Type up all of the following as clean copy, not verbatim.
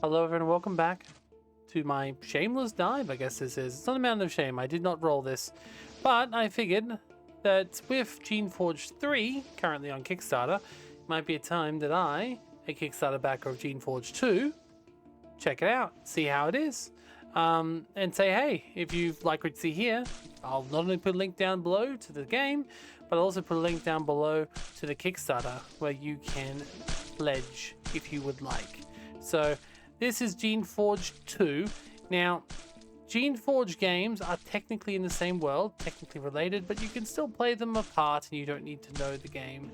Hello everyone, welcome back to my Shameless dive, I guess this is. It's not a mountain of shame, I did not roll this. But I figured that with Geneforge 3 currently on Kickstarter, it might be a time that I, a Kickstarter backer of Geneforge 2, check it out, see how it is. And say, hey, if you like what you see here, I'll not only put a link down below to the game, but I'll also put a link down below to the Kickstarter where you can pledge if you would like. So this is Geneforge 2. Now, Geneforge games are technically in the same world, technically related, but you can still play them apart and you don't need to know the game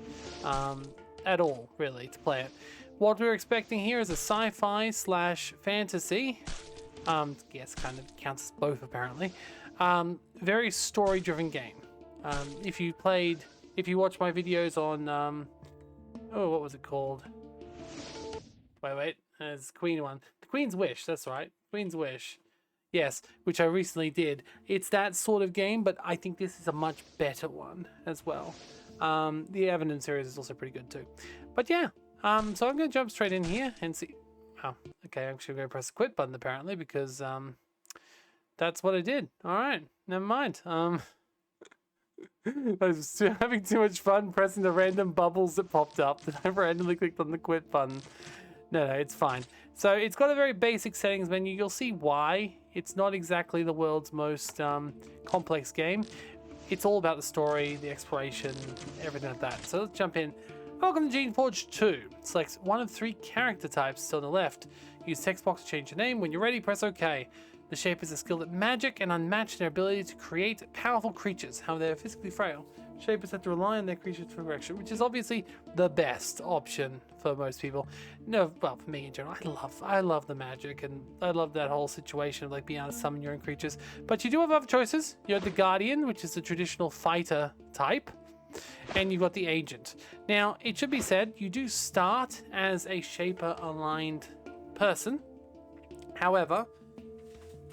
at all, really, to play it. What we're expecting here is a sci-fi slash fantasy. Yes, kind of counts as both, apparently. Very story-driven game. If you watch my videos on, what was it called? Wait, there's Queen one. The Queen's Wish, that's right. Queen's Wish. Yes, which I recently did. It's that sort of game, but I think this is a much better one as well. The Evidence series is also pretty good too. But yeah, so I'm going to jump straight in here and see. Oh, okay, I'm actually going to press the quit button apparently because that's what I did. All right, never mind. I was having too much fun pressing the random bubbles that popped up that I randomly clicked on the quit button. No, it's fine. So it's got a very basic settings menu. You'll see why. It's not exactly the world's most complex game. It's all about the story, the exploration, everything like that. So let's jump in. Welcome to Geneforge 2. Select one of 3 character types still on the left. Use text box to change your name. When you're ready, press OK. The Shapers are skilled at magic and unmatched in their ability to create powerful creatures. However, they're physically frail. Shapers have to rely on their creatures for direction, which is obviously the best option for most people. No, well, for me in general, I love the magic, and I love that whole situation of like being able to summon your own creatures. But you do have other choices. You have the Guardian, which is the traditional fighter type, and you've got the Agent. Now, it should be said, you do start as a Shaper-aligned person. However,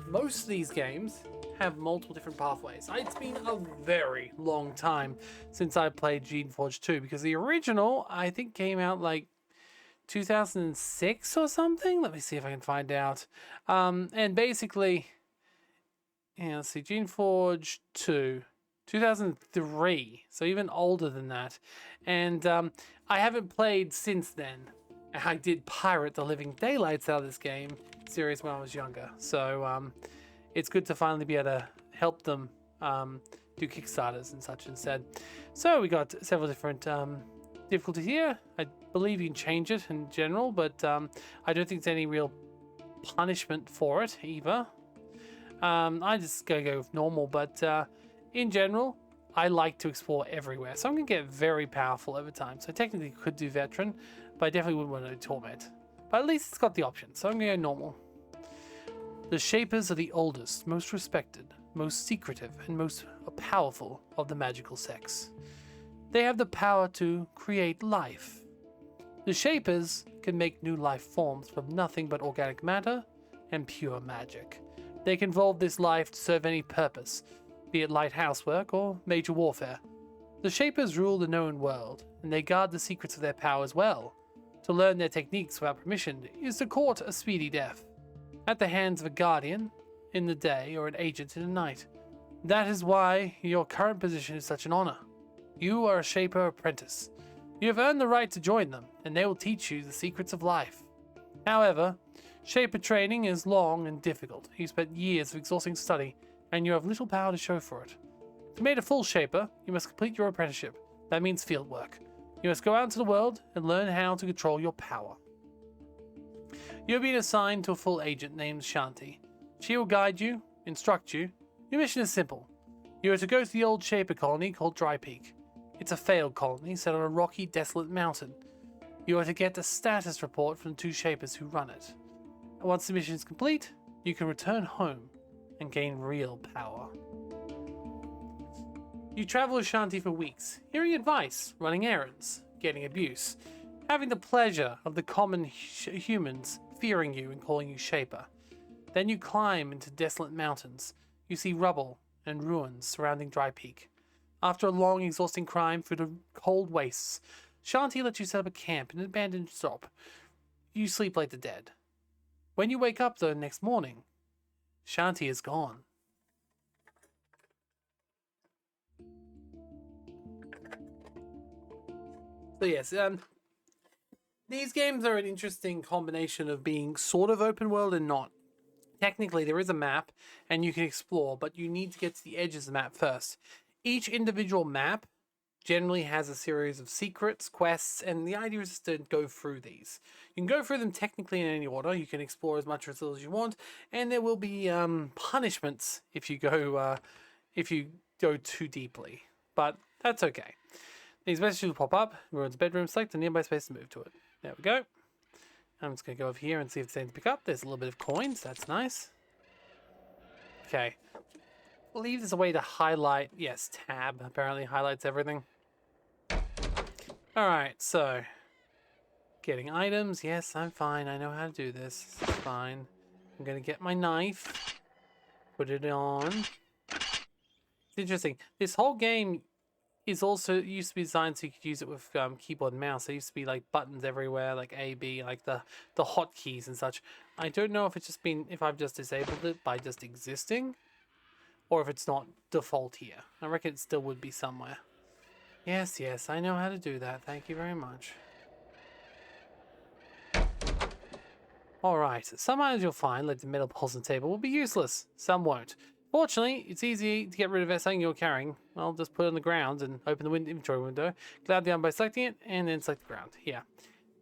most of these games have multiple different pathways. It's been a very long time since I played Geneforge 2 because the original, I think, came out like 2006 or something. Let me see if I can find out. And basically, yeah, let's see, Geneforge 2, 2003, so even older than that. And I haven't played since then. I did pirate the living daylights out of this game series when I was younger. So it's good to finally be able to help them do Kickstarters and such instead. So we got several different difficulties here. I believe you can change it in general, but I don't think there's any real punishment for it either. I'm just going to go with normal, but in general, I like to explore everywhere. So I'm going to get very powerful over time. So I technically could do Veteran, but I definitely wouldn't want to do Torment. But at least it's got the option, so I'm going to go normal. The Shapers are the oldest, most respected, most secretive, and most powerful of the magical sex. They have the power to create life. The Shapers can make new life forms from nothing but organic matter and pure magic. They can evolve this life to serve any purpose, be it light housework or major warfare. The Shapers rule the known world, and they guard the secrets of their power as well. To learn their techniques without permission is to court a speedy death, at the hands of a guardian in the day or an agent in the night. That is why your current position is such an honor. You are a Shaper apprentice. You have earned the right to join them, and they will teach you the secrets of life. However, Shaper training is long and difficult. You spent years of exhausting study, and you have little power to show for it. To be made a full Shaper, you must complete your apprenticeship. That means field work. You must go out into the world and learn how to control your power. You have been assigned to a full agent named Shanti. She will guide you, instruct you. Your mission is simple. You are to go to the old Shaper colony called Dry Peak. It's a failed colony set on a rocky, desolate mountain. You are to get a status report from the 2 Shapers who run it. And once the mission is complete, you can return home and gain real power. You travel with Shanti for weeks, hearing advice, running errands, getting abuse, having the pleasure of the common humans fearing you and calling you Shaper. Then you climb into desolate mountains. You see rubble and ruins surrounding Dry Peak. After a long, exhausting climb through the cold wastes, Shanti lets you set up a camp in an abandoned shop. You sleep like the dead. When you wake up the next morning, Shanti is gone. So yes, these games are an interesting combination of being sort of open world and not. Technically, there is a map and you can explore, but you need to get to the edges of the map first. Each individual map generally has a series of secrets, quests, and the idea is just to go through these. You can go through them technically in any order. You can explore as much as you want, and there will be punishments if you go too deeply. But that's okay. These messages will pop up. Everyone's bedroom. Select the nearby space to move to it. There we go. I'm just going to go over here and see if there's anything to pick up. There's a little bit of coins. That's nice. Okay. I believe there's a way to highlight. Yes, tab apparently highlights everything. Alright, so. Getting items. Yes, I'm fine. I know how to do this. It's fine. I'm going to get my knife. Put it on. It's interesting. This whole game is also used to be designed so you could use it with keyboard and mouse. There used to be like buttons everywhere, like A, B, like the hotkeys and such. I don't know if I've just disabled it by just existing, or if it's not default here. I reckon it still would be somewhere. Yes, I know how to do that. Thank you very much. Alright, some items you'll find, like the metal poles on the table, will be useless. Some won't. Fortunately, it's easy to get rid of something you're carrying. I'll just put it on the ground and open the inventory window. Cloud down by selecting it, and then select the ground. Yeah.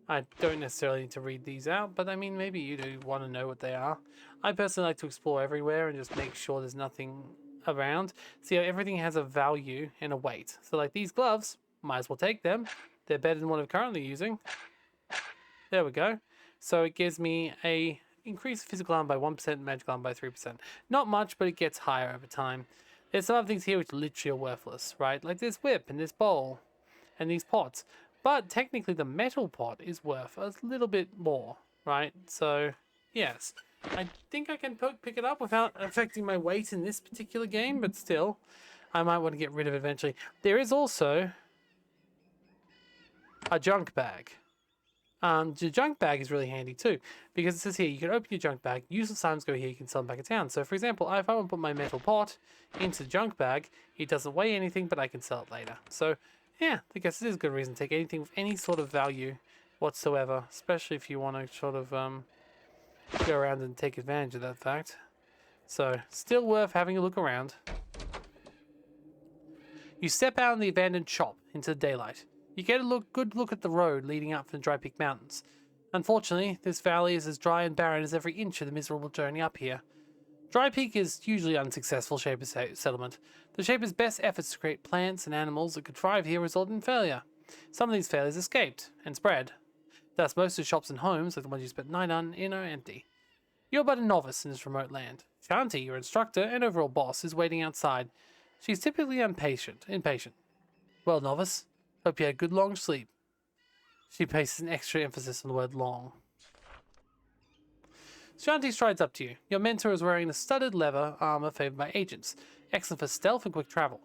I don't necessarily need to read these out, but I mean, maybe you do want to know what they are. I personally like to explore everywhere and just make sure there's nothing around. See, everything has a value and a weight. So like these gloves, might as well take them. They're better than what I'm currently using. There we go. So it gives me a increase physical armor by 1%, magical armor by 3%. Not much, but it gets higher over time. There's some other things here which literally are worthless, right? Like this whip and this bowl and these pots. But technically the metal pot is worth a little bit more, right? So, yes. I think I can pick it up without affecting my weight in this particular game, but still, I might want to get rid of it eventually. There is also a junk bag. The junk bag is really handy too, because it says here you can open your junk bag, useless items go here, you can sell them back in town. So for example, if I want to put my metal pot into the junk bag, it doesn't weigh anything, but I can sell it later. So yeah, I guess it is a good reason to take anything with any sort of value whatsoever, especially if you want to sort of go around and take advantage of that fact. So still worth having a look around. You step out in the abandoned shop into the daylight. You get a good look at the road leading up from the Dry Peak Mountains. Unfortunately, this valley is as dry and barren as every inch of the miserable journey up here. Dry Peak is usually unsuccessful Shaper's settlement. The Shaper's best efforts to create plants and animals that could thrive here resulted in failure. Some of these failures escaped and spread. Thus, most of the shops and homes, like the ones you spent the night on, are empty. You're but a novice in this remote land. Shanti, your instructor and overall boss, is waiting outside. She's typically impatient. Well, novice, hope you had a good long sleep. She places an extra emphasis on the word long. Shanti strides up to you. Your mentor is wearing a studded leather armor favored by agents, excellent for stealth and quick travel.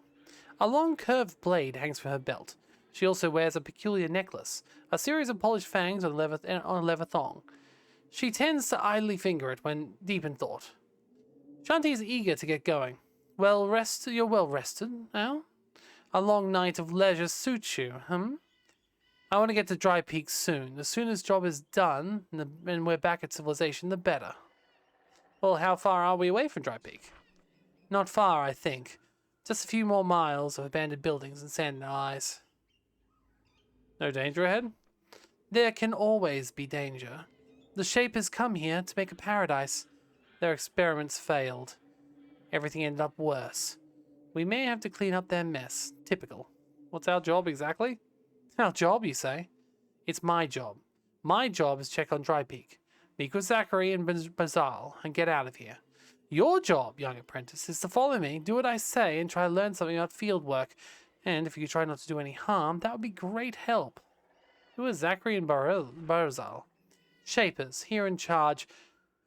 A long curved blade hangs from her belt. She also wears a peculiar necklace, a series of polished fangs on a leather thong. She tends to idly finger it when deep in thought. Shanti is eager to get going. You're well rested now? A long night of leisure suits you, I want to get to Dry Peak soon. The sooner this job is done and we're back at civilization, the better. Well, how far are we away from Dry Peak? Not far, I think. Just a few more miles of abandoned buildings and sand in our eyes. No danger ahead? There can always be danger. The Shapers come here to make a paradise. Their experiments failed. Everything ended up worse. We may have to clean up their mess. Typical. What's our job exactly? Our job, you say? It's my job. My job is to check on Dry Peak, meet with Zachary and Bazal, and get out of here. Your job, young apprentice, is to follow me, do what I say, and try to learn something about field work. And if you could try not to do any harm, that would be great help. Who are Zachary and Bazal? Shapers, here in charge,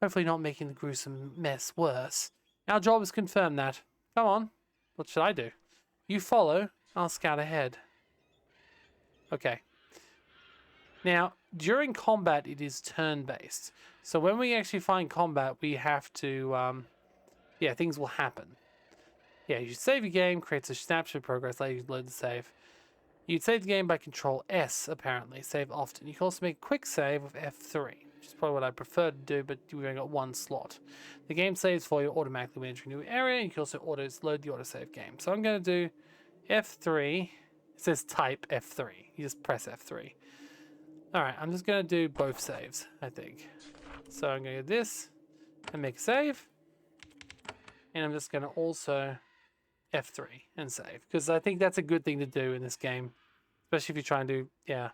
hopefully not making the gruesome mess worse. Our job is to confirm that. Come on. What should I do? You follow, I'll scout ahead. Okay. Now, during combat, it is turn-based. So when we actually find combat, we have to, yeah, things will happen. Yeah, you save your game, creates a snapshot of progress, later you load the save. You'd save the game by Control S, apparently, save often. You can also make a quick save with F3, which is probably what I prefer to do, but we've only got one slot. The game saves for you automatically when entering a new area, and you can also load the autosave game. So I'm going to do F3. It says type F3. You just press F3. Alright, I'm just going to do both saves, I think. So I'm going to do this and make a save. And I'm just going to also F3 and save, because I think that's a good thing to do in this game, especially if you try and do, yeah,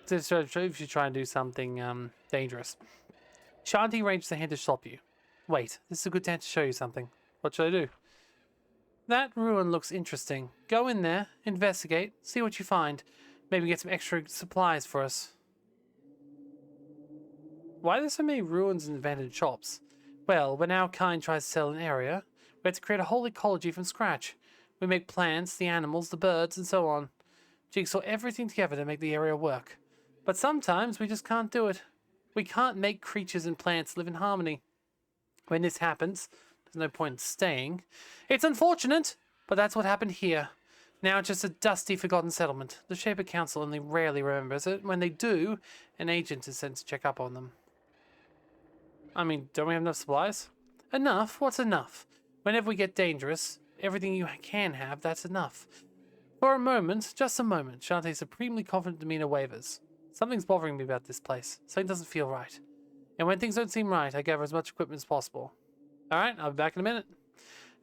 if you try and do something dangerous. Shanti ranges a hand to stop you. Wait, this is a good time to show you something. What should I do? That ruin looks interesting. Go in there, investigate, see what you find. Maybe get some extra supplies for us. Why are there so many ruins and abandoned shops? Well, when our kind tries to sell an area, we have to create a whole ecology from scratch. We make plants, the animals, the birds, and so on. Jigsaw everything together to make the area work. But sometimes we just can't do it. We can't make creatures and plants live in harmony. When this happens, there's no point in staying. It's unfortunate, but that's what happened here. Now it's just a dusty, forgotten settlement. The Shaper Council only rarely remembers it. When they do, an agent is sent to check up on them. I mean, don't we have enough supplies? Enough? What's enough? Whenever we get dangerous, everything you can have, that's enough. For a moment, just a moment, Shantae's supremely confident demeanor wavers. Something's bothering me about this place. Something doesn't feel right. And when things don't seem right, I gather as much equipment as possible. Alright, I'll be back in a minute.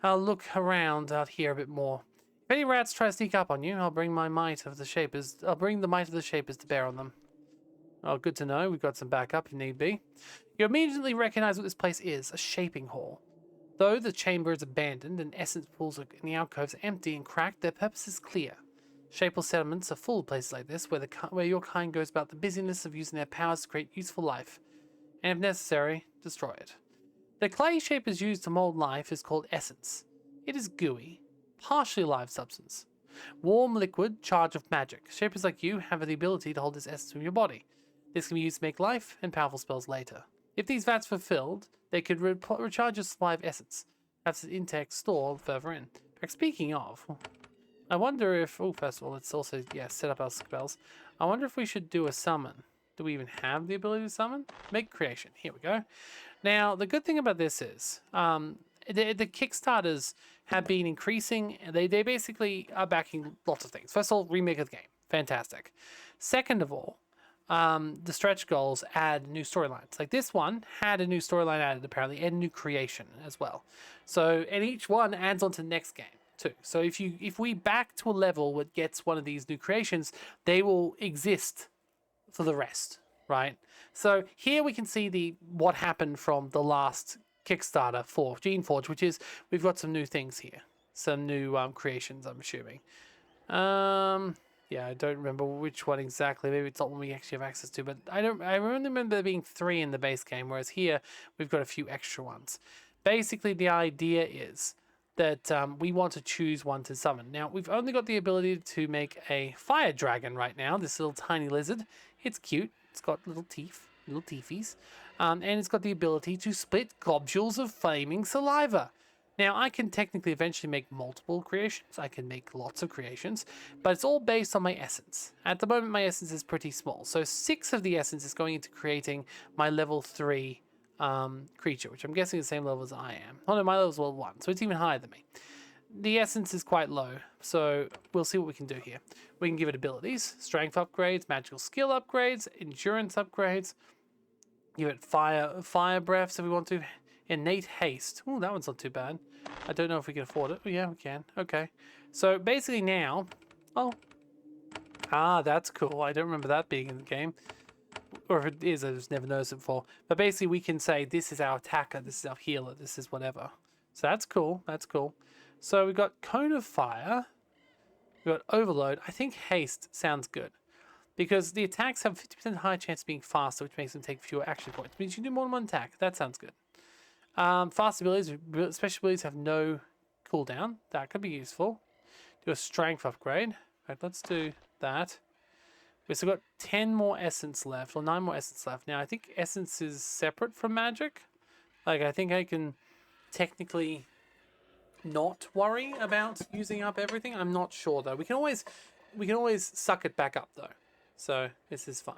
I'll look around out here a bit more. If any rats try to sneak up on you, I'll bring the might of the Shapers to bear on them. Oh, good to know. We've got some backup if need be. You immediately recognize what this place is, a shaping hall. Though the chamber is abandoned and essence pools in the alcoves are empty and cracked, their purpose is clear. Shapel settlements are full of places like this, where your kind goes about the busyness of using their powers to create useful life, and if necessary, destroy it. The clay Shapers use to mold life is called essence. It is gooey, partially live substance. Warm liquid, charged with magic. Shapers like you have the ability to hold this essence in your body. This can be used to make life and powerful spells later. If these vats were filled, they could recharge your supply of essence. That's an intake store further in. But speaking of, I wonder if... Oh, first of all, let's also, yeah, set up our spells. I wonder if we should do a summon. Do we even have the ability to summon? Make creation. Here we go. Now, the good thing about this is, the Kickstarters have been increasing. They basically are backing lots of things. First of all, remake of the game. Fantastic. Second of all, the stretch goals add new storylines. Like this one had a new storyline added apparently, and new creation as well. So, and each one adds on to the next game too. So if we back to a level that gets one of these new creations, they will exist for the rest, right? So here we can see what happened from the last Kickstarter for Geneforge, which is we've got some new things here, some new creations. I'm assuming. Yeah, I don't remember which one exactly. Maybe it's not one we actually have access to, but I only remember there being 3 in the base game, whereas here we've got a few extra ones. Basically, the idea is that we want to choose one to summon. Now, we've only got the ability to make a fire dragon right now, this little tiny lizard. It's cute. It's got little teeth, little teethies. And it's got the ability to split globules of flaming saliva. Now, I can technically eventually make multiple creations. I can make lots of creations, but it's all based on my essence. At the moment, my essence is pretty small. So 6 of the essence is going into creating my level 3 creature, which I'm guessing is the same level as I am. Oh no, my level's level 1, so it's even higher than me. The essence is quite low, so we'll see what we can do here. We can give it abilities, strength upgrades, magical skill upgrades, endurance upgrades. Give it fire breaths if we want to. Innate haste. Oh, that one's not too bad. I don't know if we can afford it. Oh yeah, we can. Okay. So basically now... Oh. Ah, that's cool. I don't remember that being in the game. Or if it is, I just never noticed it before. But basically we can say this is our attacker, this is our healer, this is whatever. So that's cool. That's cool. So we've got Cone of Fire. We've got Overload. I think Haste sounds good. Because the attacks have 50% higher chance of being faster, which makes them take fewer action points. Means you do more than one attack. That sounds good. Fast abilities, special abilities have no cooldown. That could be useful. Do a strength upgrade. Right, let's do that. We've still got 10 more essence left, or 9 more essence left. Now, I think essence is separate from magic. Like, I think I can technically not worry about using up everything. I'm not sure, though. We can always suck it back up, though. So, this is fine.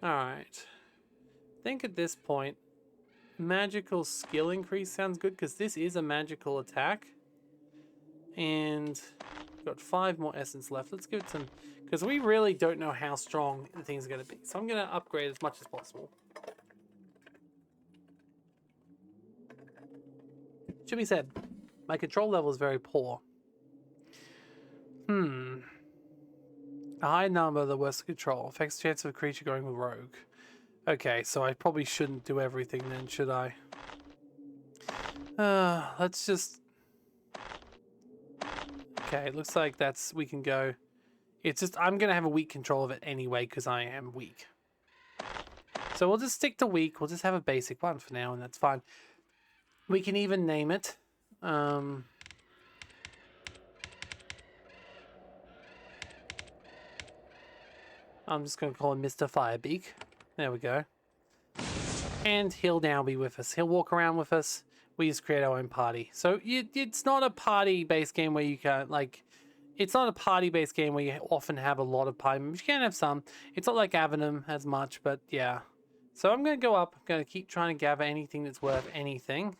Alright. I think at this point, magical skill increase sounds good, because this is a magical attack. And we've got 5 more essence left. Let's give it some... Because we really don't know how strong the things are going to be. So I'm going to upgrade as much as possible. Should be said, my control level is very poor. A high number, the worse the control. Affects the chance of a creature going rogue. Okay, so I probably shouldn't do everything then, should I? Let's just... Okay, it looks like we can go... It's just, I'm going to have a weak control of it anyway, because I am weak. So we'll just stick to weak. We'll just have a basic one for now, and that's fine. We can even name it. I'm just going to call him Mr. Firebeak. There we go. And he'll now be with us. He'll walk around with us. We just create our own party. So it's not a party-based game where you can, like... It's not a party-based game where you often have a lot of party members. You can have some. It's not like Avenum as much, but yeah. So I'm going to go up. I'm going to keep trying to gather anything that's worth anything.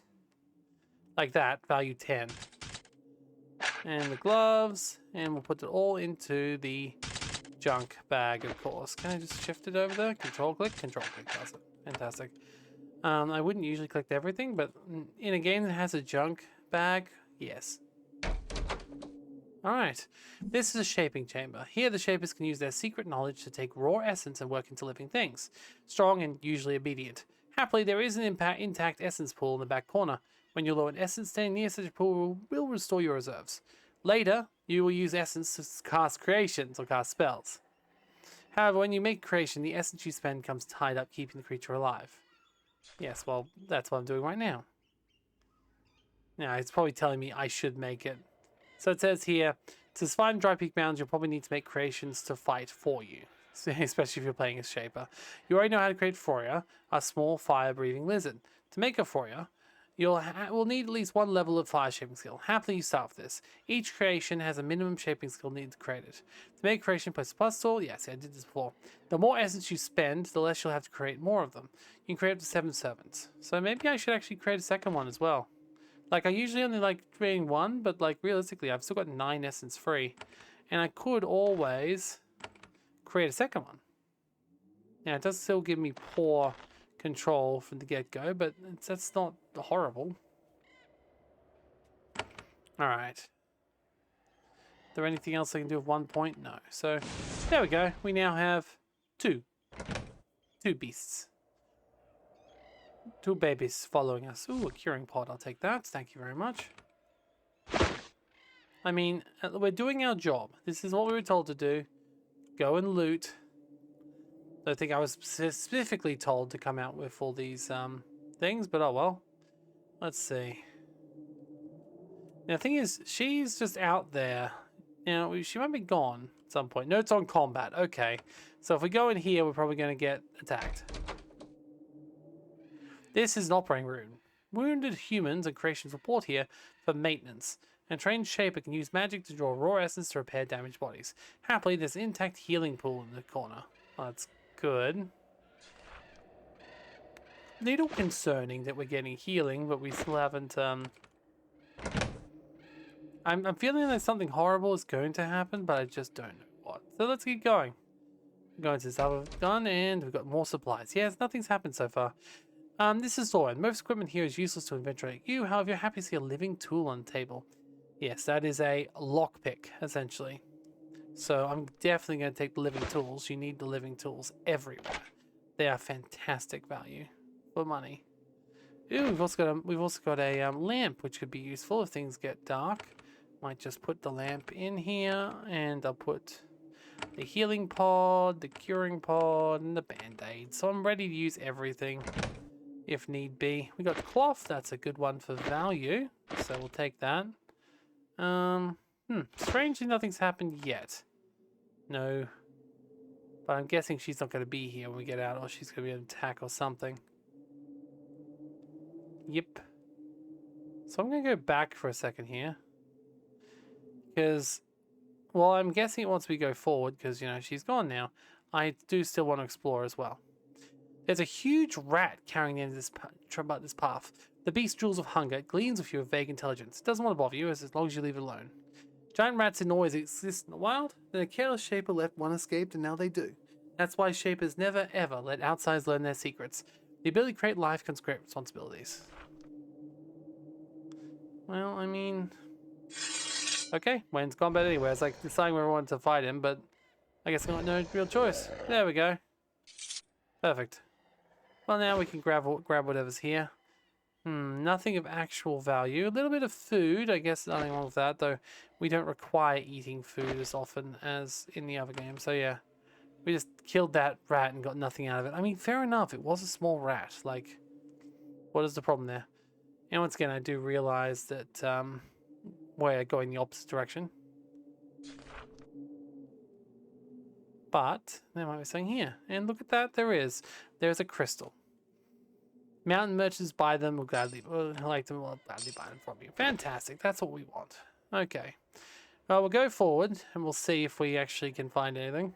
Like that, value 10. And the gloves. And we'll put it all into the junk bag, of course. Can I just shift it over there? Control click does it. Fantastic. I wouldn't usually collect everything, but in a game that has a junk bag, yes. Alright, this is a shaping chamber. Here the shapers can use their secret knowledge to take raw essence and work into living things. Strong and usually obedient. Happily, there is an intact essence pool in the back corner. When you lower an essence, staying near such a pool will restore your reserves. Later, you will use essence to cast creations or cast spells. However, when you make creation, the essence you spend comes tied up, keeping the creature alive. Yes, well, that's what I'm doing right now. Now, it's probably telling me I should make it. So it says here, to survive in Dry Peak Mountains, you'll probably need to make creations to fight for you, especially if you're playing as Shaper. You already know how to create Foria, a small fire-breathing lizard. To make a Foria, we'll need at least 1 level of fire shaping skill. Happily, you start with this. Each creation has a minimum shaping skill needed to create it. To make a creation, place a plus tool. Yes, I did this before. The more essence you spend, the less you'll have to create more of them. You can create up to 7 servants. So maybe I should actually create a second one as well. Like, I usually only like creating 1, but like realistically, I've still got 9 essence free. And I could always create a second one. Now, it does still give me poor control from the get-go, but that's not horrible. Alright. Is there anything else I can do with 1 point? No. So, there we go. We now have 2 beasts. 2 babies following us. Ooh, a curing pod. I'll take that. Thank you very much. I mean, we're doing our job. This is what we were told to do. Go and loot. I think I was specifically told to come out with all these things, but oh well. Let's see. Now, the thing is, she's just out there. Now, she might be gone at some point. Notes on combat. Okay. So if we go in here, we're probably going to get attacked. This is an operating room. Wounded humans and creations report here for maintenance. And a trained shaper can use magic to draw raw essence to repair damaged bodies. Happily, there's an intact healing pool in the corner. Oh, that's good. A little concerning that we're getting healing, but we still haven't... I'm feeling like something horrible is going to happen, but I just don't know what. So let's keep going. We're going to this other gun, and we've got more supplies. Yes, nothing's happened so far. This is Zoran. Most equipment here is useless to inventory like you. However, you're happy to see a living tool on the table. Yes, that is a lockpick, essentially. So I'm definitely going to take the living tools. You need the living tools everywhere. They are fantastic value for money. Ooh, we've also got a lamp, which could be useful if things get dark. Might just put the lamp in here, and I'll put the healing pod, the curing pod, and the band-aid. So I'm ready to use everything if need be. We got cloth. That's a good one for value, so we'll take that. Strangely, nothing's happened yet. No But I'm guessing she's not going to be here when we get out, or she's going to be an attack or something. Yep. So I'm going to go back for a second here. Because, well, I'm guessing once we go forward, because, you know, she's gone now, I do still want to explore as well. There's a huge rat carrying the end of this path. The beast drools of hunger. It gleans with you with vague intelligence. It doesn't want to bother you as long as you leave it alone. Giant rats didn't always exist in the wild. Then a careless shaper left one escaped, and now they do. That's why shapers never ever let outsiders learn their secrets. The ability to create life comes great responsibilities. Well, I mean... Okay, Wayne's combat anyway. It's like deciding whether I wanted to fight him, but I guess I got no real choice. There we go. Perfect. Well, now we can grab whatever's here. Nothing of actual value. A little bit of food. I guess nothing wrong with that, though we don't require eating food as often as in the other game. So yeah, we just killed that rat and got nothing out of it. I mean, fair enough. It was a small rat. Like, what is the problem there? And once again, I do realize that we're going the opposite direction. But there might be something here. And look at that. There's a crystal. Mountain merchants buy them, will gladly like them, will gladly buy them from you. Fantastic, that's what we want. Okay. Well, we'll go forward and we'll see if we actually can find anything.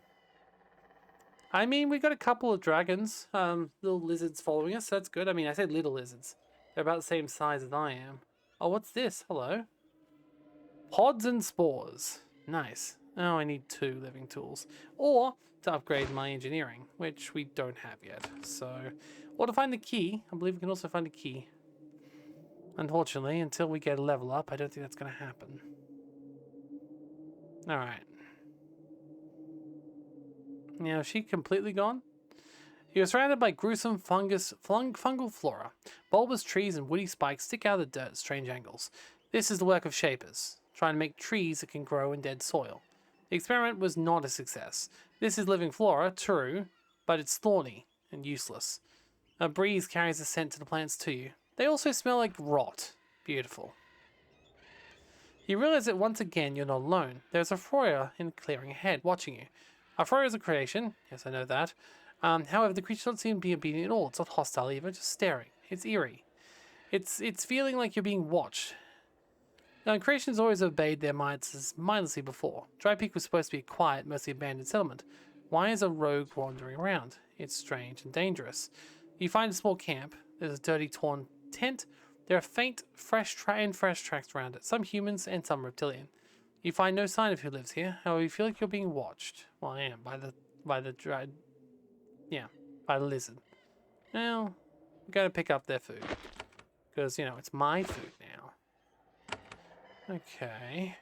I mean, we got a couple of dragons, little lizards following us, so that's good. I mean, I said little lizards. They're about the same size as I am. Oh, what's this? Hello. Pods and spores. Nice. Oh, I need 2 living tools. Or to upgrade my engineering, which we don't have yet. So, or to find the key. I believe we can also find a key. Unfortunately, until we get a level up, I don't think that's going to happen. Alright. Now, is she completely gone? He was surrounded by gruesome fungal flora. Bulbous trees and woody spikes stick out of the dirt at strange angles. This is the work of shapers, trying to make trees that can grow in dead soil. The experiment was not a success. This is living flora, true, but it's thorny and useless. A breeze carries the scent to the plants to you. They also smell like rot. Beautiful. You realize that once again you're not alone. There's a Froya in the clearing ahead, watching you. A Froya is a creation. Yes, I know that. However, the creature doesn't seem to be obedient at all. It's not hostile even, just staring. It's eerie. It's feeling like you're being watched. Now, creations always obeyed their mites mindlessly before. Dry Peak was supposed to be a quiet, mostly abandoned settlement. Why is a rogue wandering around? It's strange and dangerous. You find a small camp. There's a dirty, torn tent. There are faint, fresh tracks around it. Some humans and some reptilian. You find no sign of who lives here. However, you feel like you're being watched. Well, I am by the lizard. Now, I'm gonna pick up their food because you know it's my food now. Okay.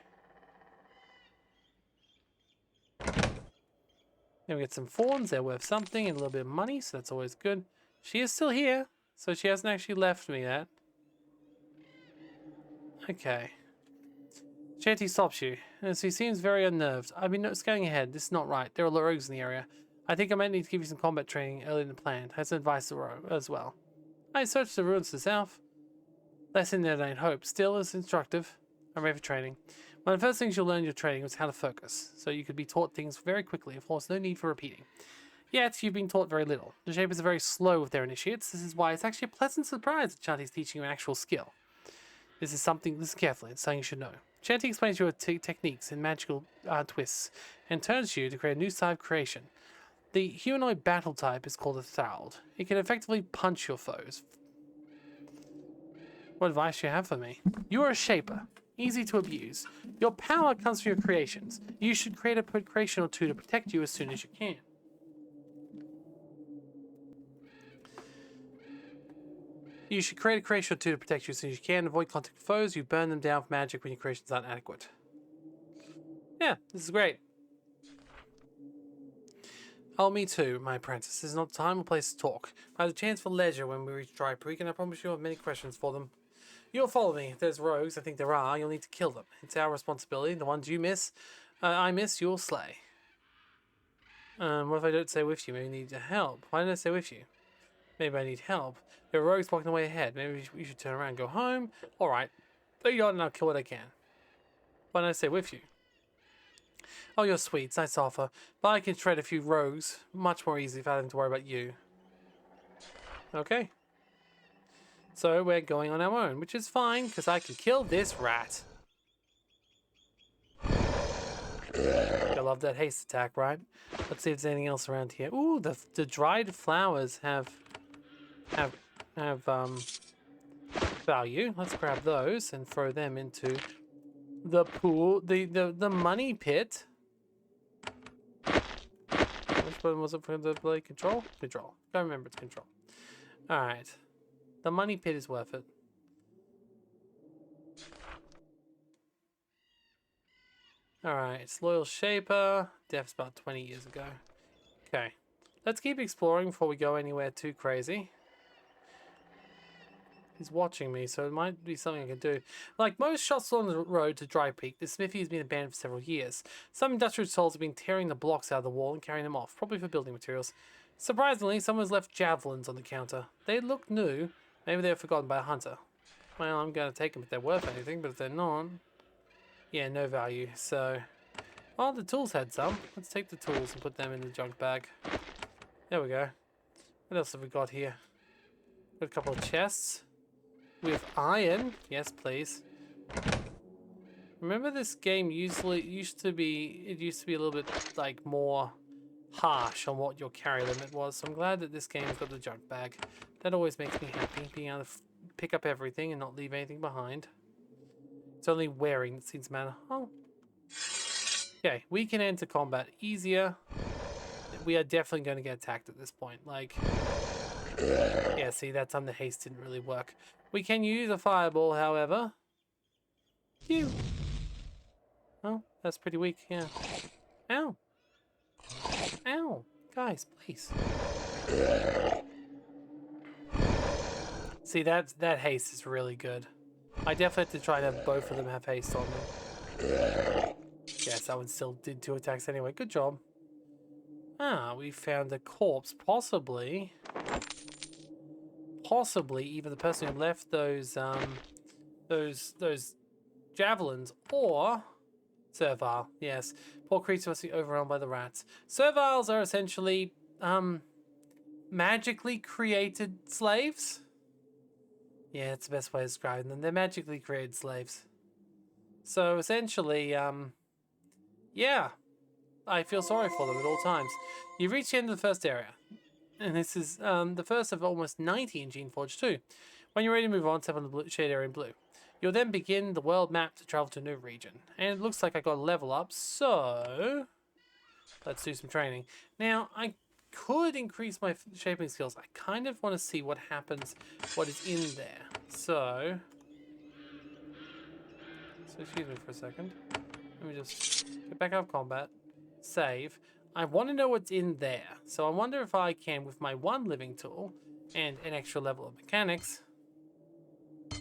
Then we get some fawns. They're worth something and a little bit of money, so that's always good. She is still here, so she hasn't actually left me yet. Okay. Shanty stops you, and he seems very unnerved. I've been scanning ahead. This is not right. There are rogues in the area. I think I might need to give you some combat training early in the plan. I have some advice as well. I searched the ruins to the south. Less in there than I'd hoped. Still, it's instructive. I'm ready for training. One of the first things you'll learn in your training was how to focus, so you could be taught things very quickly. Of course, no need for repeating. Yet, you've been taught very little. The Shapers are very slow with their initiates. This is why it's actually a pleasant surprise that Shanty's teaching you an actual skill. Listen carefully, it's something you should know. Shanty explains your techniques and magical twists, and turns you to create a new style of creation. The humanoid battle type is called a Thald. It can effectively punch your foes. What advice do you have for me? You are a Shaper. Easy to abuse. Your power comes from your creations. You should create a creation or two to protect you as soon as you can. You should create a creation or two to protect you as soon as you can. Avoid contact with foes. You burn them down with magic when your creations aren't adequate. Yeah, this is great. Oh, me too, my apprentice. This is not time or place to talk. I have a chance for leisure when we reach Dry Creek, and I promise you have many questions for them. You'll follow me. If there's rogues, I think there are, you'll need to kill them. It's our responsibility. The ones I miss, you'll slay. What if I don't stay with you? Maybe you need help. Why didn't I stay with you? Maybe I need help. There are rogues walking the way ahead. Maybe we should turn around and go home. Alright. There you go, and I'll kill what I can. Why don't I stay with you? Oh, you're sweet. It's nice offer. But I can shred a few rogues much more easily without having to worry about you. Okay. So we're going on our own, which is fine, because I can kill this rat. I love that haste attack, right? Let's see if there's anything else around here. Ooh, the dried flowers have value. Let's grab those and throw them into the pool, the money pit. Which one was it for the play? Control? Control. Can't remember, it's control. Alright. The money pit is worth it. Alright, Loyal Shaper. Death's about 20 years ago. Okay. Let's keep exploring before we go anywhere too crazy. He's watching me, so it might be something I can do. Like most shops along the road to Dry Peak, the smithy has been abandoned for several years. Some industrial souls have been tearing the blocks out of the wall and carrying them off, probably for building materials. Surprisingly, someone's left javelins on the counter. They look new. Maybe they were forgotten by a hunter. Well, I'm going to take them if they're worth anything, but if they're not... Yeah, no value, so... Well, the tools had some. Let's take the tools and put them in the junk bag. There we go. What else have we got here? Got a couple of chests. With iron. Yes, please. Remember this game used to be a little bit like more harsh on what your carry limit was. So I'm glad that this game's got the junk bag. That always makes me happy, being able to pick up everything and not leave anything behind. It's only wearing that seems to matter. Oh. Okay, we can enter combat easier. We are definitely going to get attacked at this point. Like, yeah, see, that time the haste didn't really work. We can use a fireball, however. Phew. Oh, that's pretty weak, yeah. Ow. Ow. Guys, please. See, that haste is really good. I definitely have to try to have both of them have haste on them. Yes, that one still did 2 attacks anyway. Good job. Ah, we found a corpse. Possibly either the person who left those javelins or servile. Yes, poor creature must be overrun by the rats. Serviles are essentially magically created slaves. Yeah, it's the best way of describing them. They're magically created slaves. So essentially, yeah, I feel sorry for them at all times. You've reached the end of the first area. And this is the first of almost 90 in Geneforge 2. When you're ready to move on, tap on the shade area in blue. You'll then begin the world map to travel to a new region. And it looks like I got a level up, so let's do some training. Now, I could increase my shaping skills. I kind of want to see what happens, what is in there. So excuse me for a second. Let me just get back out of combat. Save. I want to know what's in there. So I wonder if I can, with my 1 living tool and an extra level of mechanics.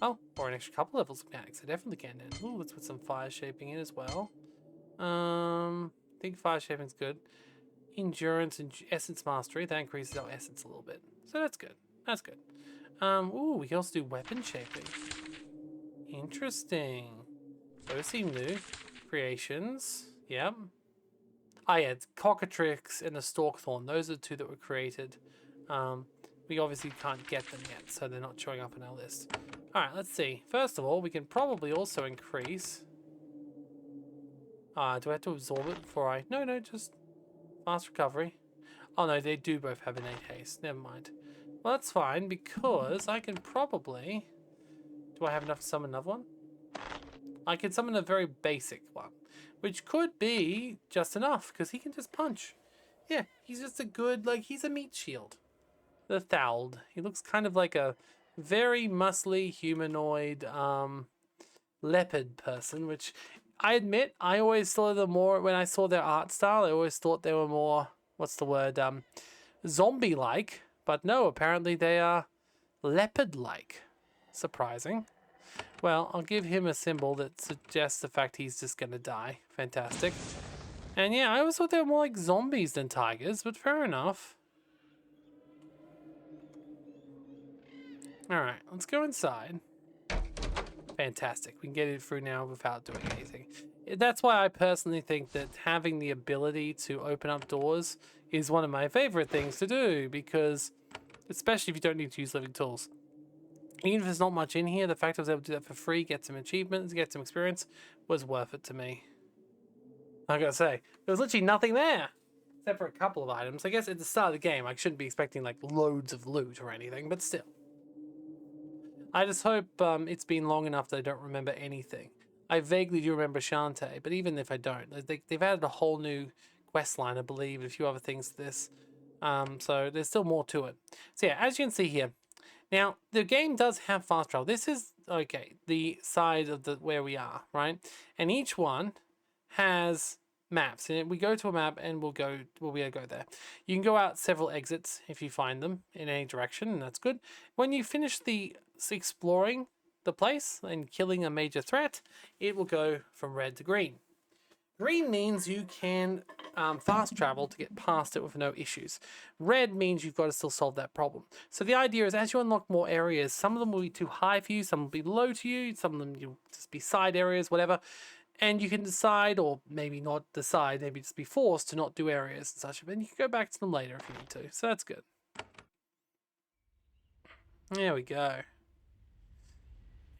Oh, or an extra couple levels of mechanics. I definitely can then. Ooh, let's put some fire shaping in as well. I think fire shaping's good. Endurance and essence mastery. That increases our essence a little bit. So that's good. That's good. Ooh, we can also do weapon shaping. Interesting. Those seem new. Creations. Yep. Ah, yeah, it's Cockatrix and the Stalkthorn. Those are the 2 that were created. We obviously can't get them yet, so they're not showing up on our list. Alright, let's see. First of all, we can probably also increase... do I have to absorb it before I... No, just fast recovery. Oh no, they do both have innate haste. Never mind. Well, that's fine, because I can probably... Do I have enough to summon another one? I can summon a very basic one, which could be just enough, because he can just punch. Yeah, he's just a good, like, he's a meat shield. The Thald. He looks kind of like a very muscly, humanoid, leopard person, which I admit, I always saw them more, when I saw their art style, I always thought they were more, what's the word, zombie-like. But no, apparently they are leopard-like. Surprising. Well, I'll give him a symbol that suggests the fact he's just gonna die. Fantastic. And yeah, I always thought they were more like zombies than tigers, but fair enough. Alright, let's go inside. Fantastic. We can get it through now without doing anything. That's why I personally think that having the ability to open up doors is one of my favorite things to do, because especially if you don't need to use living tools. Even if there's not much in here, the fact I was able to do that for free, get some achievements, get some experience, was worth it to me. I gotta say, there was literally nothing there. Except for a couple of items. I guess at the start of the game, I shouldn't be expecting like loads of loot or anything, but still. I just hope it's been long enough that I don't remember anything. I vaguely do remember Shantae, but even if I don't, they've added a whole new quest line, I believe, and a few other things to this. So there's still more to it. So yeah, as you can see here, now the game does have fast travel. This is okay, the side of the where we are, right? And each one has maps, and we go to a map and we'll be able to go there. You can go out several exits if you find them in any direction, and that's good. When you finish the exploring the place and killing a major threat, it will go from red to green. Green means you can fast travel to get past it with no issues. Red means you've got to still solve that problem. So the idea is, as you unlock more areas, some of them will be too high for you, some will be low to you, some of them you'll just be side areas, whatever. And you can decide, or maybe not decide, maybe just be forced to not do areas and such. And you can go back to them later if you need to. So that's good. There we go.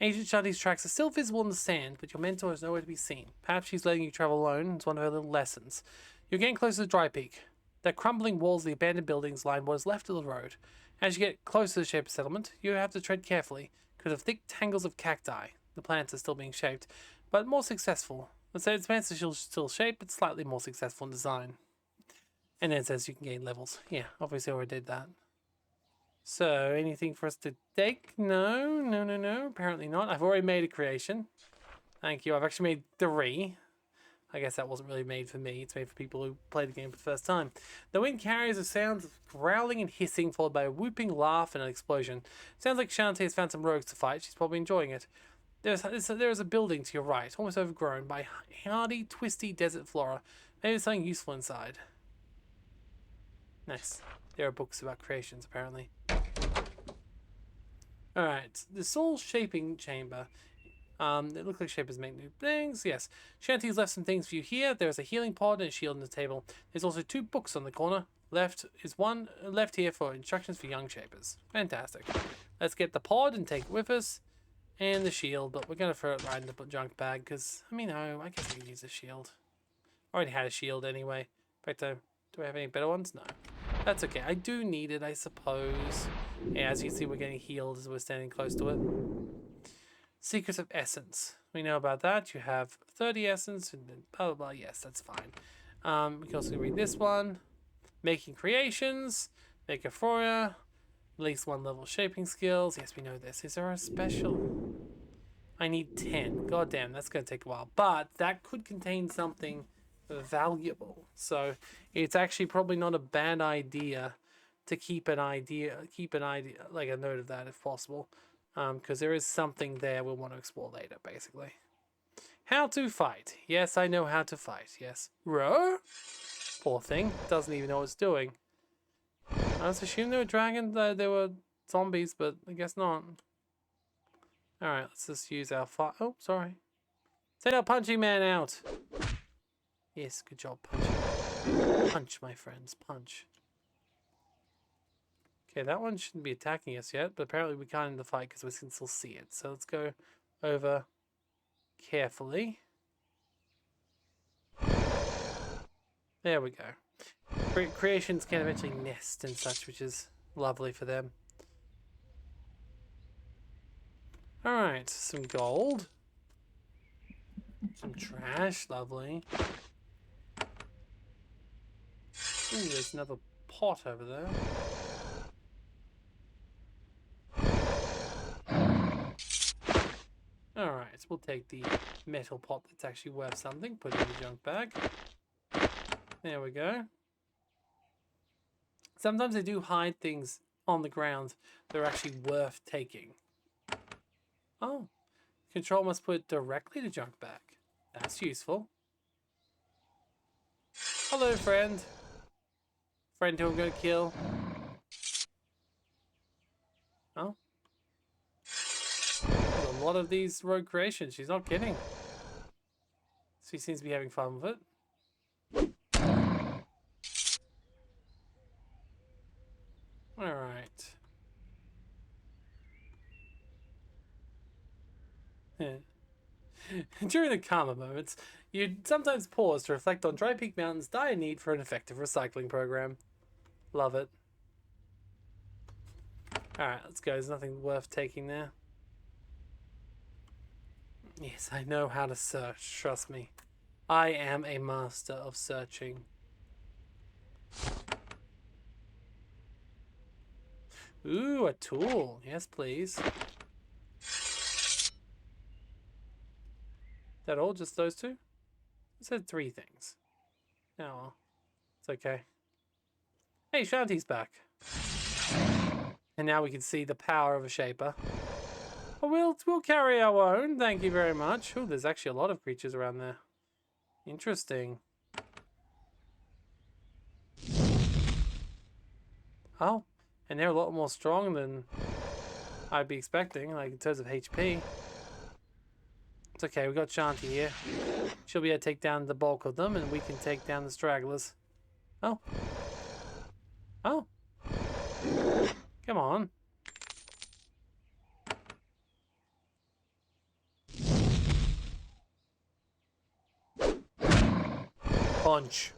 Agent Shanti's tracks are still visible in the sand, but your mentor is nowhere to be seen. Perhaps she's letting you travel alone. It's one of her little lessons. You're getting closer to Dry Peak. The crumbling walls of the abandoned buildings line what is left of the road. As you get closer to the shape of settlement, you have to tread carefully because of thick tangles of cacti. The plants are still being shaped, but more successful. Let's say the plants are still shaped, but slightly more successful in design. And then it says you can gain levels. Yeah, obviously I already did that. So, anything for us to take? No. Apparently not. I've already made a creation. Thank you. I've actually made 3. I guess that wasn't really made for me. It's made for people who play the game for the first time. The wind carries a sound of growling and hissing, followed by a whooping laugh and an explosion. Sounds like Shantae has found some rogues to fight. She's probably enjoying it. There is a building to your right, almost overgrown by hardy, twisty desert flora. Maybe there's something useful inside. Nice. There are books about creations, apparently. Alright, the soul shaping chamber. It looks like shapers make new things. Yes. Shanti's left some things for you here. There's a healing pod and a shield on the table. There's also 2 books on the corner. Left here for instructions for young shapers. Fantastic. Let's get the pod and take it with us. And the shield, but we're going to throw it right in the junk bag because, I guess I can use a shield. I already had a shield anyway. In fact, do I have any better ones? No. That's okay. I do need it, I suppose. Yeah, as you can see, we're getting healed as we're standing close to it. Secrets of Essence. We know about that. You have 30 essence and blah, blah, blah. Yes, that's fine. We can also read this one. Making creations. Make a Froya. At least 1 level shaping skills. Yes, we know this. Is there a special? I need 10. God damn, that's going to take a while. But that could contain something valuable. So it's actually probably not a bad idea to keep an idea, like a note of that if possible. Because there is something there we'll want to explore later, basically. How to fight. Yes, I know how to fight. Yes. Roar? Poor thing. Doesn't even know what it's doing. I was assuming they were dragons, they were zombies, but I guess not. Alright, let's just use our fire. Oh, sorry. Send our punching man out. Yes, good job, punching. Punch, my friends, punch. Okay, that one shouldn't be attacking us yet, but apparently we can't end the fight because we can still see it. So let's go over carefully. There we go. Creations can eventually nest and such, which is lovely for them. Alright, some gold. Some trash, lovely. Ooh, there's another pot over there. Alright, we'll take the metal pot that's actually worth something, put it in the junk bag. There we go. Sometimes they do hide things on the ground that are actually worth taking. Oh, control must put it directly to junk bag. That's useful. Hello, friend. Friend who I'm going to kill. Oh. There's a lot of these rogue creations. She's not kidding. She seems to be having fun with it. Alright. Yeah. During the calmer moments, you'd sometimes pause to reflect on Dry Peak Mountain's dire need for an effective recycling program. Love it. Alright, let's go. There's nothing worth taking there. Yes, I know how to search, trust me. I am a master of searching. Ooh, a tool. Yes, please. That all? Just those two? It said 3 things. Oh, well. It's okay. Hey, Shanti's back. And now we can see the power of a shaper. Well, we'll carry our own, thank you very much. Oh, there's actually a lot of creatures around there. Interesting. Oh, and they're a lot more strong than I'd be expecting, like in terms of HP. It's okay, we got Shanti here. She'll be able to take down the bulk of them, and we can take down the stragglers. Oh. Oh. Come on. Punch.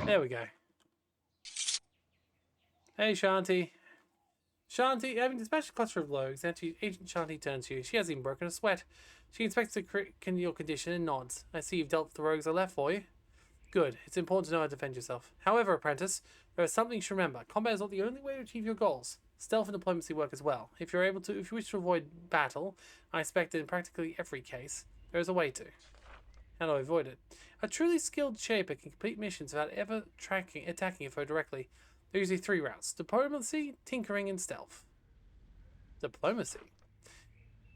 There we go. Hey, Shanti. Shanti, having dispatched a cluster of logs, Agent Shanti turns to you. She hasn't even broken a sweat. She inspects your condition and nods. I see you've dealt with the rogues I left for you. Good. It's important to know how to defend yourself. However, apprentice, there is something you should remember. Combat is not the only way to achieve your goals. Stealth and diplomacy work as well. If you wish to avoid battle, I expect that in practically every case, there is a way to. How do I avoid it? A truly skilled shaper can complete missions without ever attacking a foe directly. There are usually 3 routes: diplomacy, tinkering, and stealth. Diplomacy.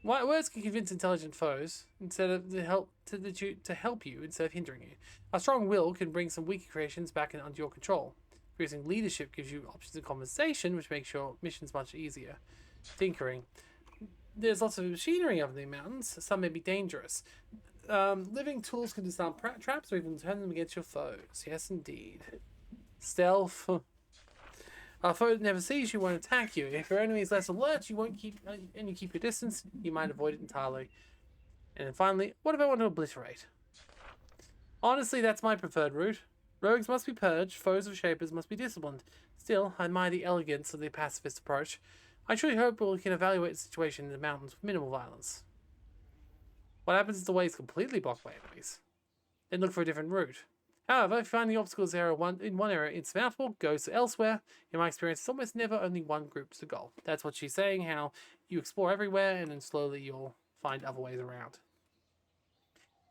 Words can convince intelligent foes to help you instead of hindering you. A strong will can bring some weaker creations back under your control. Increasing leadership gives you options of conversation, which makes your missions much easier. Tinkering. There's lots of machinery up in the mountains. Some may be dangerous. Living tools can disarm traps or even turn them against your foes. Yes, indeed. Stealth. A foe that never sees you won't attack you. If your enemy is less alert, and you keep your distance, you might avoid it entirely. And then finally, what if I want to obliterate? Honestly, that's my preferred route. Rogues must be purged, foes of shapers must be disciplined. Still, I admire the elegance of the pacifist approach. I truly hope we can evaluate the situation in the mountains with minimal violence. What happens if the way is completely blocked by enemies? Then look for a different route. However, if you find the obstacles in one area insurmountable, go to elsewhere. In my experience, it's almost never only one group's the goal. That's what she's saying, how you explore everywhere and then slowly you'll find other ways around.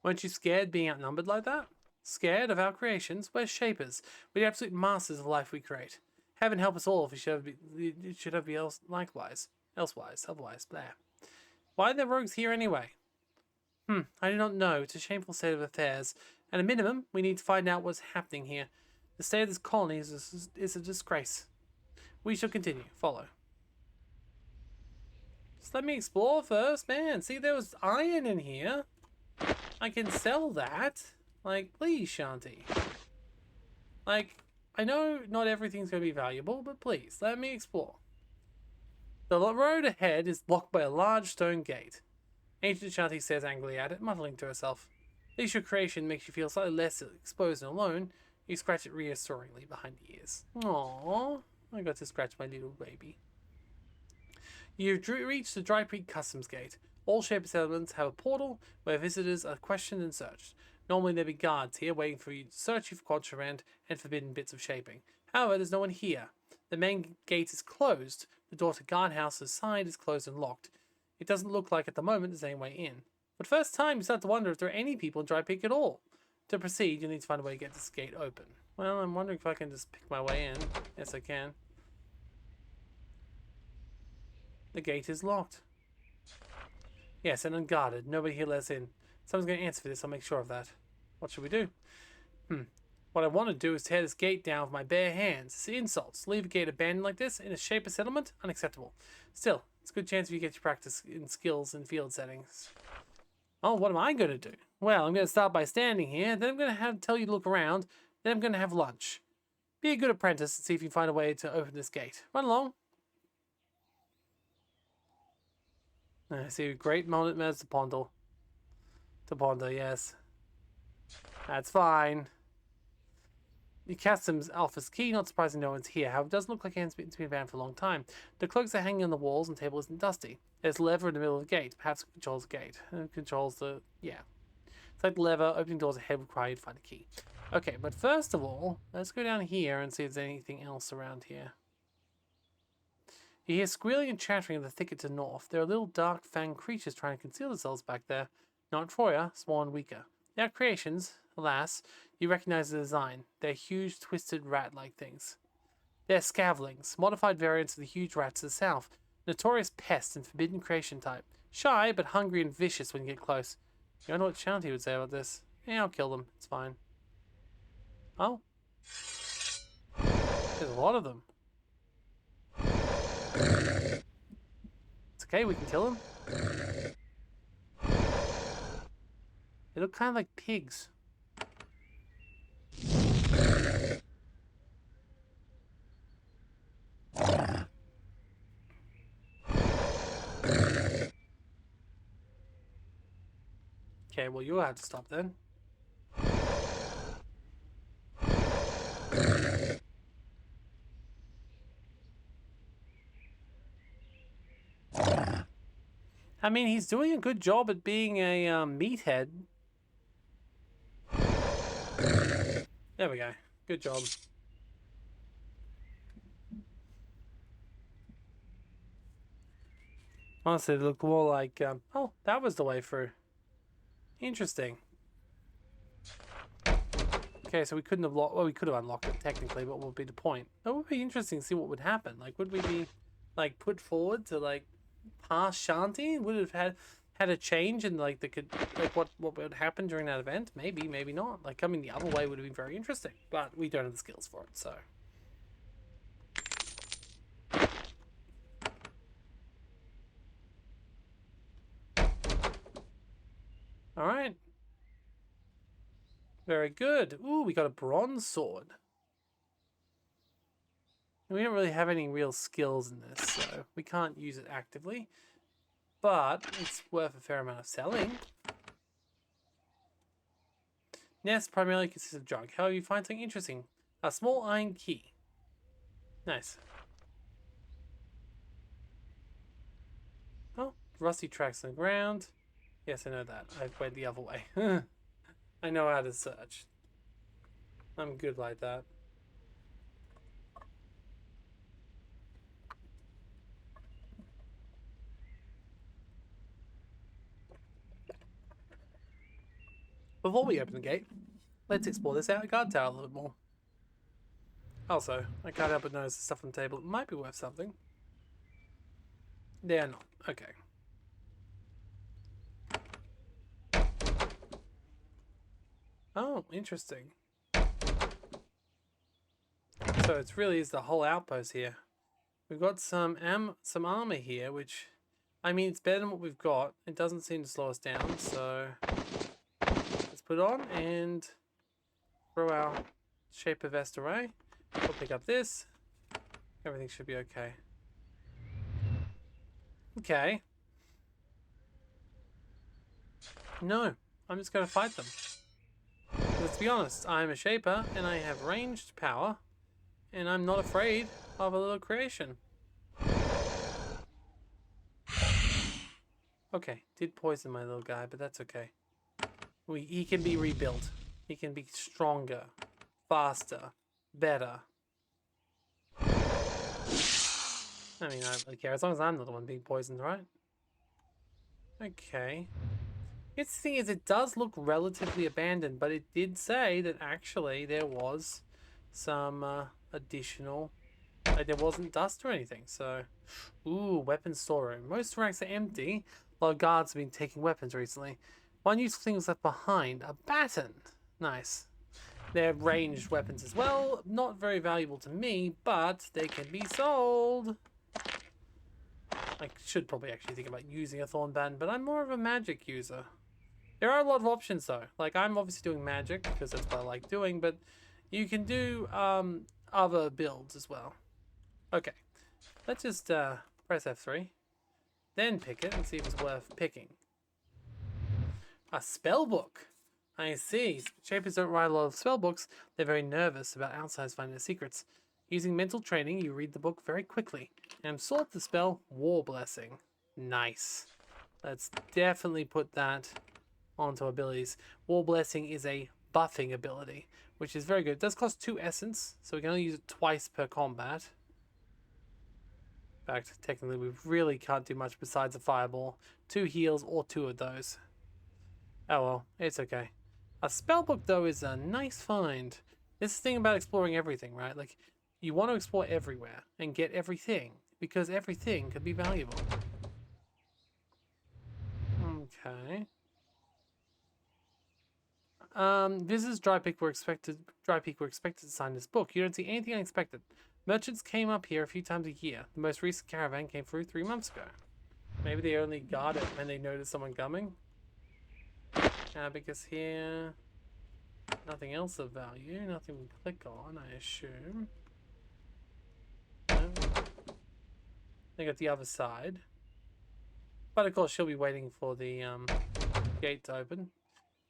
Weren't you scared being outnumbered like that? Scared of our creations? We're shapers. We're the absolute masters of the life we create. Heaven help us all if it should have been likewise. Otherwise, there. Why are there rogues here anyway? I do not know. It's a shameful state of affairs. At a minimum, we need to find out what's happening here. The state of this colony is a disgrace. We shall continue. Follow. Just let me explore first, man. See, there was iron in here. I can sell that. Like, please, Shanti. Like, I know not everything's going to be valuable, but please, let me explore. The road ahead is blocked by a large stone gate. Ancient Shanti stares angrily at it, muttering to herself. At least your creation makes you feel slightly less exposed and alone. You scratch it reassuringly behind the ears. Aww, I got to scratch my little baby. You've reached the Dry Peak Customs Gate. All Shaper settlements have a portal where visitors are questioned and searched. Normally there'd be guards here waiting for you to search you for contraband and forbidden bits of shaping. However, there's no one here. The main gate is closed. The door to guardhouse's side is closed and locked. It doesn't look like at the moment there's any way in. But first time you start to wonder if there are any people in Dry Peak at all. To proceed, you'll need to find a way to get this gate open. Well, I'm wondering if I can just pick my way in. Yes, I can. The gate is locked. Yes, and unguarded. Nobody here lets in. Someone's going to answer for this, I'll make sure of that. What should we do? What I want to do is tear this gate down with my bare hands. It's insults. Leave a gate abandoned like this in a Shaper settlement? Unacceptable. Still, it's a good chance if you get your practice in skills in field settings. Oh, what am I going to do? Well, I'm going to start by standing here, then I'm going to tell you to look around, then I'm going to have lunch. Be a good apprentice and see if you can find a way to open this gate. Run along. I see a great moment as to ponder. To ponder, yes. That's fine. The customs office key, not surprising no one's here. However, it doesn't look like anyone's been banned for a long time. The cloaks are hanging on the walls and the table isn't dusty. There's a lever in the middle of the gate. Perhaps it controls the gate. It controls the... yeah. It's like the lever. Opening doors ahead require you to find a key. Okay, but first of all, let's go down here and see if there's anything else around here. You hear squealing and chattering in the thicket to the north. There are little dark fanged creatures trying to conceal themselves back there. Not Troya, small and weaker. They are creations, alas. You recognize the design. They're huge, twisted rat-like things. They're scavlings, modified variants of the huge rats of the south. Notorious pests and forbidden creation type. Shy, but hungry and vicious when you get close. You wonder what Shanti would say about this. Yeah, I'll kill them. It's fine. Oh. There's a lot of them. It's okay, we can kill them. They look kind of like pigs. Okay, well you'll have to stop then. I mean, he's doing a good job at being a meathead. There we go. Good job. Honestly, it looked more like, oh, that was the way through. Interesting. Okay, so we couldn't have well, we could have unlocked it technically, but what would be the point? That would be interesting to see what would happen. Like, would we be, like, put forward to, like, pass Shanti? Would it have had a change in, like, what would happen during that event? Maybe, maybe not. Like, coming the other way would have been very interesting, but we don't have the skills for it, so. All right. Very good. Ooh, we got a bronze sword. We don't really have any real skills in this, so we can't use it actively. But it's worth a fair amount of selling. Nest primarily consists of junk. However, you find something interesting. A small iron key. Nice. Oh, rusty tracks on the ground. Yes, I know that. I went the other way. I know how to search. I'm good like that. Before we open the gate, let's explore this guard tower a little bit more. Also, I can't help but notice the stuff on the table. It might be worth something. They are not. Okay. Oh, interesting. So it really is the whole outpost here. We've got some armor here, which, I mean, it's better than what we've got. It doesn't seem to slow us down, so let's put it on and throw our shaper vest away. We'll pick up this. Everything should be okay. Okay. No, I'm just going to fight them. Let's be honest, I'm a shaper and I have ranged power, and I'm not afraid of a little creation. Okay, did poison my little guy, but that's okay. He can be rebuilt. He can be stronger, faster, better. I mean, I don't really care as long as I'm not the one being poisoned, right? Okay. The thing is, it does look relatively abandoned, but it did say that actually there was some additional, like there wasn't dust or anything. So, ooh, weapons storeroom. Most ranks are empty. A lot of guards have been taking weapons recently. One useful thing was left behind, a baton. Nice. They're ranged weapons as well. Not very valuable to me, but they can be sold. I should probably actually think about using a thorn baton, but I'm more of a magic user. There are a lot of options though. Like I'm obviously doing magic because that's what I like doing, but you can do other builds as well. Okay, let's just press F3, then pick it and see if it's worth picking. A spell book. I see. Shapers don't write a lot of spell books. They're very nervous about outsiders finding their secrets. Using mental training, you read the book very quickly and sort the spell War Blessing. Nice. Let's definitely put that onto abilities. War Blessing is a buffing ability, which is very good. It does cost 2 essence, so we can only use it twice per combat. In fact, technically we really can't do much besides a fireball. 2 heals or 2 of those. Oh well, it's okay. A spellbook though is a nice find. This is the thing about exploring everything, right? Like, you want to explore everywhere and get everything, because everything could be valuable. Okay. Visitors Dry Peak were expected to sign this book. You don't see anything unexpected. Merchants came up here a few times a year. The most recent caravan came through 3 months ago. Maybe they only guard it when they notice someone coming. Because here, nothing else of value, nothing we click on, I assume. No. They got the other side. But of course she'll be waiting for the gate to open.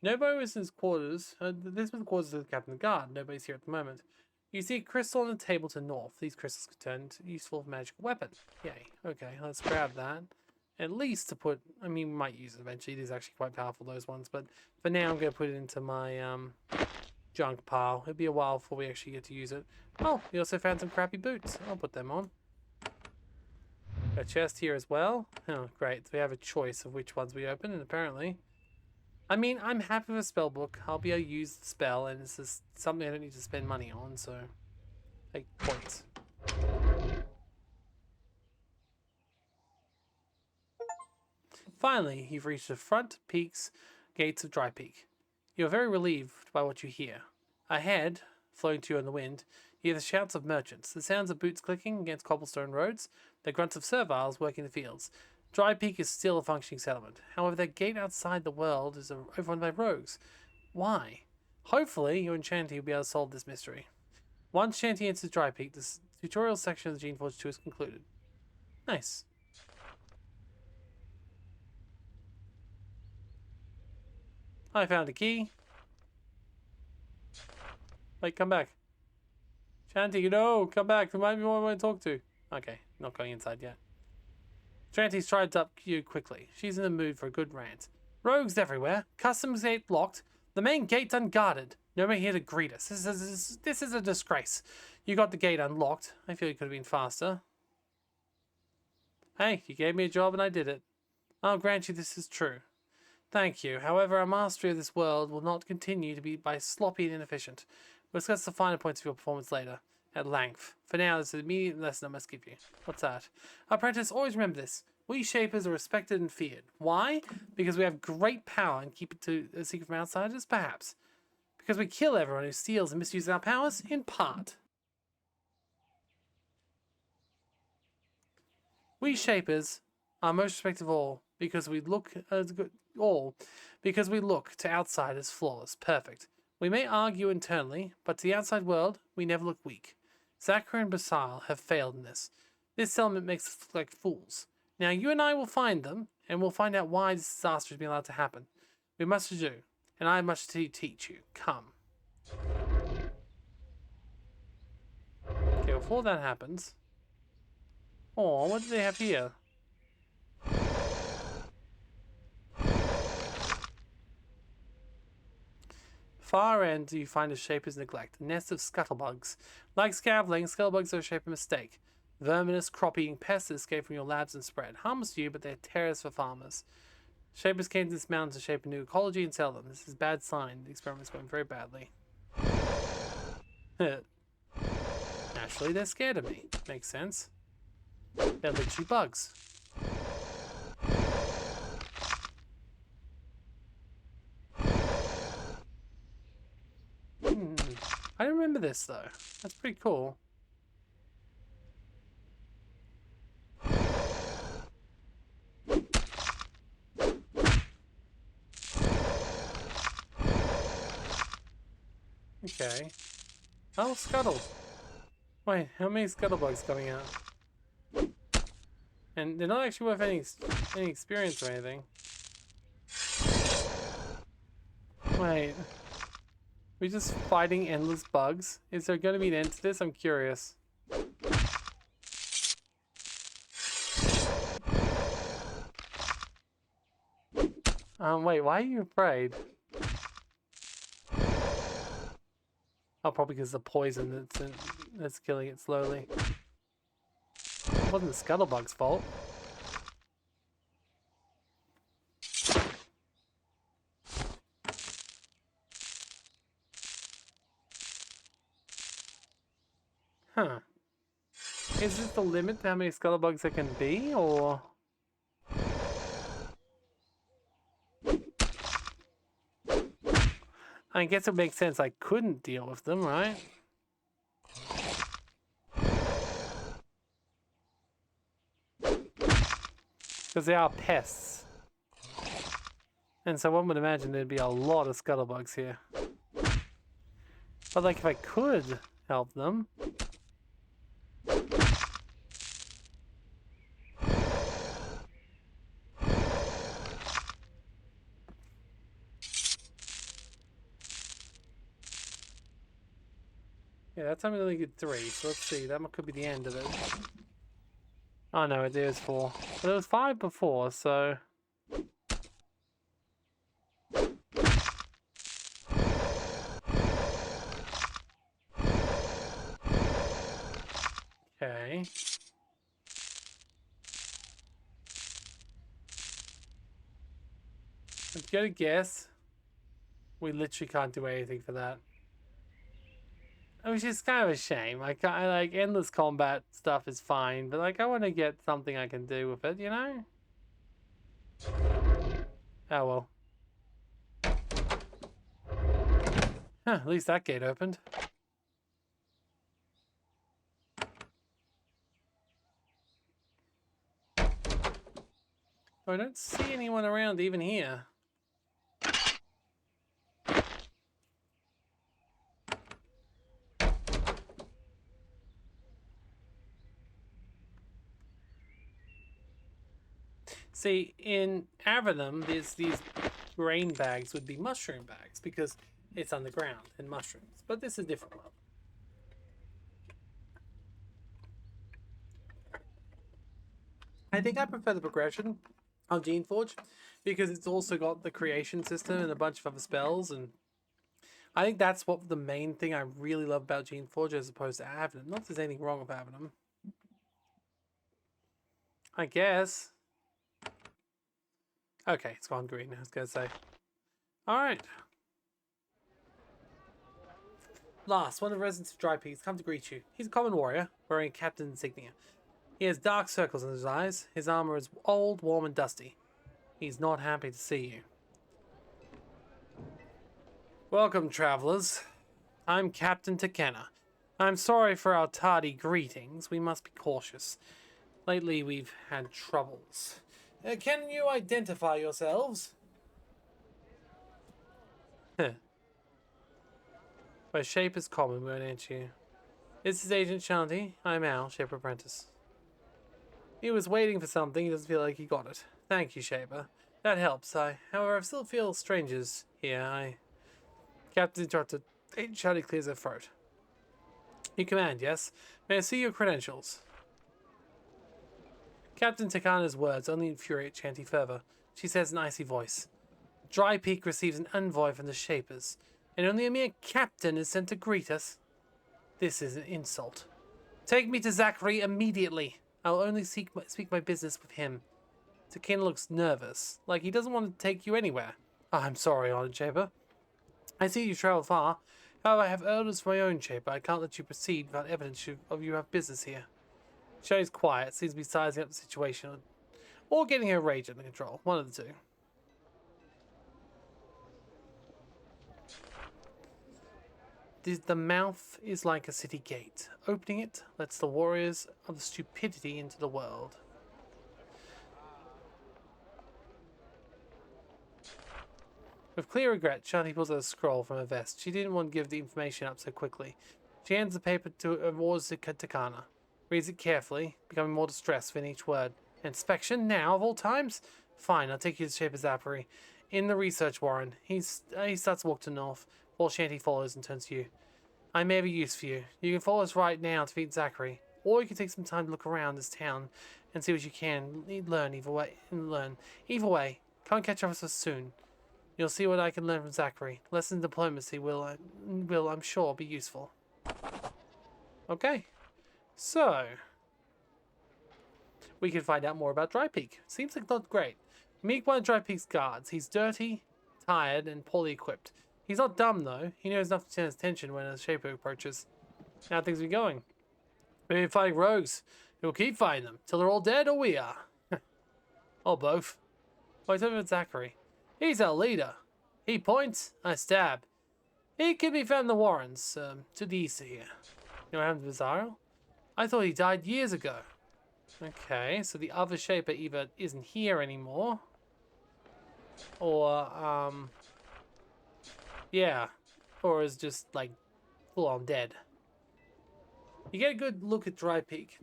Nobody is in his quarters. This was the quarters of the captain of the guard. Nobody's here at the moment. You see a crystal on the table to the north. These crystals could turn into useful magical weapon. Yay. Okay, let's grab that. At least to put, I mean, we might use it eventually. It is actually quite powerful, those ones. But for now, I'm going to put it into my junk pile. It'll be a while before we actually get to use it. Oh, we also found some crappy boots. I'll put them on. Got a chest here as well. Oh, great. So we have a choice of which ones we open, and apparently... I mean, I'm happy with a spell book. I'll be able to use the spell, and it's just something I don't need to spend money on, so... Take points. Finally, you've reached the front gates of Dry Peak. You are very relieved by what you hear. Ahead, flowing to you on the wind, you hear the shouts of merchants, the sounds of boots clicking against cobblestone roads, the grunts of serviles working the fields. Dry Peak is still a functioning settlement. However, the gate outside the world is overrun by rogues. Why? Hopefully, your enchanter will be able to solve this mystery. Once Shanty enters Dry Peak, the tutorial section of the Geneforge 2 is concluded. Nice. I found a key. Wait, come back. Shanty, no, come back. There might be more I want to talk to. Okay, not going inside yet. Shanty strides up you quickly. She's in the mood for a good rant. Rogues everywhere. Customs gate locked. The main gate's unguarded. Nobody here to greet us. This is a disgrace. You got the gate unlocked. I feel you could have been faster. Hey, you gave me a job and I did it. I'll grant you this is true. Thank you. However, our mastery of this world will not continue to be by sloppy and inefficient. We'll discuss the finer points of your performance later, at length. For now, this is an immediate lesson I must give you. What's that? Apprentice, always remember this. We Shapers are respected and feared. Why? Because we have great power and keep it to a secret from outsiders? Perhaps. Because we kill everyone who steals and misuses our powers? In part. We Shapers are most respected of all because we look to outsiders flawless, perfect. We may argue internally, but to the outside world, we never look weak. Zachary and Basile have failed in this. This element makes us look like fools. Now you and I will find them, and we'll find out why this disaster has been allowed to happen. We must do, and I have much to teach you. Come. Okay, before that happens... Oh, what do they have here? Far end, you find a Shaper's neglect, a nest of scuttlebugs. Like scavenging, scuttlebugs are a Shaper mistake. Verminous, crop-eating pests escape from your labs and spread. Harmless to you, but they're terrors for farmers. Shapers came to this mountain to shape a new ecology and sell them. This is a bad sign. The experiment's going very badly. Naturally, they're scared of me. Makes sense. They're literally bugs. I don't remember this though. That's pretty cool. Okay. Oh, scuttled. Wait, how many scuttlebugs coming out? And they're not actually worth any experience or anything. Wait. We're just fighting endless bugs? Is there going to be an end to this? I'm curious. Wait, why are you afraid? Oh, probably because the poison that's killing it slowly. It wasn't the scuttlebug's fault. Huh. Is this the limit to how many scuttlebugs there can be, or...? I guess it makes sense I couldn't deal with them, right? Because they are pests. And so one would imagine there'd be a lot of scuttlebugs here. But like if I could help them... Yeah, that's only only good 3, so let's see, that could be the end of it. Oh no, it is 4. But it was 5 before, so... Okay. I'm gonna guess we literally can't do anything for that. Which is kind of a shame. Like, I like endless combat stuff is fine, but like I want to get something I can do with it, you know? Oh well. Huh, at least that gate opened. Oh, I don't see anyone around even here. See, in Avenum, these grain bags would be mushroom bags because it's underground and mushrooms. But this is a different one. I think I prefer the progression of Geneforge because it's also got the creation system and a bunch of other spells, and I think that's what the main thing I really love about Geneforge as opposed to Avenum. Not that there's anything wrong with Avenum. I guess. Okay, it's gone green, I was gonna say. Alright. Last, one of the residents of Dry Peaks come to greet you. He's a common warrior, wearing a captain's insignia. He has dark circles in his eyes. His armor is old, warm, and dusty. He's not happy to see you. Welcome, travelers. I'm Captain Takena. I'm sorry for our tardy greetings. We must be cautious. Lately, we've had troubles. Can you identify yourselves? By shape is common, won't answer you. This is Agent Shanti. I'm Al, Shaper Apprentice. He was waiting for something. He doesn't feel like he got it. Thank you, Shaper. That helps. However, I still feel strangers here. Captain interrupted. Agent Shanti clears her throat. You command, yes? May I see your credentials? Captain Takana's words only infuriate Shanti further. She says in an icy voice. Dry Peak receives an envoy from the Shapers, and only a mere captain is sent to greet us. This is an insult. Take me to Zachary immediately. I'll only speak my business with him. Takena looks nervous, like he doesn't want to take you anywhere. Oh, I'm sorry, Honored Shaper. I see you travel far. However, I have orders for my own Shaper. I can't let you proceed without evidence of you have business here. Sherry's quiet, seems to be sizing up the situation, or getting her rage under control. One of the two. The mouth is like a city gate. Opening it lets the warriors of the stupidity into the world. With clear regret, Shanti pulls out a scroll from her vest. She didn't want to give the information up so quickly. She hands the paper to Takana, reads it carefully, becoming more distressed with each word. Inspection now, of all times? Fine, I'll take you to Shaper Zappery. In the research warren, he starts to walk to the north, while Shanti follows and turns to you. I may have a use for you. You can follow us right now to feed Zachary, or you can take some time to look around this town and see what you can learn either way. Either way, come and catch up with us soon. You'll see what I can learn from Zachary. Lessons in diplomacy will, I'm sure, be useful. Okay, so we can find out more about Dry Peak. Seems like not great. Meet one of Dry Peak's guards. He's dirty, tired, and poorly equipped. He's not dumb though. He knows enough to turn his attention when a shaper approaches. How things are going? We've been fighting rogues. We'll keep fighting them till they're all dead or we are. Or both. Well, he's over with Zachary. He's our leader. He points, I stab. He can be found in the Warrens, to the east of here. You know what happened to Bizarro? I thought he died years ago. Okay, so the other shaper either isn't here anymore, or, yeah, or is just, like, full-on dead. You get a good look at Dry Peak.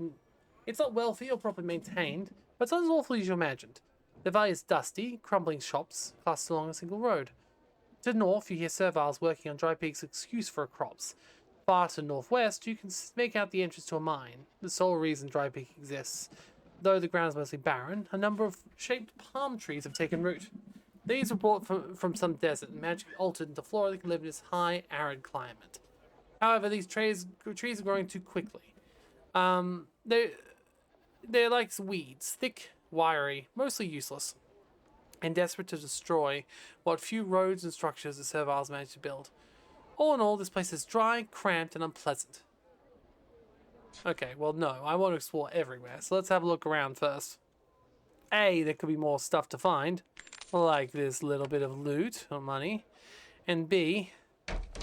It's not wealthy or properly maintained, but it's not as awful as you imagined. The valley is dusty, crumbling shops clustered along a single road. To the north, you hear serviles working on Dry Peak's excuse for crops. Far to the northwest, you can make out the entrance to a mine, the sole reason Dry Peak exists. Though the ground is mostly barren, a number of shaped palm trees have taken root. These were brought from some desert and magically altered into flora that can live in this high, arid climate. However, these trees are growing too quickly. They're like weeds, thick, wiry, mostly useless, and desperate to destroy what few roads and structures the serviles managed to build. All in all, this place is dry, cramped, and unpleasant. Okay, well, no, I want to explore everywhere, so let's have a look around first. A, there could be more stuff to find, like this little bit of loot or money. And B,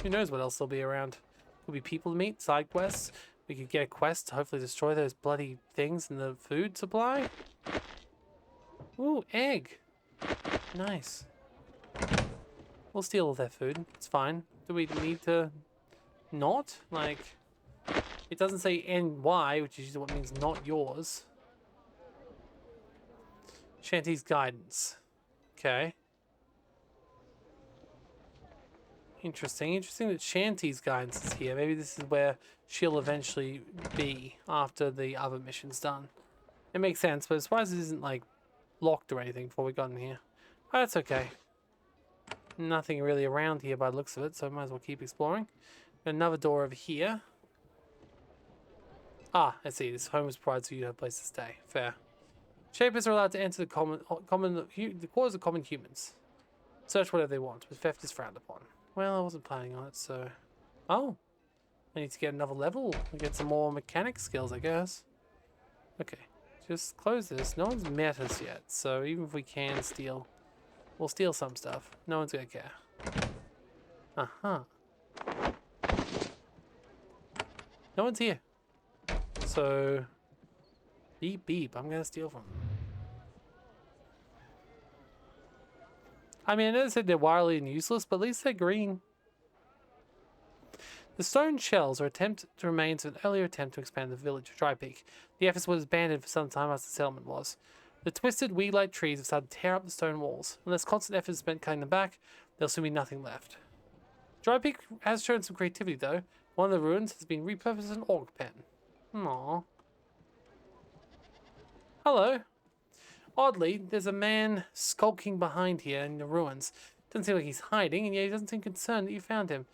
who knows what else there'll be around. Could be people to meet, side quests. We could get a quest to hopefully destroy those bloody things in the food supply. Ooh, egg. Nice. We'll steal all their food. It's fine. Do we need to not? Like, it doesn't say NY, which is what means not yours. Shanti's guidance. Okay. Interesting. Interesting that Shanti's guidance is here. Maybe this is where she'll eventually be after the other mission's done. It makes sense, but I'm surprised it isn't, like, locked or anything before we got in here. But that's okay. Nothing really around here by the looks of it, so I might as well keep exploring. Got another door over here. Ah, I see. This home was provided so you have a place to stay. Fair. Shapers are allowed to enter the quarters of common humans. Search whatever they want, but theft is frowned upon. Well, I wasn't planning on it, so... Oh. I need to get another level and get some more mechanic skills, I guess. Okay. Just close this. No one's met us yet, so even if we can steal... We'll steal some stuff. No one's gonna care. Uh-huh. No one's here. So... Beep beep. I'm gonna steal from them. I mean, I know they said they're wily and useless, but at least they're green. The stone shells are remains of an earlier attempt to expand the village of Dry Peak. The effort was abandoned for some time as the settlement was. The twisted, weed-like trees have started to tear up the stone walls. Unless constant effort is spent cutting them back, there'll soon be nothing left. Dry Peak has shown some creativity, though. One of the ruins has been repurposed as an orc pen. Aww. Hello. Oddly, there's a man skulking behind here in the ruins. Doesn't seem like he's hiding, and yet he doesn't seem concerned that you found him.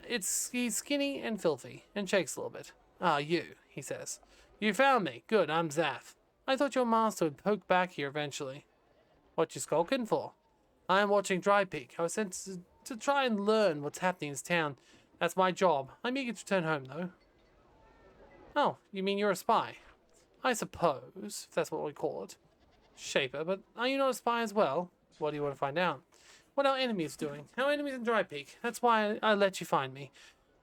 He's skinny and filthy, and shakes a little bit. Ah, you, he says. You found me. Good, I'm Zaph. I thought your master would poke back here eventually. What you skulking for? I am watching Dry Peak. I was sent to try and learn what's happening in this town. That's my job. I'm eager to return home, though. Oh, you mean you're a spy? I suppose, if that's what we call it. Shaper, but are you not a spy as well? What do you want to find out? What our enemies doing? Our enemies in Dry Peak. That's why I let you find me.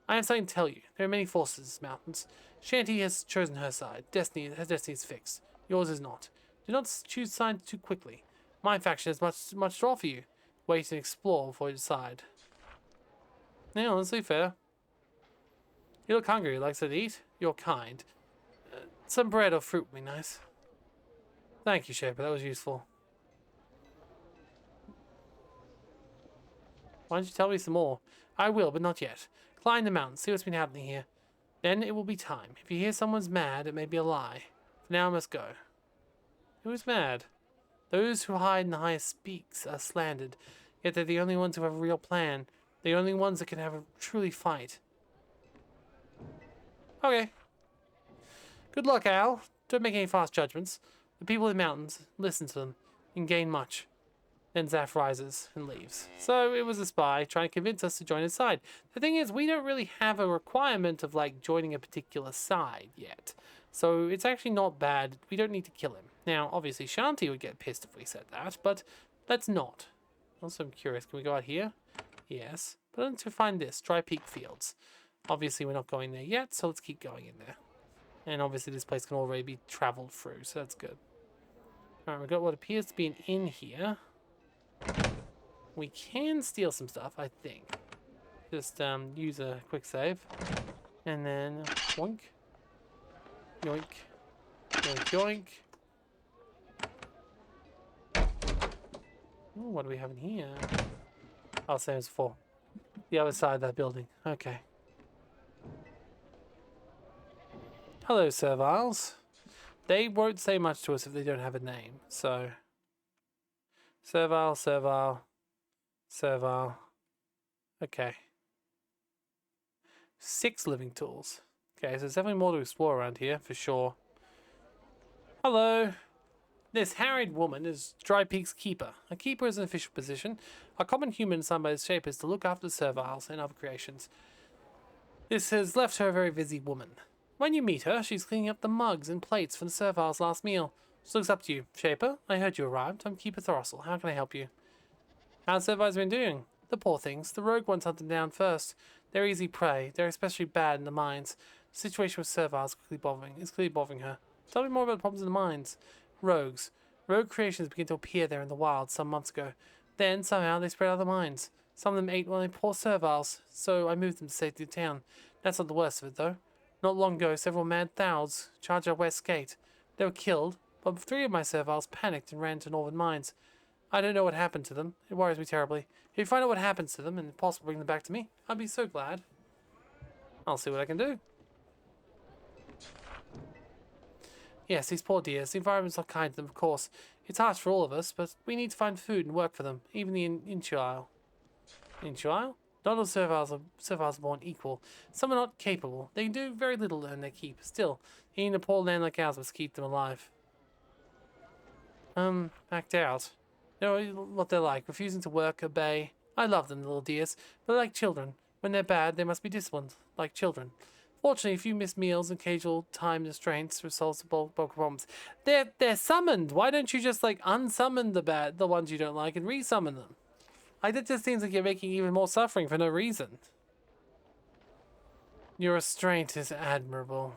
I have something to tell you. There are many forces in these mountains. Shanti has chosen her side. Her destiny is fixed. Yours is not. Do not choose sides too quickly. My faction has much to offer you. wait and explore before you decide. Yeah, honestly, fair. You look hungry. Like to eat? You're kind. Some bread or fruit would be nice. Thank you, Shaper. That was useful. Why don't you tell me some more? I will, but not yet. Climb the mountain, see what's been happening here. Then it will be time. If you hear someone's mad, it may be a lie. For now I must go. Who is mad? Those who hide in the highest peaks are slandered, yet they're the only ones who have a real plan. The only ones that can have a truly fight. Okay. Good luck, Al. Don't make any fast judgments. The people in the mountains, listen to them, and gain much. Then Zaf rises and leaves. So it was a spy trying to convince us to join his side. The thing is, we don't really have a requirement of like joining a particular side yet. So it's actually not bad. We don't need to kill him. Now, obviously, Shanti would get pissed if we said that, but let's not. Also, I'm curious. Can we go out here? Yes. But I need to find this. Dry Peak Fields. Obviously, we're not going there yet, so let's keep going in there. And obviously, this place can already be traveled through, so that's good. Alright, we've got what appears to be an inn here. We can steal some stuff, I think. Just use a quick save. And then yoink. Yoink. Yoink, yoink. Ooh, what do we have in here? Oh, same as before. The other side of that building. Okay. Hello, serviles. They won't say much to us if they don't have a name, so... Servile, servile, servile. Okay. 6 living tools. Okay, so there's definitely more to explore around here, for sure. Hello. This harried woman is Dry Peak's keeper. A keeper is an official position. A common human assigned by his shape is to look after the serviles and other creations. This has left her a very busy woman. When you meet her, she's cleaning up the mugs and plates from the serviles' last meal. She looks up to you. Shaper, I heard you arrived. I'm Keeper Throssel. How can I help you? How's Serviles been doing? The poor things. The rogue ones hunt them down first. They're easy prey. They're especially bad in the mines. The situation with Serviles is clearly bothering her. Tell me more about the problems in the mines. Rogues. Rogue creations began to appear there in the wild some months ago. Then, somehow, they spread out of the mines. Some of them ate one of the poor Serviles, so I moved them to safety to town. That's not the worst of it, though. Not long ago, several mad Thouds charged our west gate. They were killed, but 3 of my serviles panicked and ran to northern mines. I don't know what happened to them. It worries me terribly. If you find out what happens to them and if possible bring them back to me, I'd be so glad. I'll see what I can do. Yes, these poor dears. The environment's not kind to them, of course. It's harsh for all of us, but we need to find food and work for them, even the Inchuile. Inchuile? Not all serviles are born equal. Some are not capable. They can do very little to earn their keep. Still, even a poor land like ours must keep them alive. Act out. You know what they're like, refusing to work, obey. I love them, little dears, but they're like children. When they're bad, they must be disciplined, like children. Fortunately, a few missed meals and occasional time restraints resolves the bulk problems. They're summoned. Why don't you just like unsummon the ones you don't like and resummon them? Like that just seems like you're making even more suffering for no reason. Your restraint is admirable.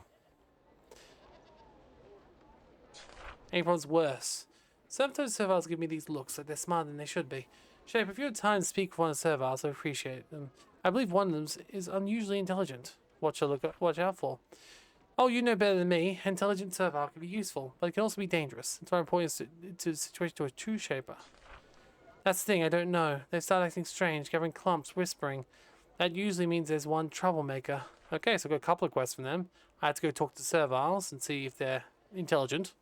April's worse. Sometimes serviles give me these looks like they're smarter than they should be. Shape, if you have time to speak with one of the serviles, I appreciate them. I believe one of them is unusually intelligent. Watch out for. Oh, you know better than me. Intelligent servile can be useful, but it can also be dangerous. It's very important to the situation to a true shaper. That's the thing, I don't know. They start acting strange, gathering clumps, whispering. That usually means there's one troublemaker. Okay, so I've got a couple of quests from them. I had to go talk to serviles and see if they're intelligent.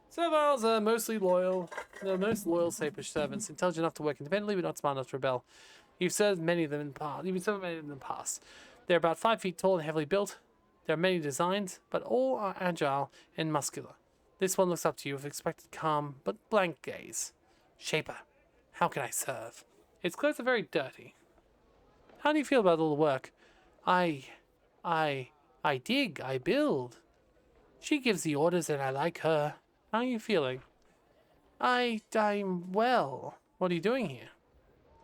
Serviles are mostly loyal. They're most loyal Sapish servants, intelligent enough to work independently, but not smart enough to rebel. You've served many of them in the past. They're about 5 feet tall and heavily built. There are many designs, but all are agile and muscular. This one looks up to you with expected calm, but blank gaze. Shaper, how can I serve? Its clothes are very dirty. How do you feel about all the work? I dig, I build. She gives the orders and I like her. How are you feeling? I'm well. What are you doing here?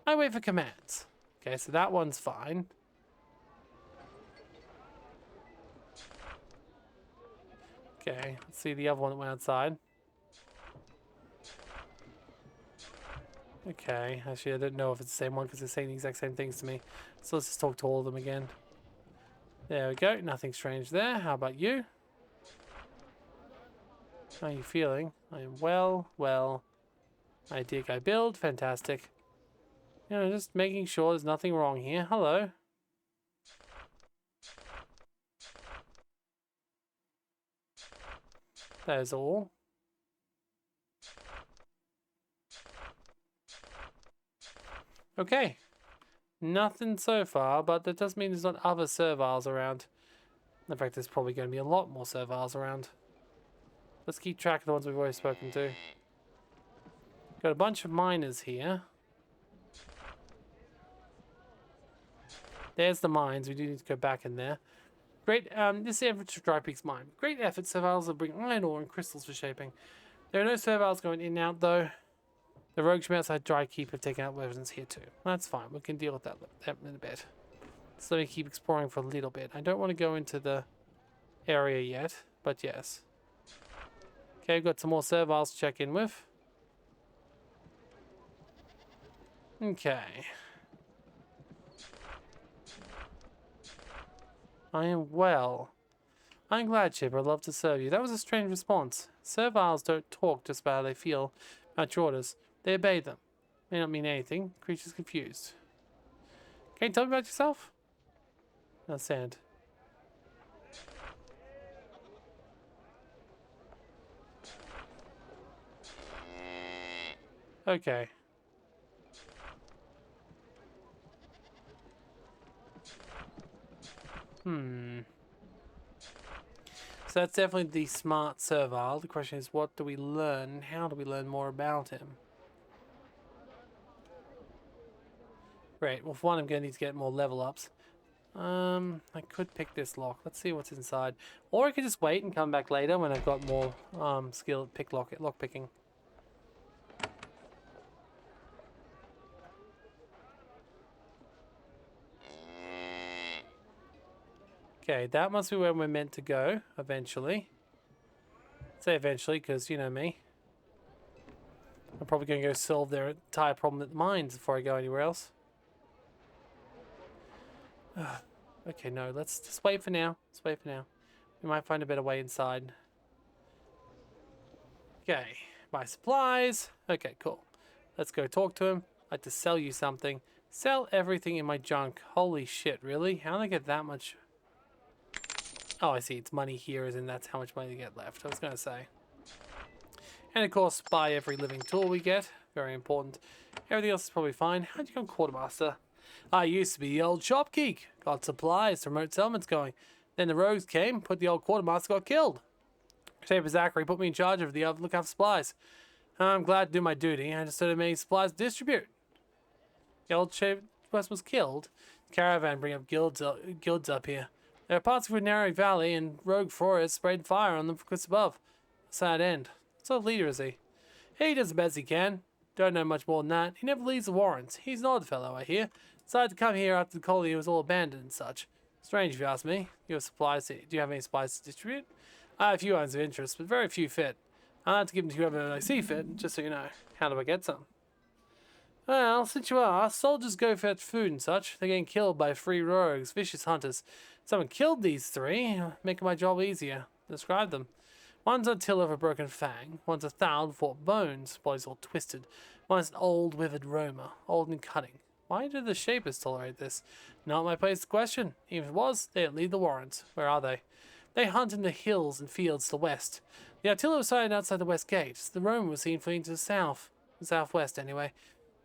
I wait for commands. Okay, so that one's fine. Okay, let's see the other one that went outside. Okay, actually I don't know if it's the same one because they're saying the exact same things to me. So let's just talk to all of them again. There we go, nothing strange there. How about you? How are you feeling? I am well. I dig, I build, fantastic. You know, just making sure there's nothing wrong here. Hello. That is all. Okay. Nothing so far, but that does mean there's not other serviles around. In fact, there's probably going to be a lot more serviles around. Let's keep track of the ones we've already spoken to. Got a bunch of miners here. There's the mines. We do need to go back in there. Great, this is the effort to Dry Peak's mine. Great effort, serviles will bring iron ore and crystals for shaping. There are no serviles going in and out, though. The rogues from outside Dry Keep have taken out weapons here, too. That's fine. We can deal with that in a bit. So let me keep exploring for a little bit. I don't want to go into the area yet, but yes. Okay, we've got some more serviles to check in with. Okay. I am well. I'm glad, Chip. I'd love to serve you. That was a strange response. Serviles don't talk just about how they feel about your orders. They obey them. May not mean anything. Creature's confused. Can you tell me about yourself? No sand. Okay. So that's definitely the smart servile. The question is, what do we learn and how do we learn more about him? Great. Well, for one, I'm going to need to get more level ups. I could pick this lock. Let's see what's inside. Or I could just wait and come back later when I've got more skill at lock picking. Okay, that must be where we're meant to go eventually. Say eventually, because you know me. I'm probably going to go solve their entire problem at the mines before I go anywhere else. Okay, no, let's just wait for now. Let's wait for now. We might find a better way inside. Okay, buy supplies. Okay, cool. Let's go talk to him. I'd like to sell you something. Sell everything in my junk. Holy shit, really? How did I get that much? Oh, I see. It's money here, as in that's how much money they get left. I was going to say. And of course, buy every living tool we get. Very important. Everything else is probably fine. How'd you become quartermaster? I used to be the old shopkeep. Got supplies to remote settlements going. Then the rogues came, put the old quartermaster, got killed. Shaper Zachary put me in charge of the look after supplies. I'm glad to do my duty. I just started making supplies to distribute. The old Shaper was killed. Caravan bring up guilds up here. There are parts of a narrow valley and rogue forest sprayed fire on the cliffs above. Sad end. What sort of leader is he? He does the best he can. Don't know much more than that. He never leaves the warrens. He's an odd fellow, I hear. Decided to come here after the colony was all abandoned and such. Strange if you ask me. You have supplies. Do you have any supplies to distribute? I have a few items of interest, but very few fit. I'll have to give them to whoever I see fit, just so you know. How do I get some? Well, since you ask, soldiers go fetch food and such. They're getting killed by free rogues, vicious hunters. Someone killed these three, making my job easier. Describe them. One's a tiller of a broken fang. One's a thou fought bones, body's all twisted. One's an old withered roamer, old and cutting. Why do the Shapers tolerate this? Not my place to question. Even if it was, they don't lead the warrants. Where are they? They hunt in the hills and fields to the west. The artillery was sighted outside the west gate. The roamer was seen fleeing to the south. The southwest, anyway.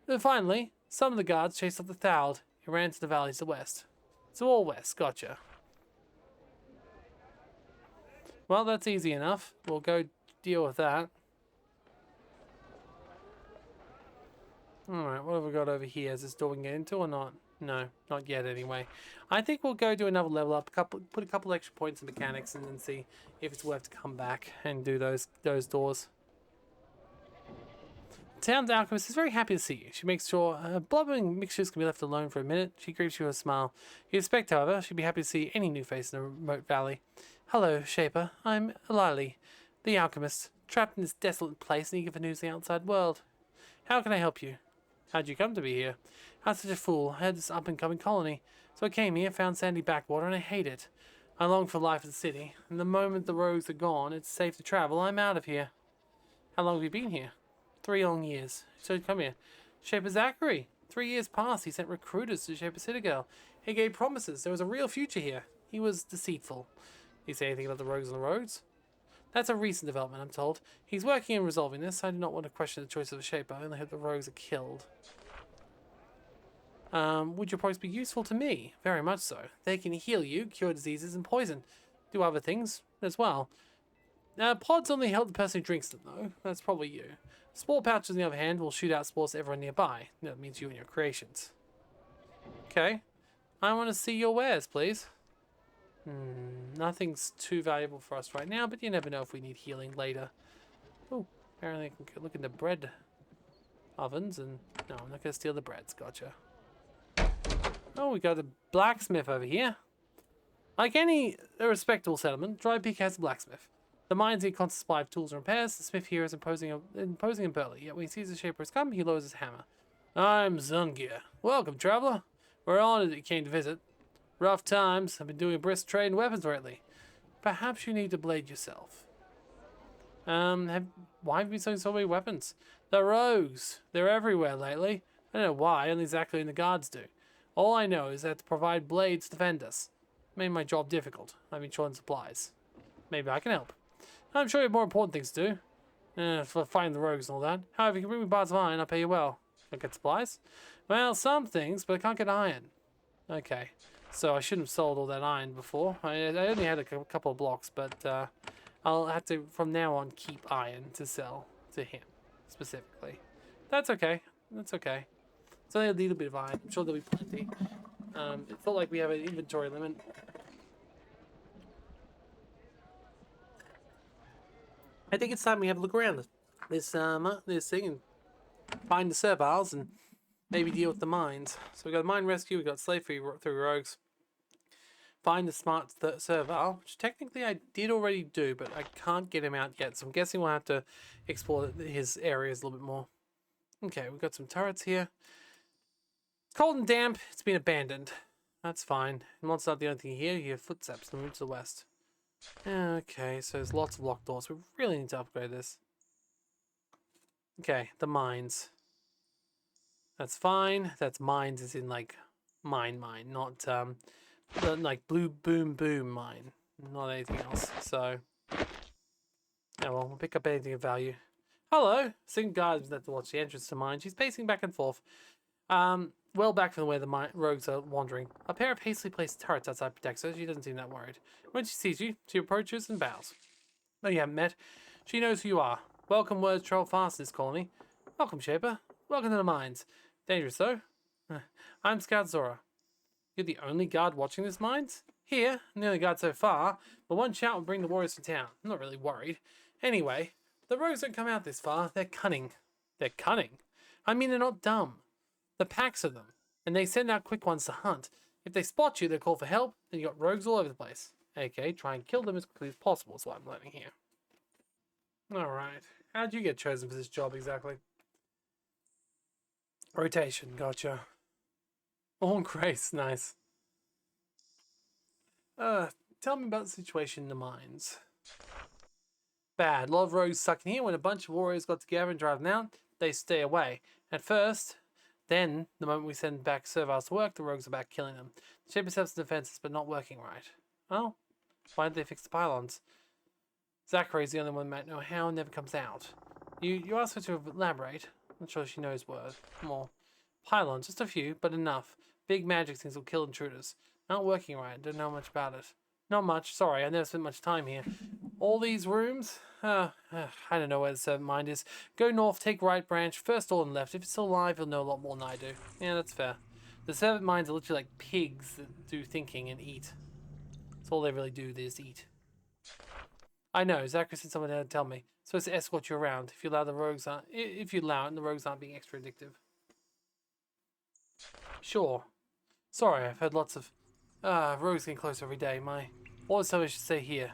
Then finally, some of the guards chased up the Thowd. He ran to the valleys to the west. So all west, gotcha. Well, that's easy enough. We'll go deal with that. Alright, what have we got over here? Is this door we can get into or not? No, not yet anyway. I think we'll go do another level up, put a couple extra points in mechanics and then see if it's worth to come back and do those doors. Town's alchemist is very happy to see you. She makes sure blubbering mixtures can be left alone for a minute. She greets you with a smile. You expect, however, she'd be happy to see any new face in the remote valley. Hello, Shaper. I'm Lily, the alchemist, trapped in this desolate place and eager for news of the outside world. How can I help you? How'd you come to be here? I was such a fool. I had this up-and-coming colony. So I came here, found sandy backwater, and I hate it. I long for life in the city. And the moment the rogues are gone, it's safe to travel. I'm out of here. How long have you been here? 3 long years. So come here. Shaper Zachary. 3 years past, he sent recruiters to Shaper Citadel. He gave promises. There was a real future here. He was deceitful. Did he say anything about the rogues on the roads? That's a recent development, I'm told. He's working on resolving this. I do not want to question the choice of a Shaper. I only hope the rogues are killed. Would your products be useful to me? Very much so. They can heal you, cure diseases, and poison. Do other things as well. Pods only help the person who drinks them, though. That's probably you. Spore pouches, on the other hand, will shoot out spores to everyone nearby. That means you and your creations. Okay. I want to see your wares, please. Nothing's too valuable for us right now, but you never know if we need healing later. Oh, apparently I can look in the bread ovens and... No, I'm not going to steal the breads. Gotcha. Oh, we got a blacksmith over here. Like any respectable settlement, Dry Peak has a blacksmith. The mines need constant supply of tools and repairs. The smith here is imposing and burly, yet when he sees the Shaper has come, he lowers his hammer. I'm Zungia. Welcome, traveler. We're honored that you came to visit. Rough times. I've been doing a brisk trade in weapons lately. Perhaps you need to blade yourself. Why have you been selling so many weapons? The rogues. They're everywhere lately. I don't know why, only exactly when the guards do. All I know is that to provide blades to defend us. Made my job difficult. I've been short on supplies. Maybe I can help. I'm sure you have more important things to do. For fighting the rogues and all that. However, if you can bring me bars of iron, I'll pay you well. Can I get supplies? Well, some things, but I can't get iron. Okay. So I shouldn't have sold all that iron before. I only had a couple of blocks, but I'll have to, from now on, keep iron to sell to him, specifically. That's okay. That's okay. It's only a little bit of iron. I'm sure there'll be plenty. It's not like we have an inventory limit. I think it's time we have a look around this thing and find the serviles and maybe deal with the mines. So we got mine rescue, we got slave free through rogues. Find the smart servile, which technically I did already do, but I can't get him out yet. So I'm guessing we'll have to explore his areas a little bit more. Okay, we've got some turrets here. It's cold and damp. It's been abandoned. That's fine. And once not the only thing here, you hear footsteps in the room to the west. Okay, so there's lots of locked doors. We really need to upgrade this. Okay, the mines. That's fine. That's mines as in like mine, not like blue boom mine. Not anything else. So, yeah, well, we'll pick up anything of value. Hello! Second guard is there to watch the entrance to mine. She's pacing back and forth. Well back from where the rogues are wandering. A pair of hastily placed turrets outside protects her. She doesn't seem that worried. When she sees you, she approaches and bows. Though you haven't met, she knows who you are. Welcome words travel fast in this colony. Welcome, Shaper. Welcome to the mines. Dangerous, though. I'm Scout Zora. You're the only guard watching this mines? Here, and the only guard so far, but one shout will bring the warriors to town. I'm not really worried. Anyway, the rogues don't come out this far. They're cunning. They're cunning? I mean, they're not dumb. The packs of them, and they send out quick ones to hunt. If they spot you, they call for help, and you got rogues all over the place. Okay, try and kill them as quickly as possible is what I'm learning here. Alright, how'd you get chosen for this job exactly? Rotation, gotcha. Oh, grace, nice. Tell me about the situation in the mines. Bad. A lot of rogues stuck in here. When a bunch of warriors got together and drive them out, they stay away. At first, then, the moment we send back serviles to work, the rogues are back killing them. The Shaper sets defenses, but not working right. Oh? Why did they fix the pylons? Zachary's the only one who might know how and never comes out. You asked her to elaborate. I'm not sure she knows more. Pylons, just a few, but enough. Big magic things will kill intruders. Not working right, don't know much about it. Not much, sorry, I never spent much time here. All these rooms? I don't know where the servant mind is. Go north, take right branch, first door and left. If it's still alive, you'll know a lot more than I do. Yeah, that's fair. The servant minds are literally like pigs that do thinking and eat. That's all they really do, they just eat. I know, Zachary sent someone there to tell me. Supposed to escort you around if you allow the rogues and the rogues aren't being extra addictive. Sure. Sorry, I've had lots of rogues getting closer every day. My orders tell me I should stay here.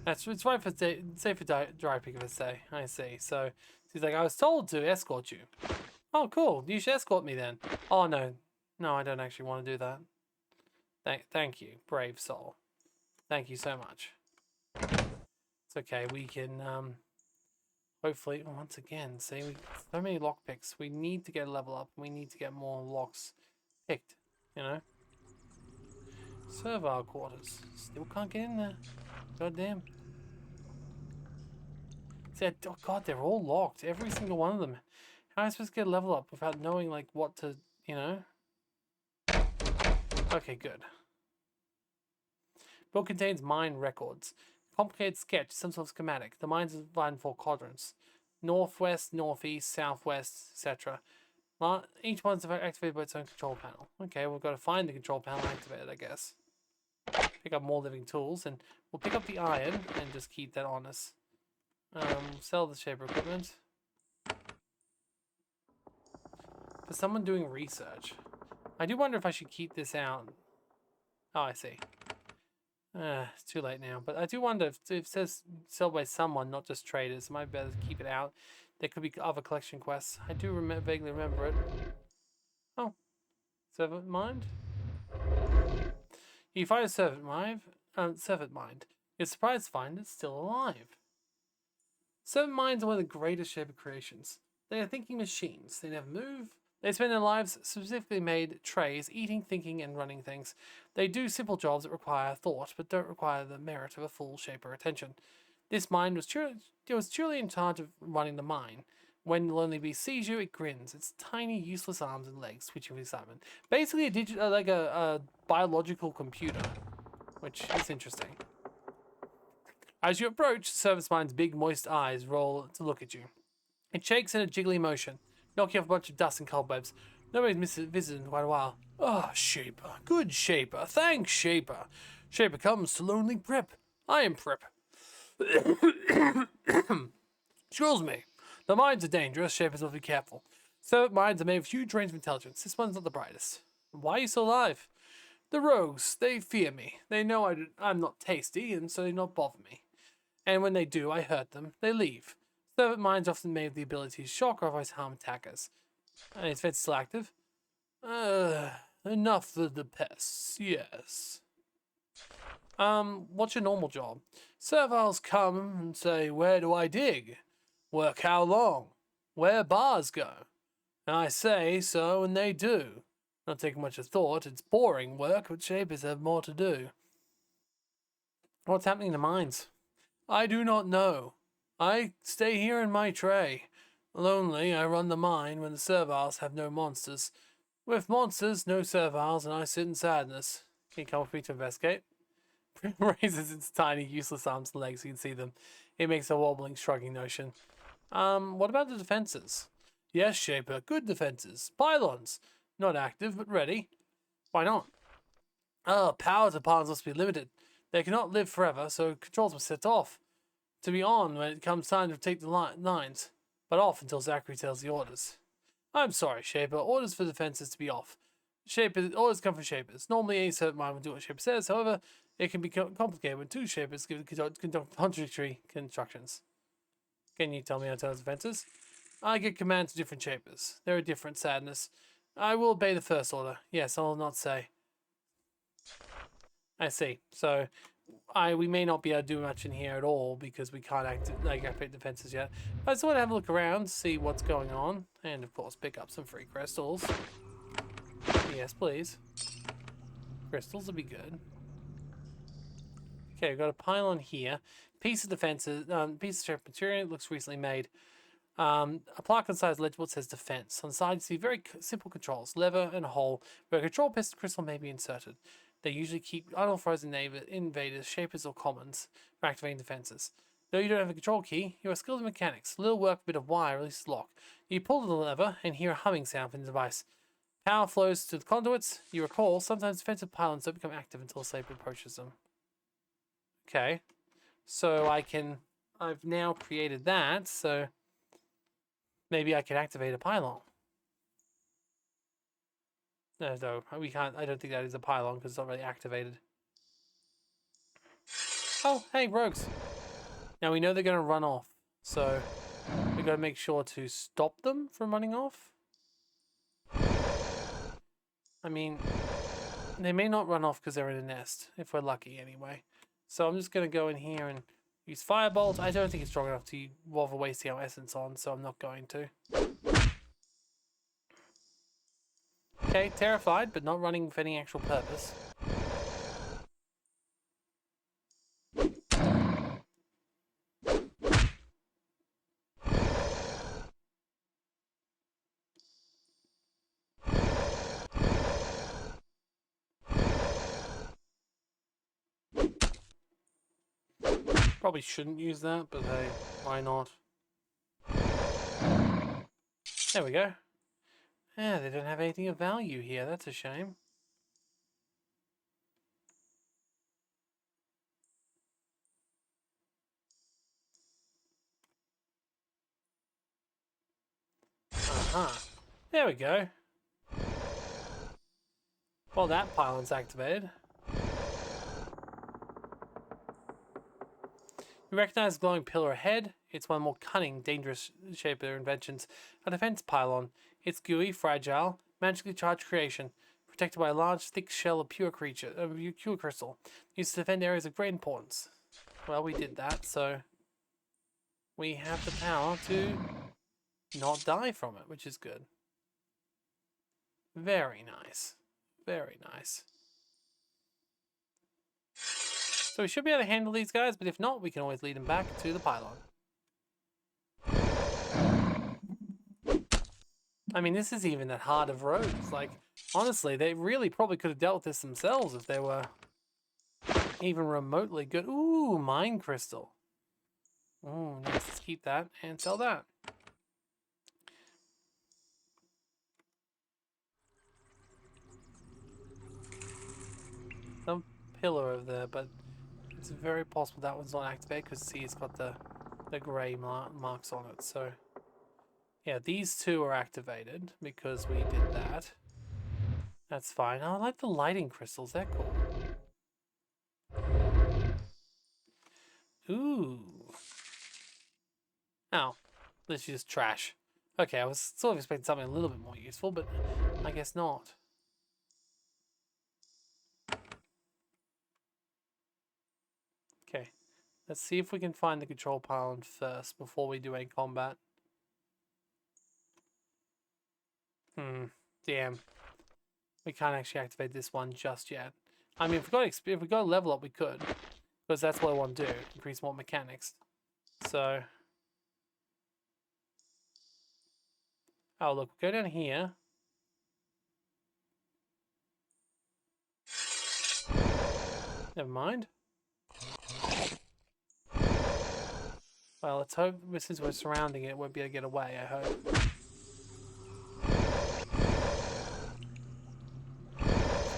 It's right for safe for dry pick if I say. I see. So she's like, I was told to escort you. Oh, cool. You should escort me then. Oh, no. No, I don't actually want to do that. Thank you, brave soul. Thank you so much. It's okay. We can, hopefully, once again, see, so many lockpicks. We need to get a level up. We need to get more locks picked, you know? Servile quarters. Still can't get in there. God damn. Oh god, they're all locked. Every single one of them. How am I supposed to get a level up without knowing, like, what to, you know? Okay, good. Book contains mine records. Complicated sketch, some sort of schematic. The mines are divided in 4 quadrants. Northwest, northeast, southwest, etc. Each one's activated by its own control panel. Okay, we've got to find the control panel and activate it, I guess. Pick up more living tools, and we'll pick up the iron and just keep that on us. Sell the shaper equipment. For someone doing research. I do wonder if I should keep this out. Oh, I see. It's too late now. But I do wonder if it says sold by someone, not just traders. It might be better to keep it out. There could be other collection quests. I do vaguely remember it. Oh. Servant mind? You find a servant mind. You're surprised to find it's still alive. Servant minds are one of the greatest shaper creations. They are thinking machines. They never move. They spend their lives specifically made trays, eating, thinking, and running things. They do simple jobs that require thought, but don't require the merit of a full shaper attention. This mind was truly in charge of running the mine. When the lonely beast sees you, it grins. Its tiny, useless arms and legs twitching with excitement. Basically, a biological computer, which is interesting. As you approach, the service mind's big, moist eyes roll to look at you. It shakes in a jiggly motion, knocking off a bunch of dust and cobwebs. Nobody's visited in quite a while. Ah, oh, Shaper. Good Shaper. Thanks, Shaper. Shaper comes to lonely Prep. I am Prep. Excuse me. The mines are dangerous. Shapers must be careful. Servant mines are made of huge range of intelligence. This one's not the brightest. Why are you still alive? The rogues, they fear me. They know I'm not tasty, and so they don't bother me. And when they do, I hurt them. They leave. Servant minds often made the ability to shock or otherwise harm attackers. And its defense still active. Enough of the pests, yes. What's your normal job? Serviles come and say, where do I dig? Work how long? Where bars go? And I say so, and they do. Not taking much of thought, it's boring work, but shapers have more to do. What's happening in the mines? I do not know. I stay here in my tray. Lonely, I run the mine when the serviles have no monsters. With monsters, no serviles, and I sit in sadness. Can you come with me to investigate? Raises its tiny, useless arms and legs, you can see them. It makes a wobbling, shrugging motion. What about the defenses? Yes, Shaper, good defenses. Pylons. Not active, but ready. Why not? Power to pylons must be limited. They cannot live forever, so controls must set off. To be on when it comes time to take the lines, but off until Zachary tells the orders. I'm sorry, Shaper. Orders for defenses to be off. Orders come from Shapers. Normally, any certain mind will do what Shaper says. However, it can be complicated when 2 Shapers give contradictory instructions. Can you tell me how to tell defenses? I get commands to different Shapers. There are different sadness. I will obey the first order. Yes, I will not say. I see. So, we may not be able to do much in here at all because we can't activate defenses yet. I just want to have a look around, see what's going on, and of course pick up some free crystals. Yes, please. Crystals would be good. Okay, we've got a pylon here. Piece of defenses, piece of shape material, looks recently made. A plaque on the side is legible, it says defense. On the side you see very simple controls, lever and a hole, where a control piston crystal may be inserted. They usually keep unauthorized invaders, shapers, or commons for activating defenses. Though you don't have a control key, you are skilled in mechanics. A little work, a bit of wire, releases lock. You pull the lever and hear a humming sound from the device. Power flows to the conduits. You recall, sometimes defensive pylons don't become active until a saber approaches them. Okay. So I've now created that, so maybe I can activate a pylon. No, we can't. I don't think that is a pylon because it's not really activated. Oh, hey, rogues. Now we know they're going to run off, so we got to make sure to stop them from running off. I mean, they may not run off because they're in a nest, if we're lucky anyway. So I'm just going to go in here and use Firebolt. I don't think it's strong enough to bother wasting our essence on, so I'm not going to. Okay, terrified, but not running for any actual purpose. Probably shouldn't use that, but hey, why not? There we go. Yeah, they don't have anything of value here. That's a shame. Uh-huh. There we go. Well, that pylon's activated. You recognize the glowing pillar ahead. It's one of the more cunning, dangerous shape of their inventions. A defense pylon. It's gooey, fragile, magically charged creation, protected by a large, thick shell of pure crystal. Used to defend areas of great importance. Well, we did that, so we have the power to not die from it, which is good. Very nice. Very nice. So we should be able to handle these guys, but if not, we can always lead them back to the pylon. I mean, this is even at heart of roads. Like, honestly, they really probably could have dealt with this themselves if they were even remotely good. Ooh, mine crystal. Ooh, nice. Let's keep that and sell that. Some pillar over there, but it's very possible that one's not activated because see, it's got the grey marks on it. So, yeah, these two are activated because we did that. That's fine. Oh, I like the lighting crystals. They're cool. Ooh. Oh, this is just trash. Okay, I was sort of expecting something a little bit more useful, but I guess not. Okay, let's see if we can find the control pylon first before we do any combat. Damn. We can't actually activate this one just yet. I mean, if we got a level up, we could. Because that's what I want to do. Increase more mechanics. So... Oh, look, go down here. Never mind. Well, let's hope, since we're surrounding it, we'll be able to get away, I hope.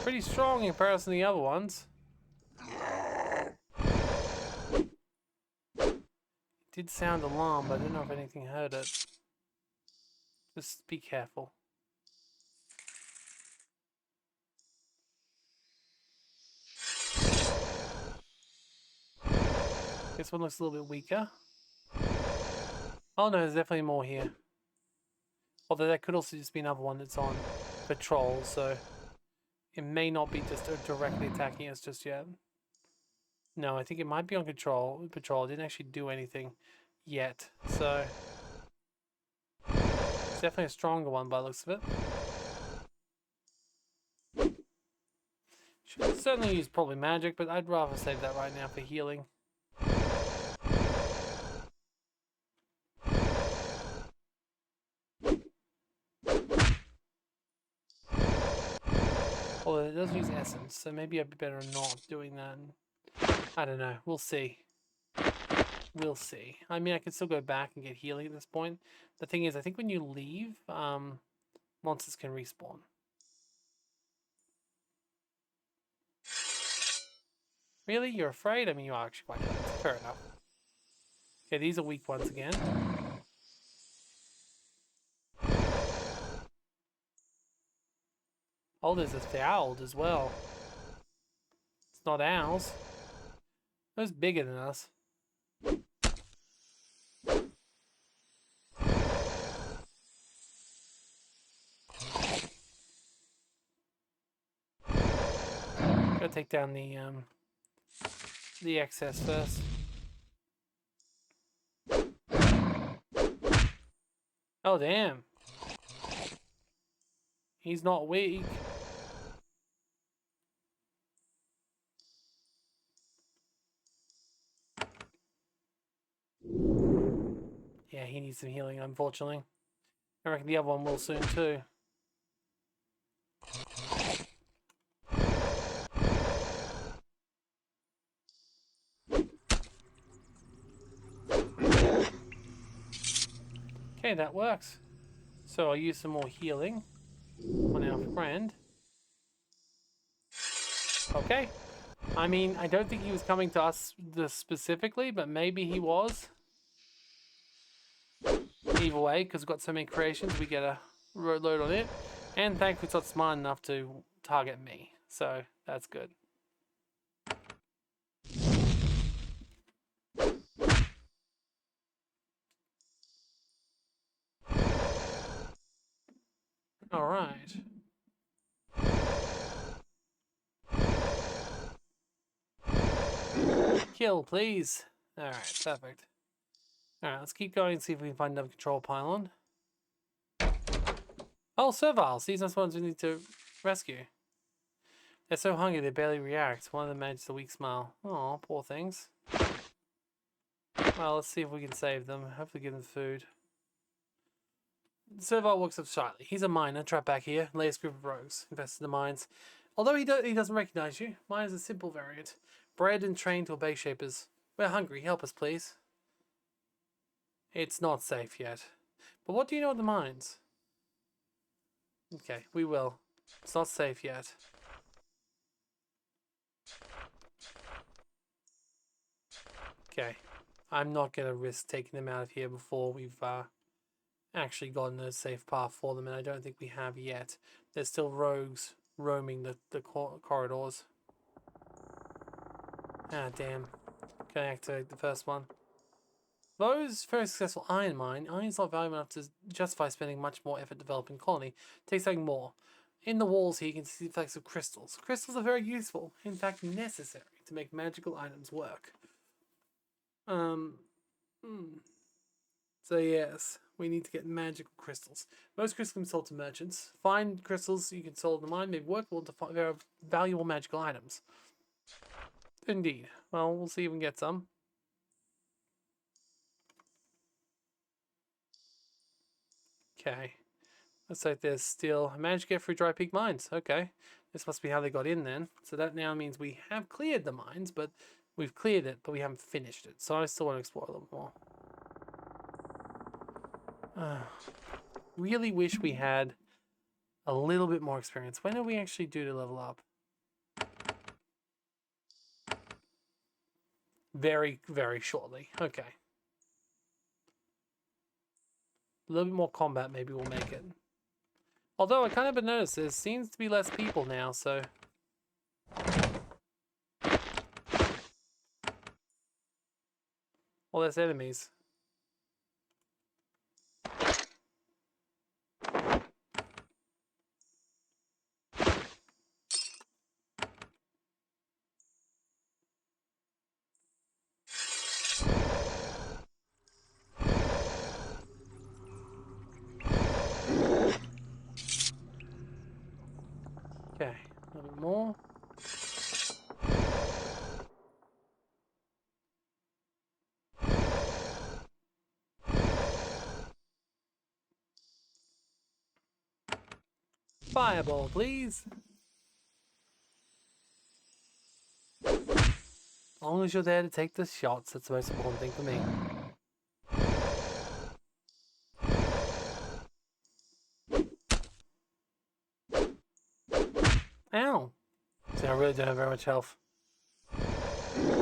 Pretty strong in comparison to the other ones. It did sound alarm, but I don't know if anything heard it. Just be careful. This one looks a little bit weaker. Oh no, there's definitely more here. Although that could also just be another one that's on patrol, so it may not be just directly attacking us just yet. No, I think it might be on patrol. It didn't actually do anything yet, so it's definitely a stronger one by the looks of it. Should certainly use probably magic, but I'd rather save that right now for healing. Although it does use essence, so maybe I'd be better not doing that. I don't know. We'll see. We'll see. I mean, I could still go back and get healing at this point. The thing is, I think when you leave, monsters can respawn. Really? You're afraid? I mean, you are actually quite hurt. Fair enough. Okay, these are weak ones again. Oh, there's a owl as well. It's not owls. Those bigger than us. Gotta take down the excess first. Oh damn. He's not weak. Yeah, he needs some healing, unfortunately. I reckon the other one will soon too. Okay, that works. So I'll use some more healing on our friend. Okay. I mean, I don't think he was coming to us specifically, but maybe he was. Either way, because we've got so many creations, we get a load on it. And thankfully it's not smart enough to target me. So that's good. Alright. Kill, please. Alright, perfect. Alright, let's keep going and see if we can find another control pylon. Oh, serviles. These are the ones we need to rescue. They're so hungry they barely react. One of them manages a weak smile. Oh, poor things. Well, let's see if we can save them. Hopefully give them food. The servile walks up shyly. He's a miner, trapped back here. Latest group of rogues. Invested in the mines. Although he doesn't recognize you. Mine is a simple variant. Bred and trained to obey shapers. We're hungry. Help us, please. It's not safe yet. But what do you know of the mines? Okay, we will. It's not safe yet. Okay. I'm not going to risk taking them out of here before we've actually gotten a safe path for them, and I don't think we have yet. There's still rogues roaming the corridors. Ah, damn. Can I activate the first one? Those very successful iron mine. Iron is not valuable enough to justify spending much more effort developing colony. Take something more. In the walls here you can see effects of crystals. Crystals are very useful, in fact necessary, to make magical items work. So yes, we need to get magical crystals. Most crystals can be sold to merchants. Fine crystals you can sell in the mine may be workable to find very valuable magical items. Indeed. Well, we'll see if we can get some. Okay. Looks like there's still... I managed to get through Dry Peak Mines. Okay. This must be how they got in then. So that now means we have cleared the mines, but we've cleared it, but we haven't finished it. So I still want to explore a little more. Really wish we had a little bit more experience. When are we actually due to level up? Very, very shortly. Okay. A little bit more combat, maybe we'll make it. Although I kind of noticed there seems to be less people now, so... Well, there's enemies. Okay, a little bit more. Fireball, please. As long as you're there to take the shots, that's the most important thing for me. Ow! See, I really don't have very much health.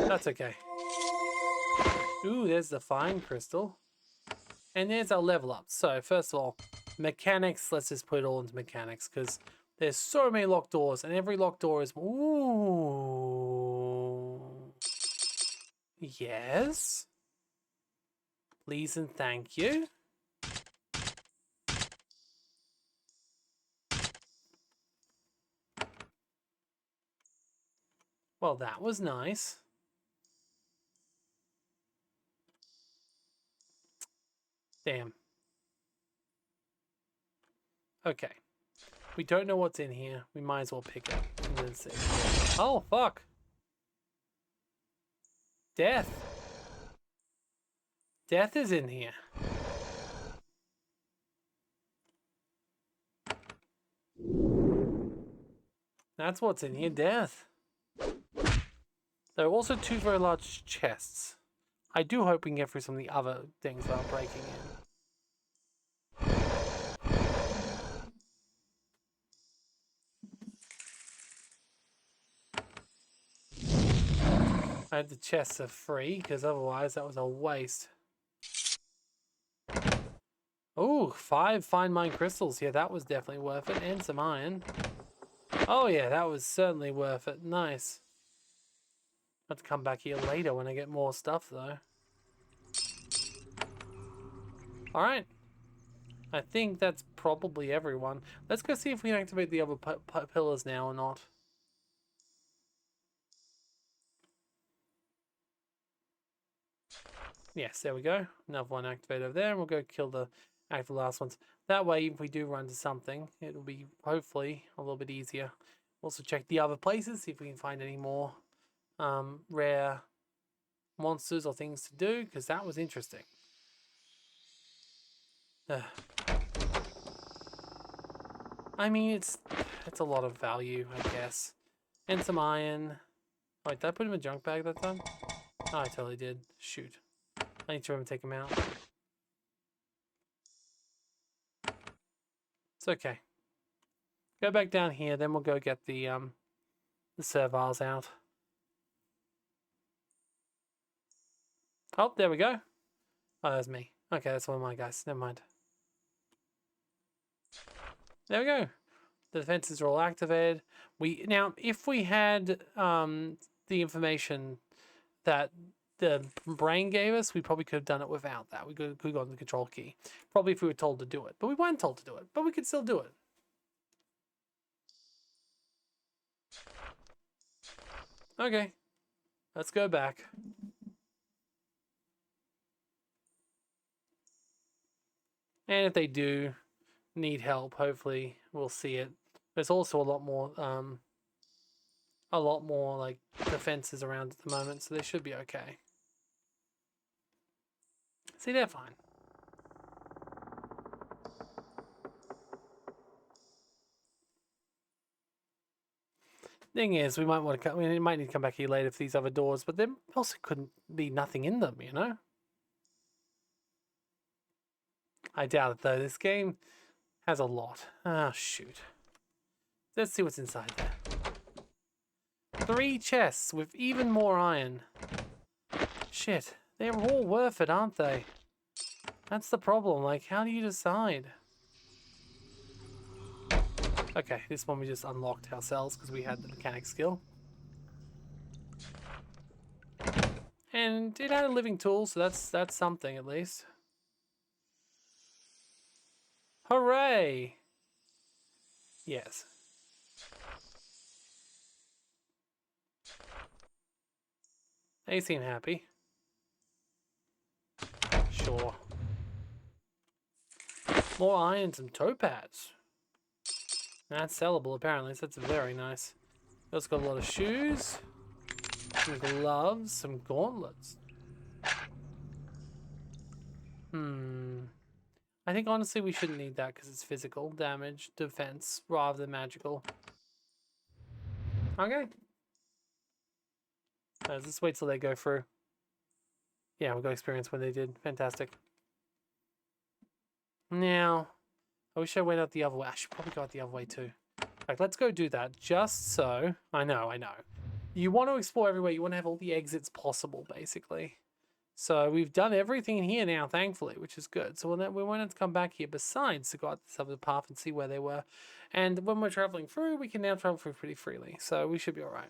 That's okay. Ooh, there's the fine crystal. And there's our level up. So, first of all, mechanics, let's just put it all into mechanics, because there's so many locked doors, and every locked door is... Ooh. Yes? Please and thank you. Well, that was nice. Damn. Okay. We don't know what's in here. We might as well pick it and then see. Oh, fuck. Death. Death is in here. That's what's in here. Death. There are also 2 very large chests. I do hope we can get through some of the other things without breaking in. I hope the chests are free, because otherwise that was a waste. Oh, 5 fine mine crystals. Yeah, that was definitely worth it. And some iron. Oh yeah, that was certainly worth it. Nice. I'll have to come back here later when I get more stuff, though. Alright. I think that's probably everyone. Let's go see if we can activate the other pillars now or not. Yes, there we go. Another one activated over there, and we'll go kill the last ones. That way, if we do run to something, it'll be hopefully a little bit easier. Also check the other places, see if we can find any more rare monsters or things to do, because that was interesting. I mean, it's a lot of value, I guess. And some iron. Wait, did I put him in a junk bag that time? Oh, I totally did. Shoot. I need to remember to take him out. It's okay. Go back down here, then we'll go get the serviles out. Oh, there we go. Oh, that's me. Okay, that's one of my guys. Never mind. There we go. The defenses are all activated. Now, if we had the information that the brain gave us, we probably could have done it without that. We could have gotten the control key. Probably if we were told to do it. But we weren't told to do it. But we could still do it. Okay. Let's go back. And if they do need help, hopefully we'll see it. There's also a lot more like defenses around at the moment, so they should be okay. See, they're fine. Thing is, we might want to we might need to come back here later for these other doors, but there also couldn't be nothing in them, you know? I doubt it though. This game has a lot. Ah, shoot. Let's see what's inside there. 3 chests with even more iron. Shit. They're all worth it, aren't they? That's the problem. Like, how do you decide? Okay, this one we just unlocked ourselves because we had the mechanic skill. And it had a living tool, so that's something at least. Hooray! Yes. They seem happy. Sure. More iron and some topaz. That's sellable apparently, so that's very nice. Also got a lot of shoes, some gloves, some gauntlets. I think honestly we shouldn't need that because it's physical damage, defense, rather than magical. Okay. Let's just wait till they go through. Yeah, we'll go experience when they did. Fantastic. Now, I wish I went out the other way. I should probably go out the other way too. Like, let's go do that just so... I know. You want to explore everywhere. You want to have all the exits possible, basically. So we've done everything here now, thankfully, which is good. So we won't have to come back here besides to go out this other path and see where they were. And when we're traveling through, we can now travel through pretty freely. So we should be all right.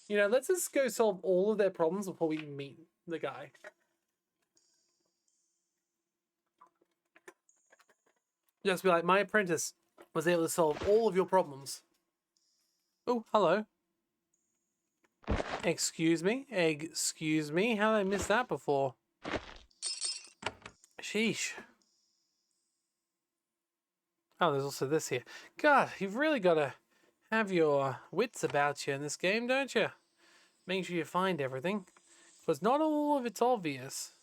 You know, let's just go solve all of their problems before we meet the guy. Just be like, my apprentice, was able to solve all of your problems. Oh, hello. Excuse me? Excuse me? How did I miss that before? Sheesh. Oh, there's also this here. God, you've really got to have your wits about you in this game, don't you? Make sure you find everything. Because not all of it's obvious.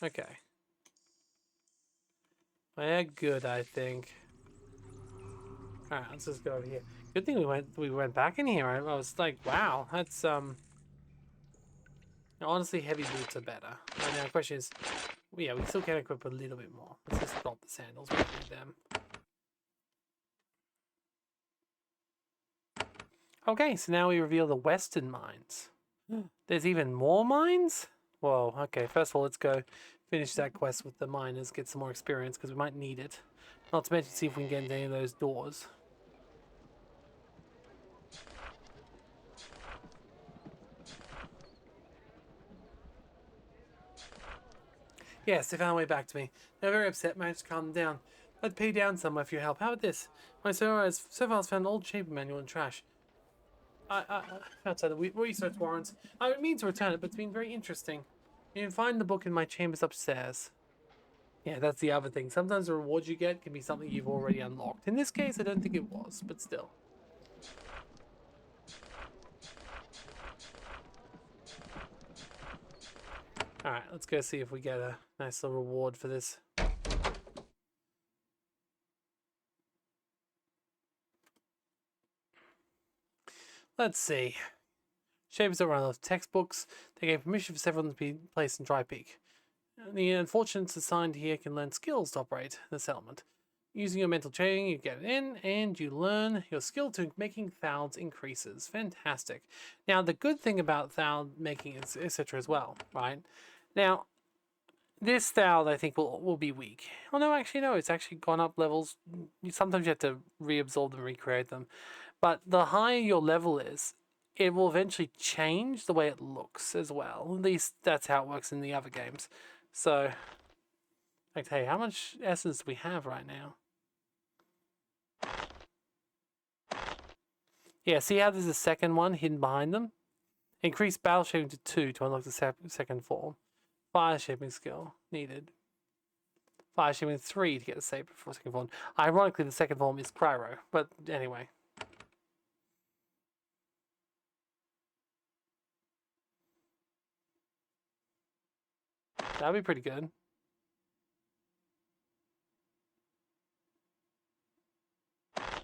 Okay. We're good, I think. Alright, let's just go over here. Good thing we went back in here. I was like, wow, that's honestly, heavy boots are better. And now the question is, yeah, we still can equip a little bit more. Let's just drop the sandals. We don't need them. Okay, so now we reveal the western mines. There's even more mines? Whoa, okay, first of all, let's go finish that quest with the miners, get some more experience, because we might need it. Not to mention see if we can get into any of those doors. Yes, they found a way back to me. They're very upset, managed to calm them down. I'd pay down somewhere for your help. How about this? My server has found an old shaper manual in trash. Outside the research warrants. I would mean to return it, but it's been very interesting. You can find the book in my chambers upstairs. Yeah, that's the other thing. Sometimes the rewards you get can be something you've already unlocked. In this case, I don't think it was, but still. Alright, let's go see if we get a nice little reward for this. Let's see. Shapers don't run out of textbooks. They gave permission for everyone to be placed in Dry Peak. The unfortunates assigned here can learn skills to operate the settlement. Using your mental training, you get it in, and you learn your skill to making thouds increases. Fantastic. Now, the good thing about thou making is etc. as well, right? Now, this thou I think will be weak. Oh no, actually no, it's actually gone up levels. Sometimes you have to reabsorb them, recreate them. But the higher your level is, it will eventually change the way it looks as well. At least that's how it works in the other games. So, like, hey, how much essence do we have right now? Yeah, see how there's a second one hidden behind them? Increase battle shaping to 2 to unlock the second form. Fire shaping skill needed. Fire shaping 3 to get the saber for second form. Ironically, the second form is Cryo, but anyway. That'd be pretty good.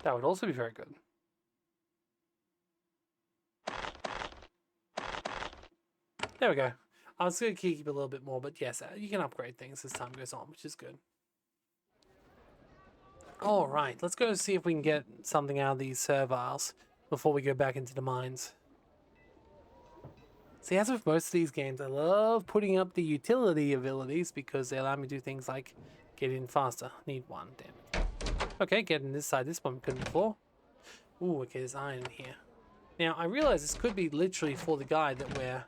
That would also be very good. There we go. I was going to keep a little bit more, but yes, you can upgrade things as time goes on, which is good. Alright, let's go see if we can get something out of these serviles before we go back into the mines. See, as with most of these games, I love putting up the utility abilities because they allow me to do things like get in faster. Need one, damn it. Okay, get in this side. This one we couldn't before. Ooh, okay, there's iron in here. Now, I realize this could be literally for the guy that we're...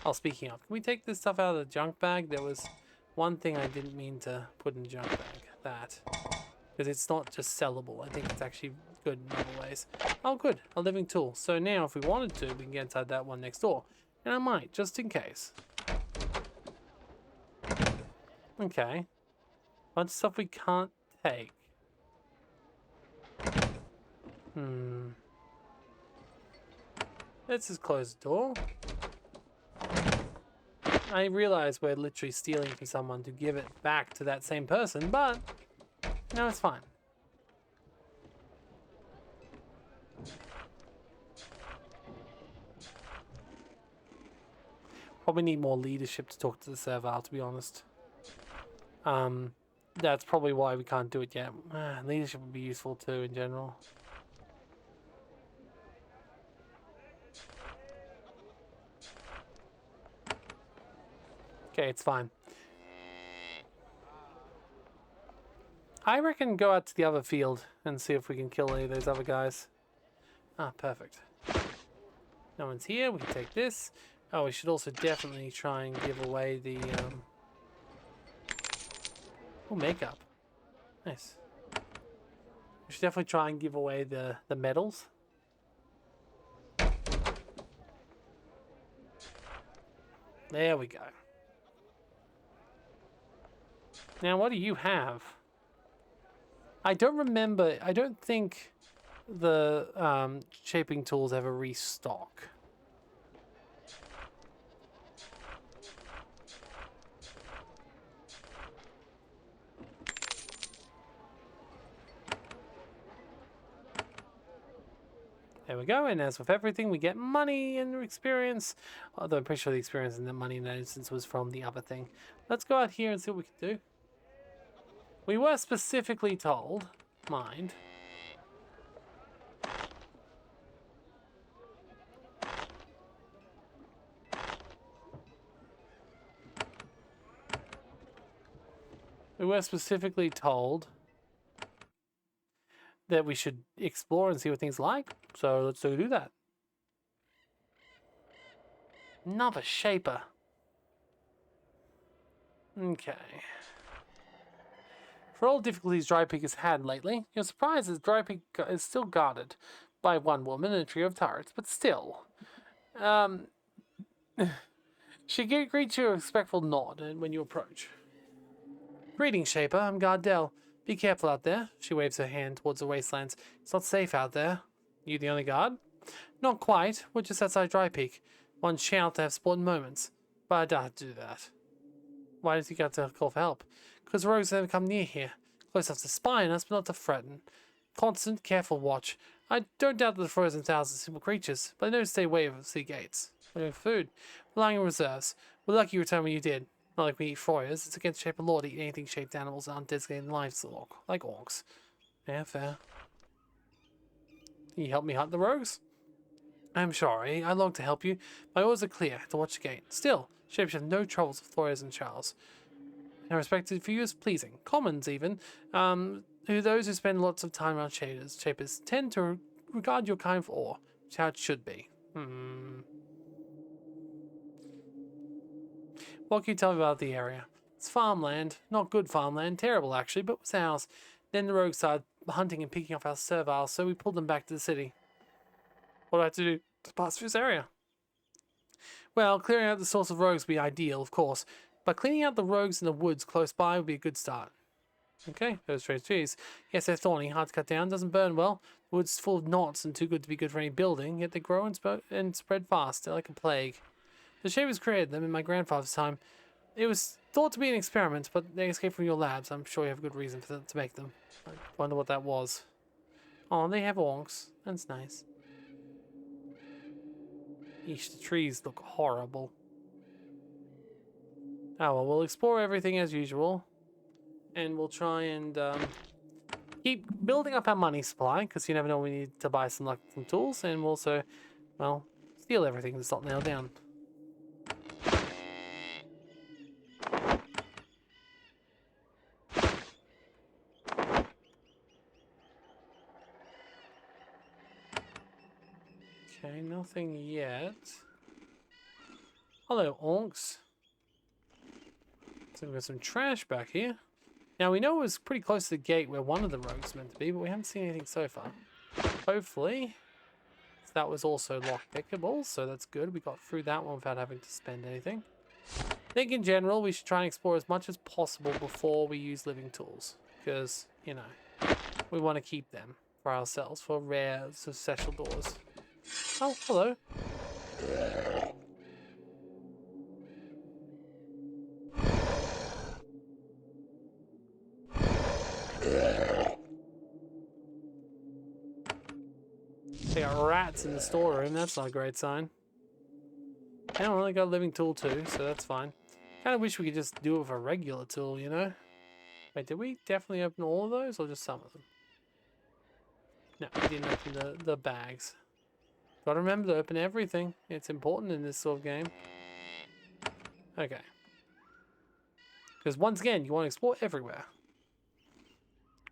Oh, speaking of, can we take this stuff out of the junk bag? There was one thing I didn't mean to put in the junk bag. That. Because it's not just sellable. I think it's actually good in other ways. Oh, good. A living tool. So now, if we wanted to, we can get inside that one next door. And I might, just in case. Okay. Bunch of stuff we can't take. Let's just close the door. I realize we're literally stealing from someone to give it back to that same person, but no, it's fine. Probably need more leadership to talk to the Servile, to be honest. That's probably why we can't do it yet. Leadership would be useful too in general. Okay, it's fine. I reckon go out to the other field and see if we can kill any of those other guys. Ah, perfect. No one's here. We can take this. Oh, we should also definitely try and give away the... Oh, makeup. Nice. We should definitely try and give away the medals. There we go. Now, what do you have? I don't remember. I don't think the shaping tools ever restock. There we go, and as with everything, we get money and experience. Although I'm pretty sure the experience and the money in that instance was from the other thing. Let's go out here and see what we can do. We were specifically told, mind. We were specifically told that we should explore and see what things like. So let's do that. Another shaper. Okay. For all difficulties Dry Peak has had lately, you're surprised that Dry Peak is still guarded by one woman and a trio of turrets, but still. She greets you a respectful nod when you approach. Greetings, Shaper. I'm Gardell. Be careful out there. She waves her hand towards the wastelands. It's not safe out there. You the only guard? Not quite. We're just outside Dry Peak. One chance to have sporting moments. But I don't do that. Why does he got to call for help? Because rogues never come near here. Close enough to spy on us, but not to threaten. Constant, careful watch. I don't doubt that the frozen thousands are simple creatures, but I know to stay away from sea gates. We have food. Relying on reserves. We're lucky you returned when you did. Not like we eat Froyers. It's against shape of law to eat anything shaped animals that aren't designated livestock, like orcs. Yeah, fair. Can you help me hunt the rogues? I'm sorry, I longed to help you. My orders are clear, to watch the gate. Still, shapes have no troubles with Froyers and Charles. And respected for you as pleasing. Commons, even. Those who spend lots of time around shapers tend to regard your kind of awe, which is how it should be. What can you tell me about the area? It's farmland. Not good farmland. Terrible, actually, but it was ours. Then the rogues started hunting and picking off our serviles, so we pulled them back to the city. What do I have to do to pass through this area? Well, clearing out the source of rogues would be ideal, of course, but cleaning out the rogues in the woods close by would be a good start. Okay, those strange trees. Yes, they're thorny, hard to cut down, doesn't burn well. The wood's full of knots and too good to be good for any building, yet they grow and spread fast. They're like a plague. The Shapers created them in my grandfather's time. It was thought to be an experiment, but they escaped from your labs. I'm sure you have a good reason for to make them. I wonder what that was. Oh, they have orcs. That's nice. Eesh, the trees look horrible. Oh well, we'll explore everything as usual. And we'll try and keep building up our money supply, because you never know when we need to buy some tools. And we'll also, well, steal everything that's not nailed down. Okay, nothing yet. Hello, orcs. So we've got some trash back here. Now, we know it was pretty close to the gate where one of the rogues is meant to be, but we haven't seen anything so far. Hopefully, that was also lock-pickable, so that's good. We got through that one without having to spend anything. I think in general, we should try and explore as much as possible before we use living tools. Because, you know, we want to keep them for ourselves, for rare successful doors. Oh, hello. They got rats in the storeroom. That's not a great sign. I don't really got a living tool too, so that's fine. Kind of wish we could just do it with a regular tool, you know? Wait, did we definitely open all of those, or just some of them? No, we didn't open the bags. Gotta remember to open everything. It's important in this sort of game. Okay. Because once again, you want to explore everywhere.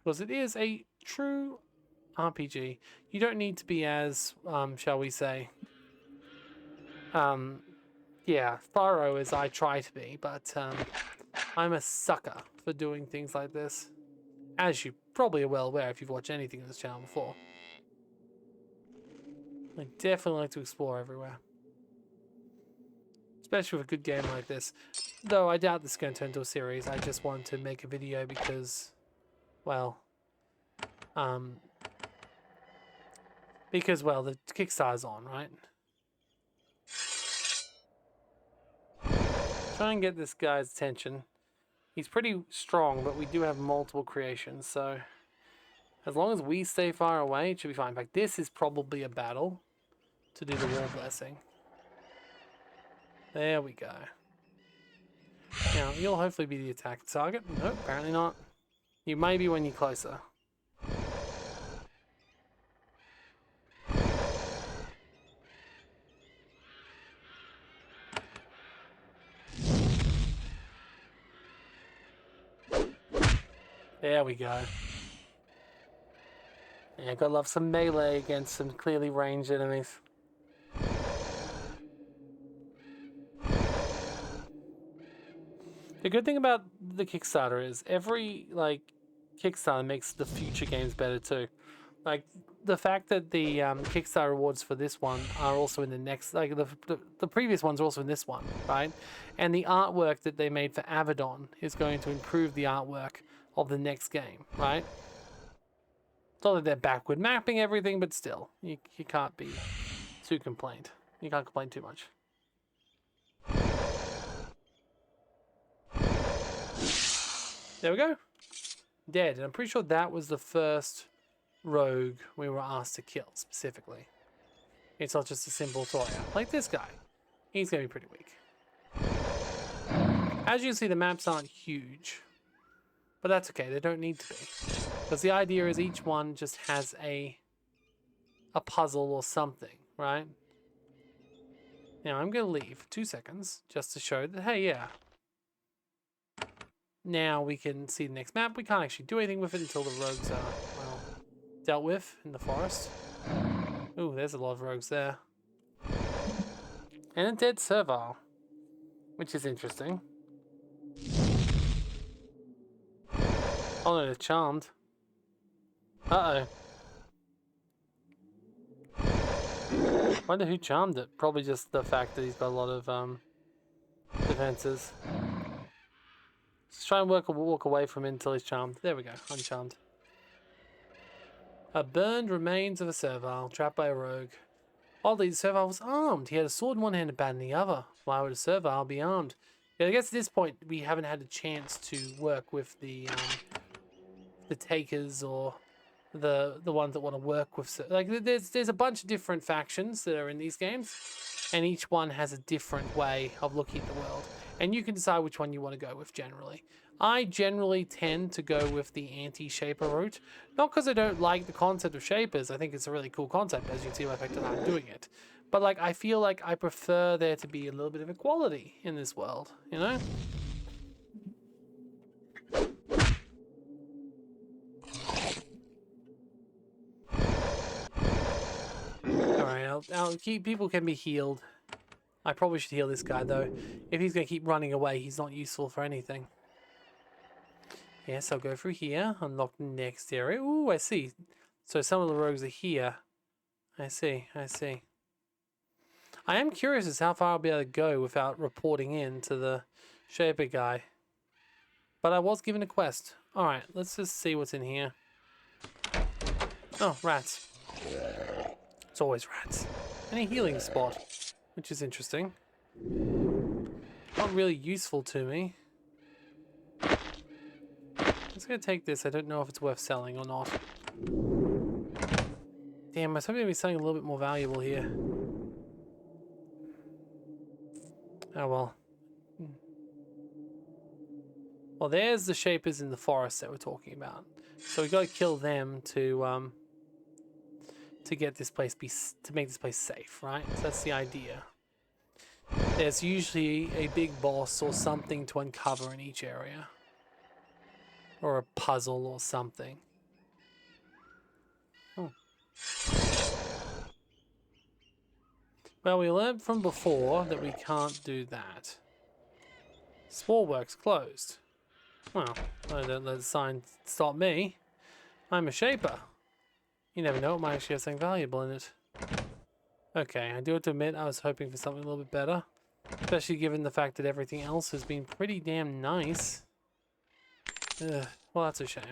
Because it is a true RPG. You don't need to be as, shall we say, yeah, thorough as I try to be, but I'm a sucker for doing things like this, as you probably well aware if you've watched anything on this channel before. I definitely like to explore everywhere. Especially with a good game like this. Though I doubt this is going to turn into a series. I just wanted to make a video because, well, the Kickstarter's on, right? Try and get this guy's attention. He's pretty strong, but we do have multiple creations, so as long as we stay far away, it should be fine. In fact, this is probably a battle to do the wall blessing. There we go. Now, you'll hopefully be the attack target. Nope, apparently not. You may be when you're closer. There we go. Yeah, gotta love some melee against some clearly ranged enemies. The good thing about the Kickstarter is every, like, Kickstarter makes the future games better too. Like, the fact that the Kickstarter rewards for this one are also in the next, like, the previous ones are also in this one, right? And the artwork that they made for Avedon is going to improve the artwork of the next game, right? It's not that they're backward mapping everything, but still, you can't be too complained. You can't complain too much. There we go. Dead. And I'm pretty sure that was the first rogue we were asked to kill, specifically. It's not just a simple tutorial. Like this guy. He's going to be pretty weak. As you can see, the maps aren't huge. But that's okay. They don't need to be. Because the idea is each one just has a puzzle or something, right? Now, I'm going to leave for 2 seconds just to show that, hey, yeah. Now we can see the next map. We can't actually do anything with it until the rogues are, well, dealt with in the forest. Ooh, there's a lot of rogues there. And a dead servile, which is interesting. Oh no, they're charmed. Uh-oh. Wonder who charmed it. Probably just the fact that he's got a lot of defenses. Let's try and walk away from him until he's charmed. There we go, uncharmed. A burned remains of a servile, trapped by a rogue. Oddly, the servile was armed. He had a sword in one hand and a bat in the other. Why would a servile be armed? Yeah, I guess at this point we haven't had a chance to work with the takers or the ones that want to work with. Like, there's a bunch of different factions that are in these games, and each one has a different way of looking at the world. And you can decide which one you want to go with generally. I generally tend to go with the anti-shaper route. Not because I don't like the concept of shapers. I think it's a really cool concept, as you can see by the fact that I'm doing it. But like, I feel like I prefer there to be a little bit of equality in this world, you know? Alright, I'll keep, people can be healed. I probably should heal this guy though. If he's going to keep running away, he's not useful for anything. Yes, I'll go through here. Unlock the next area. Ooh, I see. So some of the rogues are here. I see, I see. I am curious as how far I'll be able to go without reporting in to the shaper guy. But I was given a quest. Alright, let's just see what's in here. Oh, rats. It's always rats. And a healing spot, which is interesting. Not really useful to me. I'm just going to take this. I don't know if it's worth selling or not. Damn, I was hoping to be something a little bit more valuable here. Oh well. Well, there's the shapers in the forest that we're talking about. So we got to kill them to get this place to make this place safe, right? So that's the idea. There's usually a big boss or something to uncover in each area, or a puzzle or something. Oh. Well, we learned from before that we can't do that. Sporeworks closed. Well, I don't let the sign stop me. I'm a shaper. You never know, it might actually have something valuable in it. Okay, I do have to admit I was hoping for something a little bit better. Especially given the fact that everything else has been pretty damn nice. Ugh, well, that's a shame.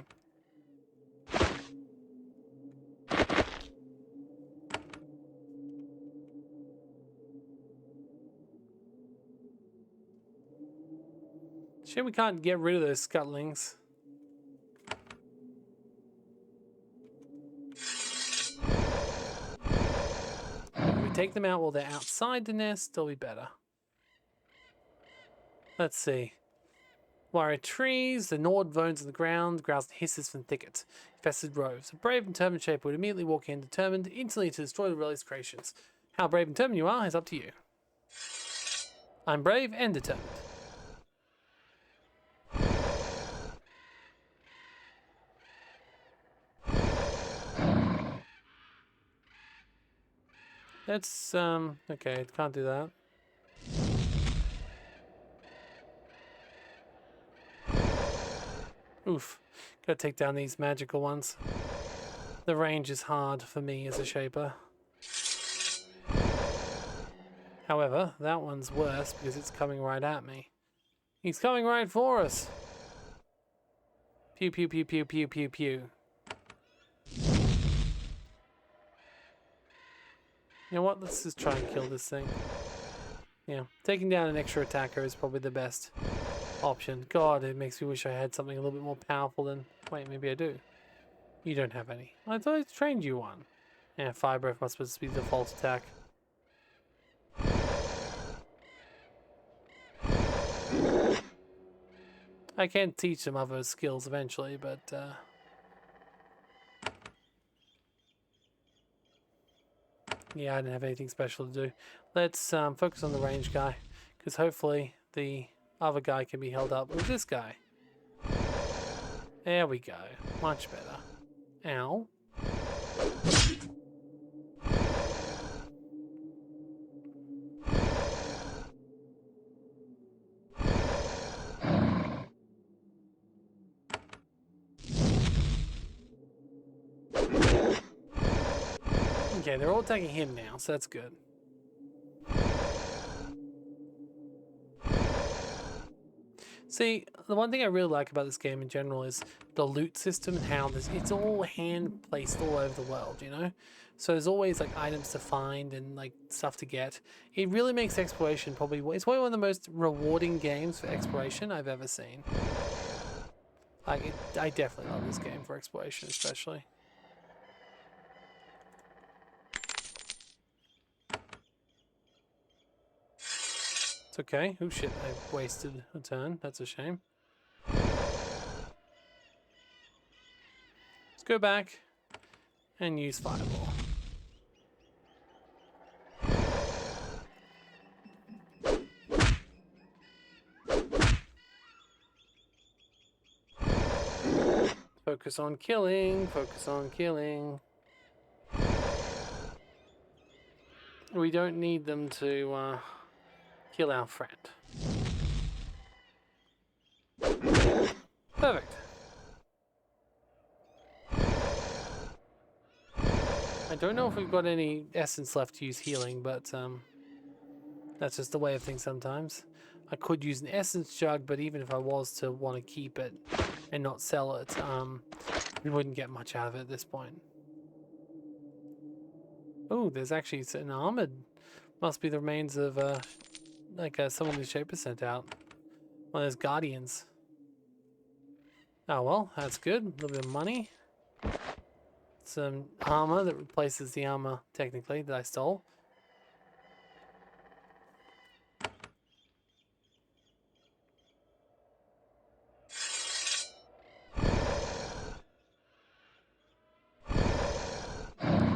Shame we can't get rid of those scuttlings. If we take them out while they're outside the nest, they'll be better. Let's see. Wire trees, the gnawed bones on the ground, growls and hisses from thickets, infested rows. A brave and determined shaper would immediately walk in, determined instantly to destroy the rebellious creations. How brave and determined you are is up to you. I'm brave and determined. Let's, okay, can't do that. Oof. Gotta take down these magical ones. The range is hard for me as a shaper. However, that one's worse because it's coming right at me. He's coming right for us. Pew, pew, pew, pew, pew, pew, pew. You know what? Let's just try and kill this thing. Yeah, taking down an extra attacker is probably the best option. God, it makes me wish I had something a little bit more powerful than... Wait, maybe I do. You don't have any. I thought I trained you one. Yeah, fire breath must be the default attack. I can teach them other skills eventually, but... yeah, I didn't have anything special to do. Let's focus on the range guy, because hopefully the other guy can be held up with this guy. There we go. Much better. Ow. Okay, they're all attacking him now, so that's good. See, the one thing I really like about this game in general is the loot system and how it's all hand placed all over the world, you know? So there's always like items to find and like stuff to get. It really makes exploration it's probably one of the most rewarding games for exploration I've ever seen. Like, I definitely love this game for exploration especially. It's okay. Oh shit, I wasted a turn. That's a shame. Let's go back and use Fireball. Focus on killing, focus on killing. We don't need them to kill our friend. Perfect. I don't know if we've got any essence left to use healing, but that's just the way of things sometimes. I could use an essence jug, but even if I was to want to keep it and not sell it, we wouldn't get much out of it at this point. Oh, there's actually an armored. Must be the remains of someone the Shaper sent out. One of those guardians. Oh well, that's good. A little bit of money. Some armor that replaces the armor, technically, that I stole.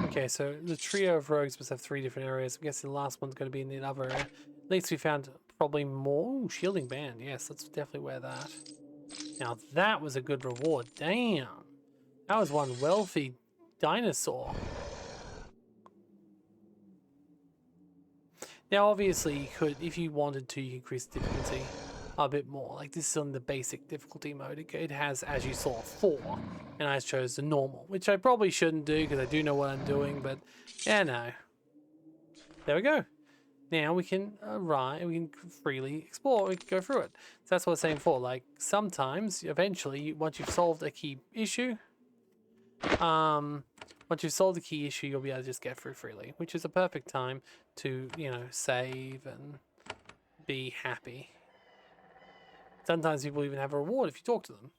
Okay, so the trio of rogues must have 3 different areas. I'm guessing the last one's going to be in the other area. At least we found probably more. Ooh, shielding band. Yes, let's definitely wear that. Now that was a good reward. Damn. That was one wealthy dinosaur. Now obviously you could, if you wanted to, you could increase the difficulty. a bit more. Like this is on the basic difficulty mode. It has, as you saw, 4, and I chose the normal, which I probably shouldn't do because I do know what I'm doing, but yeah, no. There we go. Now we can we can freely explore, we can go through it. So that's what I was saying before, like sometimes, eventually, once you've solved a key issue, once you've solved the key issue, you'll be able to just get through freely, which is a perfect time to, you know, save and be happy. Sometimes people even have a reward if you talk to them.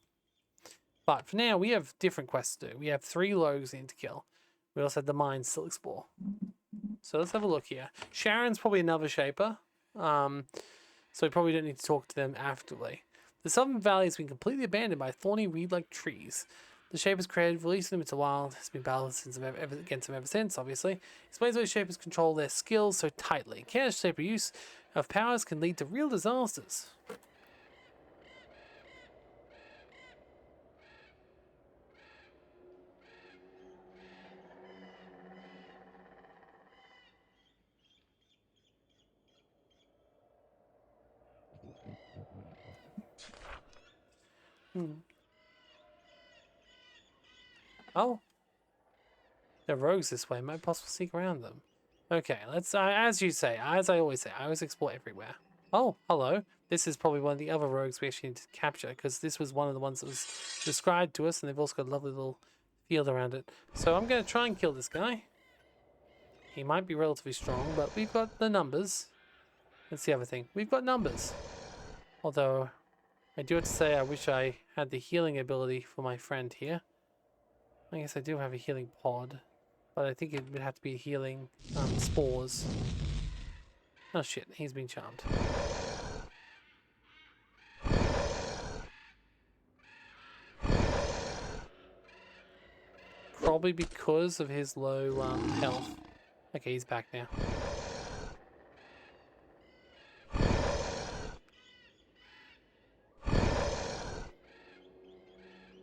But for now, we have different quests to do. We have 3 rogues we need to kill. We also have the mines still explore. So let's have a look here. Sharon's probably another shaper. So we probably don't need to talk to them actively. The Southern Valley has been completely abandoned by thorny reed-like trees. The Shapers created, releasing them into the wild, has been battled against them ever since, obviously. Explains why Shapers control their skills so tightly. Careless Shaper use of powers can lead to real disasters. Oh. There are rogues this way. Might possibly sneak around them. Okay, let's, as you say, as I always say, I always explore everywhere. Oh, hello. This is probably one of the other rogues we actually need to capture, because this was one of the ones that was described to us, and they've also got a lovely little field around it. So I'm going to try and kill this guy. He might be relatively strong, but we've got the numbers. That's the other thing. We've got numbers. Although, I do have to say I wish I had the healing ability for my friend here. I guess I do have a healing pod. But I think it would have to be healing spores. Oh shit, he's been charmed. Probably because of his low health. Okay, he's back now.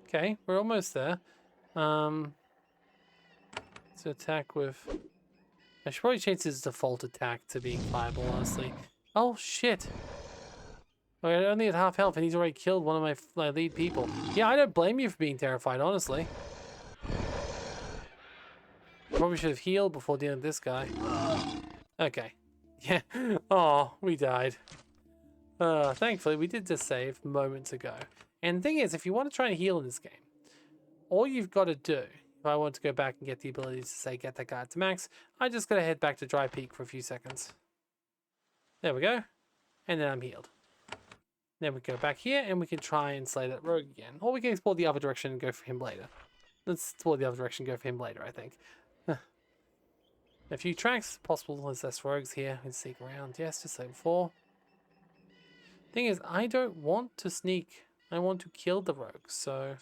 Okay, we're almost there. To attack with... I should probably change his default attack to being fireball, honestly. Oh, shit. I only had half health and he's already killed one of my lead people. Yeah, I don't blame you for being terrified, honestly. Probably should have healed before dealing with this guy. Okay. Yeah. Oh, we died. Thankfully, we did just save moments ago. And the thing is, if you want to try and heal in this game, all you've got to do... If I want to go back and get the ability to say get that guy to max, I just gotta head back to Dry Peak for a few seconds. There we go. And then I'm healed. Then we go back here and we can try and slay that rogue again. Or we can explore the other direction and go for him later. Let's explore the other direction and go for him later, I think. A few tracks. Possible there's less rogues here. We can sneak around. Yes, just like before. Thing is, I don't want to sneak. I want to kill the rogues, so...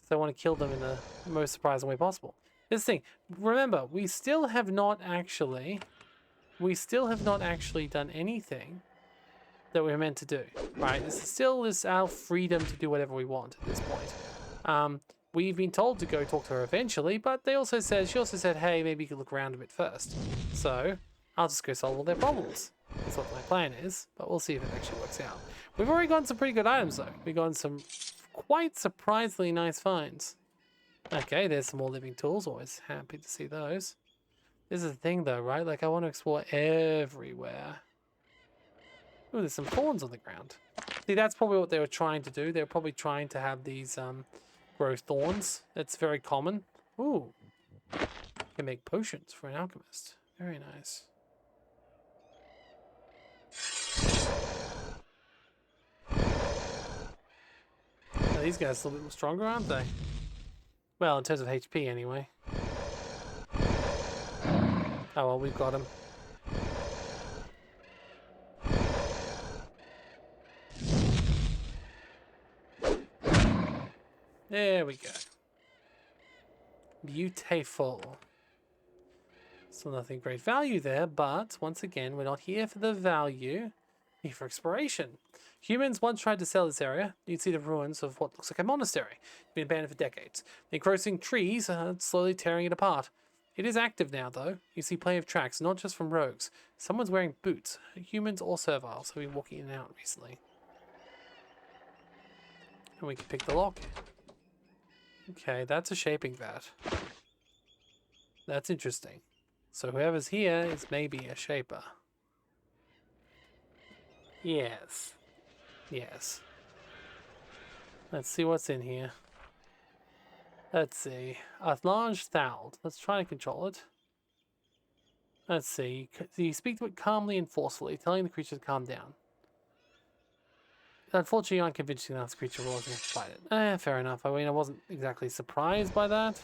I want to kill them in the most surprising way possible. This thing, remember, we still have not actually done anything that we're meant to do, right? This is still our freedom to do whatever we want at this point. We've been told to go talk to her eventually, but she also said, hey, maybe you could look around a bit first. So I'll just go solve all their problems. That's what my plan is, but we'll see if it actually works out. We've already gotten some pretty good items though. We've gotten some quite surprisingly nice finds. Okay, there's some more living tools. Always happy to see those. This is the thing though, right? Like I want to explore everywhere. Ooh, there's some thorns on the ground. See, that's probably what they were trying to do. They were probably trying to have these grow thorns. That's very common. Ooh. You can make potions for an alchemist. Very nice. These guys are a little bit more stronger, aren't they? Well, in terms of HP, anyway. Oh well, we've got him. There we go. Beautiful. Still nothing great value there, but once again, we're not here for the value. We're here for exploration. Humans once tried to sell this area. You'd see the ruins of what looks like a monastery. It's been abandoned for decades. The engrossing trees are slowly tearing it apart. It is active now, though. You see plenty of tracks, not just from rogues. Someone's wearing boots. Humans or serviles have been walking in and out recently. And we can pick the lock. Okay, that's a shaping vat. That's interesting. So whoever's here is maybe a shaper. Yes. Yes. Let's see what's in here. Let's see. A large thald. Let's try and control it. Let's see. You speak to it calmly and forcefully, telling the creature to calm down. Unfortunately, you aren't convincing enough the creature will fight it. Fair enough. I mean, I wasn't exactly surprised by that.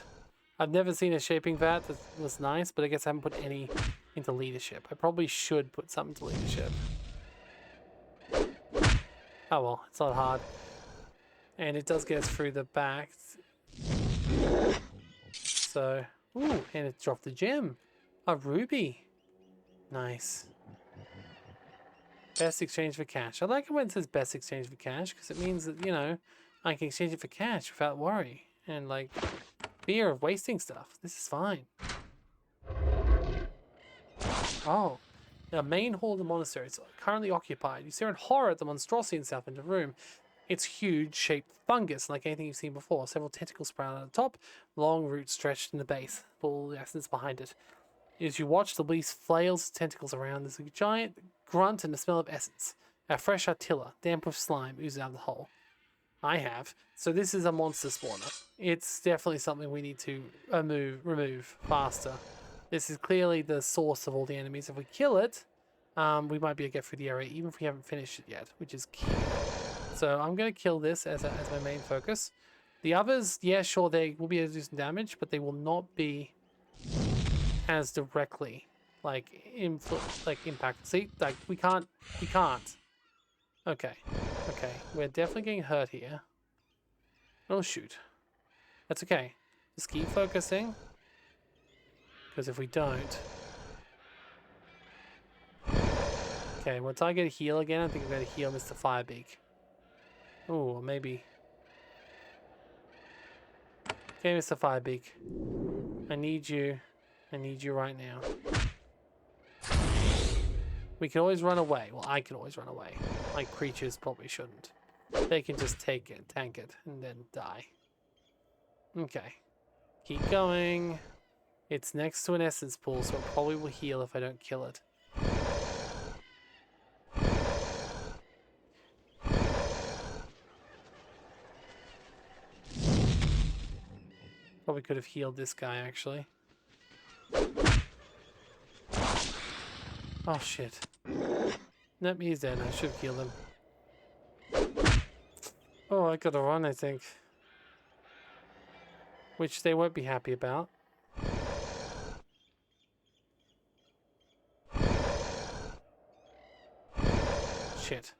I've never seen a shaping vat that was nice, but I guess I haven't put any into leadership. I probably should put something to leadership. Oh well, it's not hard. And it does get us through the back. So, ooh, and it dropped a gem. A ruby. Nice. Best exchange for cash. I like it when it says best exchange for cash, because it means that, you know, I can exchange it for cash without worry. And, like, fear of wasting stuff. This is fine. Oh. The main hall of the monastery is currently occupied. You stare in horror at the monstrosity in the south end of the room. It's huge, shaped fungus, like anything you've seen before. Several tentacles sprout at the top, long roots stretched in the base, full the essence behind it. As you watch, the beast flails tentacles around. There's a giant grunt and the smell of essence. A fresh artilla, damp with slime, oozes out of the hole. I have. So this is a monster spawner. It's definitely something we need to remove faster. This is clearly the source of all the enemies. If we kill it, we might be able to get through the area, even if we haven't finished it yet, which is key. So I'm going to kill this as my main focus. The others, yeah, sure, they will be able to do some damage, but they will not be as directly, like, impact. See, like, we can't. Okay, we're definitely getting hurt here. Oh, shoot. That's okay. Just keep focusing. Because if we don't... Okay, once I get a heal again, I think I'm going to heal Mr. Firebeak. Oh, maybe... Okay, Mr. Firebeak. I need you. I need you right now. We can always run away. Well, I can always run away. Like, creatures probably shouldn't. They can just take it, tank it, and then die. Okay. Keep going. It's next to an essence pool, so it probably will heal if I don't kill it. Probably could have healed this guy, actually. Oh, shit. Nope, he's dead. I should have killed him. Oh, I gotta run, I think. Which they won't be happy about. Shit.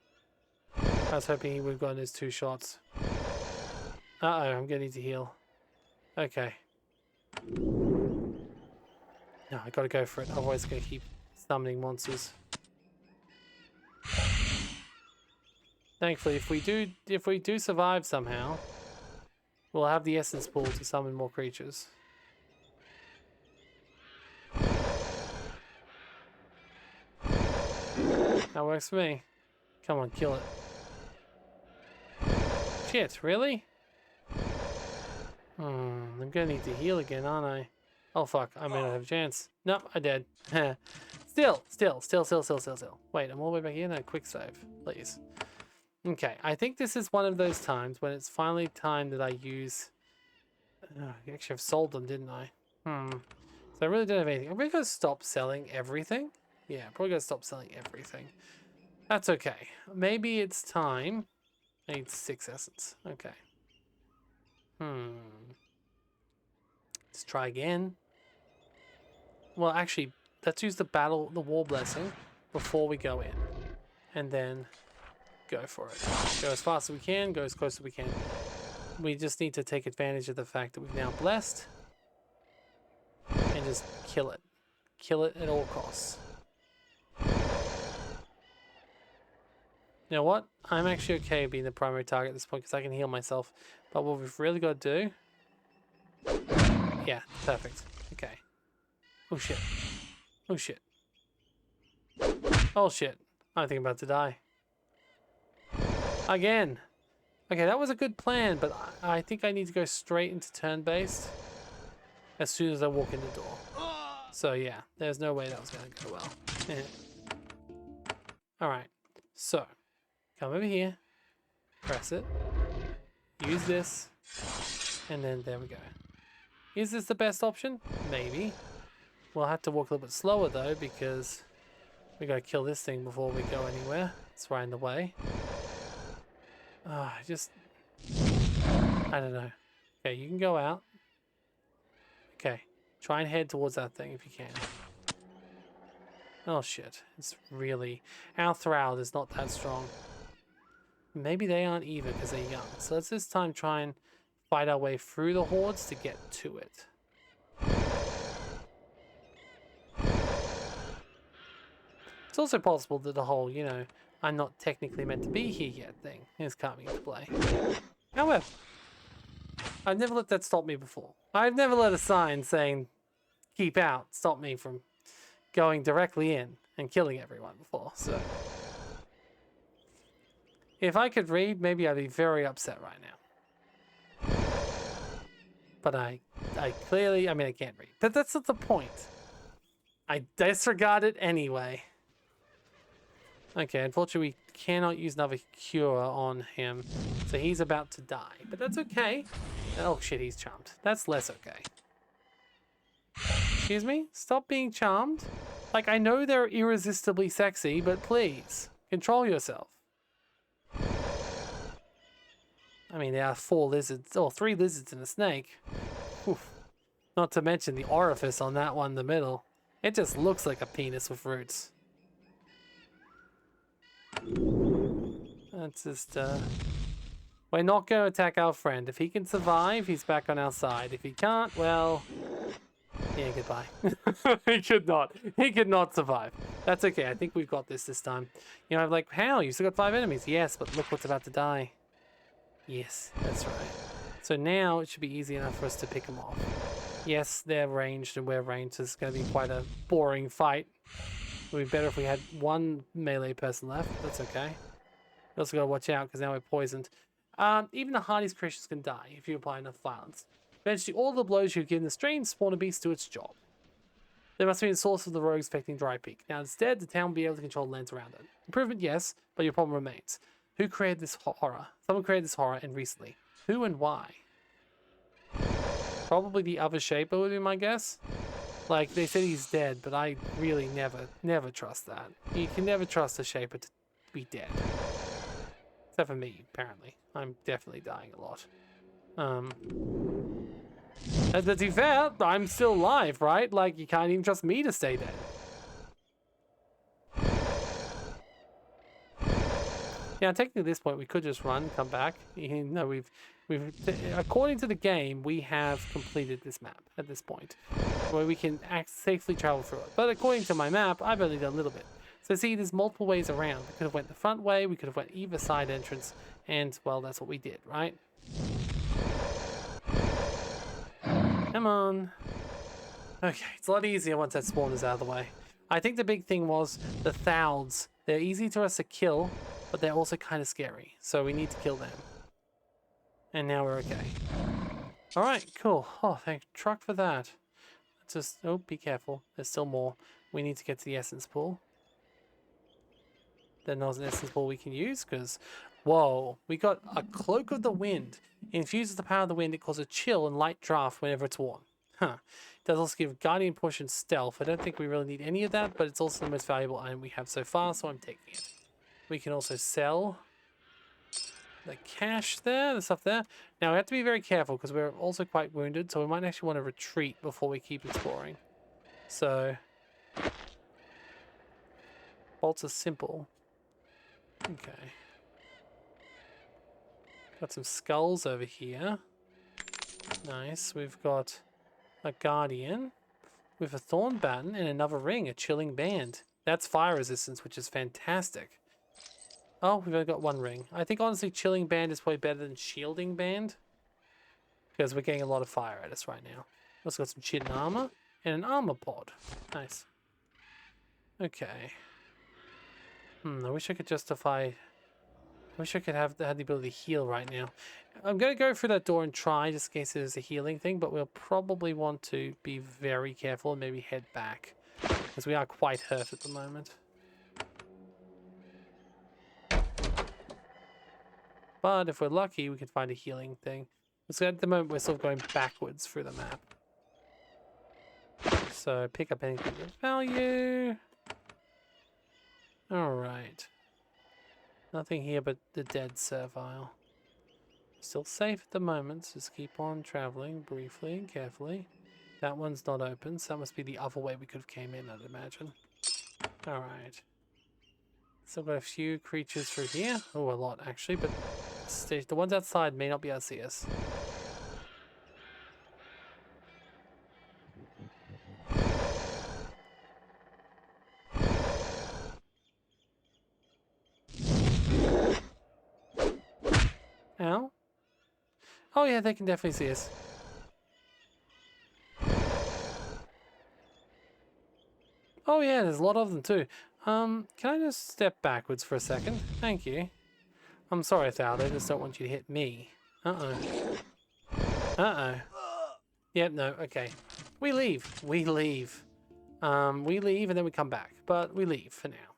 I was hoping he would have gotten his 2 shots. Uh-oh, I'm gonna need to heal. Okay. No, I gotta go for it. Otherwise, it's gonna keep summoning monsters. Thankfully, if we do survive somehow, we'll have the essence pool to summon more creatures. That works for me. Come on, kill it. Shit, really? I'm gonna need to heal again, aren't I? Oh fuck, I may not have a chance. Nope, I did. Still. Wait, I'm all the way back here? No, quick save, please. Okay, I think this is one of those times when it's finally time that I use... actually, I've sold them, didn't I? So I really don't have anything. I'm really gonna stop selling everything. Yeah, probably gonna stop selling everything. That's okay. Maybe it's time. I need 6 essence. Okay. Let's try again. Well, actually, let's use the war blessing before we go in. And then go for it. Go as fast as we can, go as close as we can. We just need to take advantage of the fact that we've now blessed. And just kill it. Kill it at all costs. You know what? I'm actually okay being the primary target at this point because I can heal myself. But what we've really got to do... Yeah, perfect. Okay. Oh shit. Oh shit. Oh shit. I think I'm about to die. Again. Okay, that was a good plan, but I think I need to go straight into turn-based as soon as I walk in the door. So yeah, there's no way that was going to go well. Alright, so come over here, press it, use this, and then there we go. Is this the best option? Maybe. We'll have to walk a little bit slower though, because we gotta kill this thing before we go anywhere. It's right in the way. I don't know. Okay, you can go out. Okay, try and head towards that thing if you can. Oh shit, it's really... Our Thrall is not that strong. Maybe they aren't either because they're young. So let's this time try and fight our way through the hordes to get to it. It's also possible that the whole, you know, I'm not technically meant to be here yet thing is coming into play. However, I've never let that stop me before. I've never let a sign saying keep out stop me from going directly in and killing everyone before, so... If I could read, maybe I'd be very upset right now. But I clearly, I mean, I can't read. But that's not the point. I disregard it anyway. Okay, unfortunately, we cannot use another cure on him. So he's about to die. But that's okay. Oh shit, he's charmed. That's less okay. Excuse me? Stop being charmed. Like, I know they're irresistibly sexy, but please, control yourself. I mean, there are 4 lizards, or 3 lizards and a snake. Oof. Not to mention the orifice on that one in the middle. It just looks like a penis with roots. That's just, we're not going to attack our friend. If he can survive, he's back on our side. If he can't, well... Yeah, goodbye. He could not. He could not survive. That's okay. I think we've got this time. You know, I'm like, how? You still got 5 enemies. Yes, but look what's about to die. Yes, that's right. So now it should be easy enough for us to pick them off. Yes, they're ranged and we're ranged, so it's going to be quite a boring fight. It would be better if we had 1 melee person left. That's okay. We also got to watch out because now we're poisoned. Even the hardest creatures can die if you apply enough violence. Eventually, all the blows you've given the strange spawner beast do its job. There must be a source of the rogues affecting Dry Peak. Now instead, the town will be able to control the lands around it. Improvement, yes, but your problem remains. Who created this horror? Someone created this horror, and recently. Who and why? Probably the other Shaper would be my guess. Like, they said he's dead, but I really never trust that. You can never trust a Shaper to be dead. Except for me, apparently. I'm definitely dying a lot. And to be fair, I'm still alive, right? Like, you can't even trust me to stay dead. Yeah, technically at this point we could just run, come back. You know, we've according to the game, we have completed this map at this point, where we can safely travel through it. But according to my map, I've only done a little bit. So see, there's multiple ways around. We could have went the front way, we could have went either side entrance, and well, that's what we did, right? Come on. Okay, it's a lot easier once that spawn is out of the way. I think the big thing was the Thouds. They're easy to us to kill, but they're also kind of scary. So we need to kill them. And now we're okay. Alright, cool. Oh, thank Truck for that. Just, oh, be careful. There's still more. We need to get to the essence pool. Then there's an essence pool we can use, because, whoa, we got a Cloak of the Wind. It infuses the power of the wind. It causes a chill and light draft whenever it's worn. Huh. It does also give Guardian Push and Stealth. I don't think we really need any of that, but it's also the most valuable item we have so far, so I'm taking it. We can also sell the cash there, the stuff there. Now, we have to be very careful because we're also quite wounded, so we might actually want to retreat before we keep exploring. So, bolts are simple. Okay. Got some skulls over here. Nice. We've got a Guardian with a Thorn Baton and another ring, a Chilling Band. That's fire resistance, which is fantastic. Oh, we've only got 1 ring. I think, honestly, Chilling Band is probably better than Shielding Band, because we're getting a lot of fire at us right now. Also got some Chitin Armor and an armor pod. Nice. Okay. I wish I could justify... I wish I could have the ability to heal right now. I'm going to go through that door and try, just in case there's a healing thing, but we'll probably want to be very careful and maybe head back, because we are quite hurt at the moment. But if we're lucky, we can find a healing thing. So at the moment, we're sort of going backwards through the map. So pick up anything of value. Alright. Nothing here but the dead servile. Still safe at the moment, so just keep on traveling briefly and carefully. That one's not open, so that must be the other way we could have came in, I'd imagine. Alright. Still got a few creatures through here. Oh, a lot actually, but the ones outside may not be able to see us. Ow. Oh yeah, they can definitely see us. Oh yeah, there's a lot of them too. Can I just step backwards for a second? Thank you. I'm sorry, Thal, they just don't want you to hit me. Uh-oh. Uh-oh. Yep, no, okay. We leave. We leave. We leave and then we come back. But we leave for now.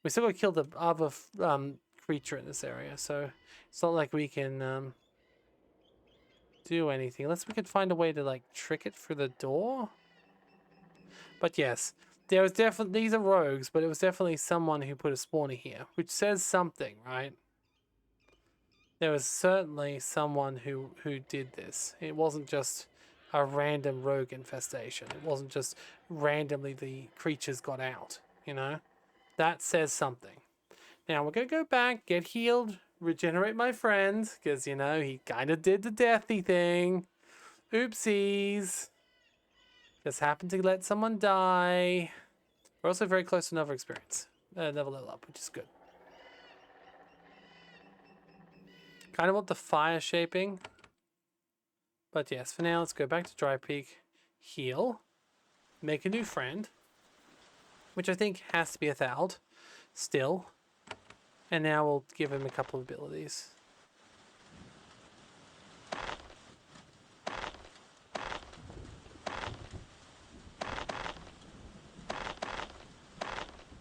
We still gotta kill the other creature in this area, so it's not like we can do anything. Unless we could find a way to like trick it through the door. But yes, there was definitely, these are rogues, but it was definitely someone who put a spawner here, which says something, right? There was certainly someone who did this. It wasn't just a random rogue infestation. It wasn't just randomly the creatures got out, you know? That says something. Now we're going to go back, get healed, regenerate my friend, because, you know, he kind of did the deathy thing. Oopsies. Just happened to let someone die. We're also very close to another experience. Another level up, which is good. Kind of want the fire shaping. But yes, for now, let's go back to Dry Peak, heal, make a new friend, which I think has to be a Thald, still. And now we'll give him a couple of abilities.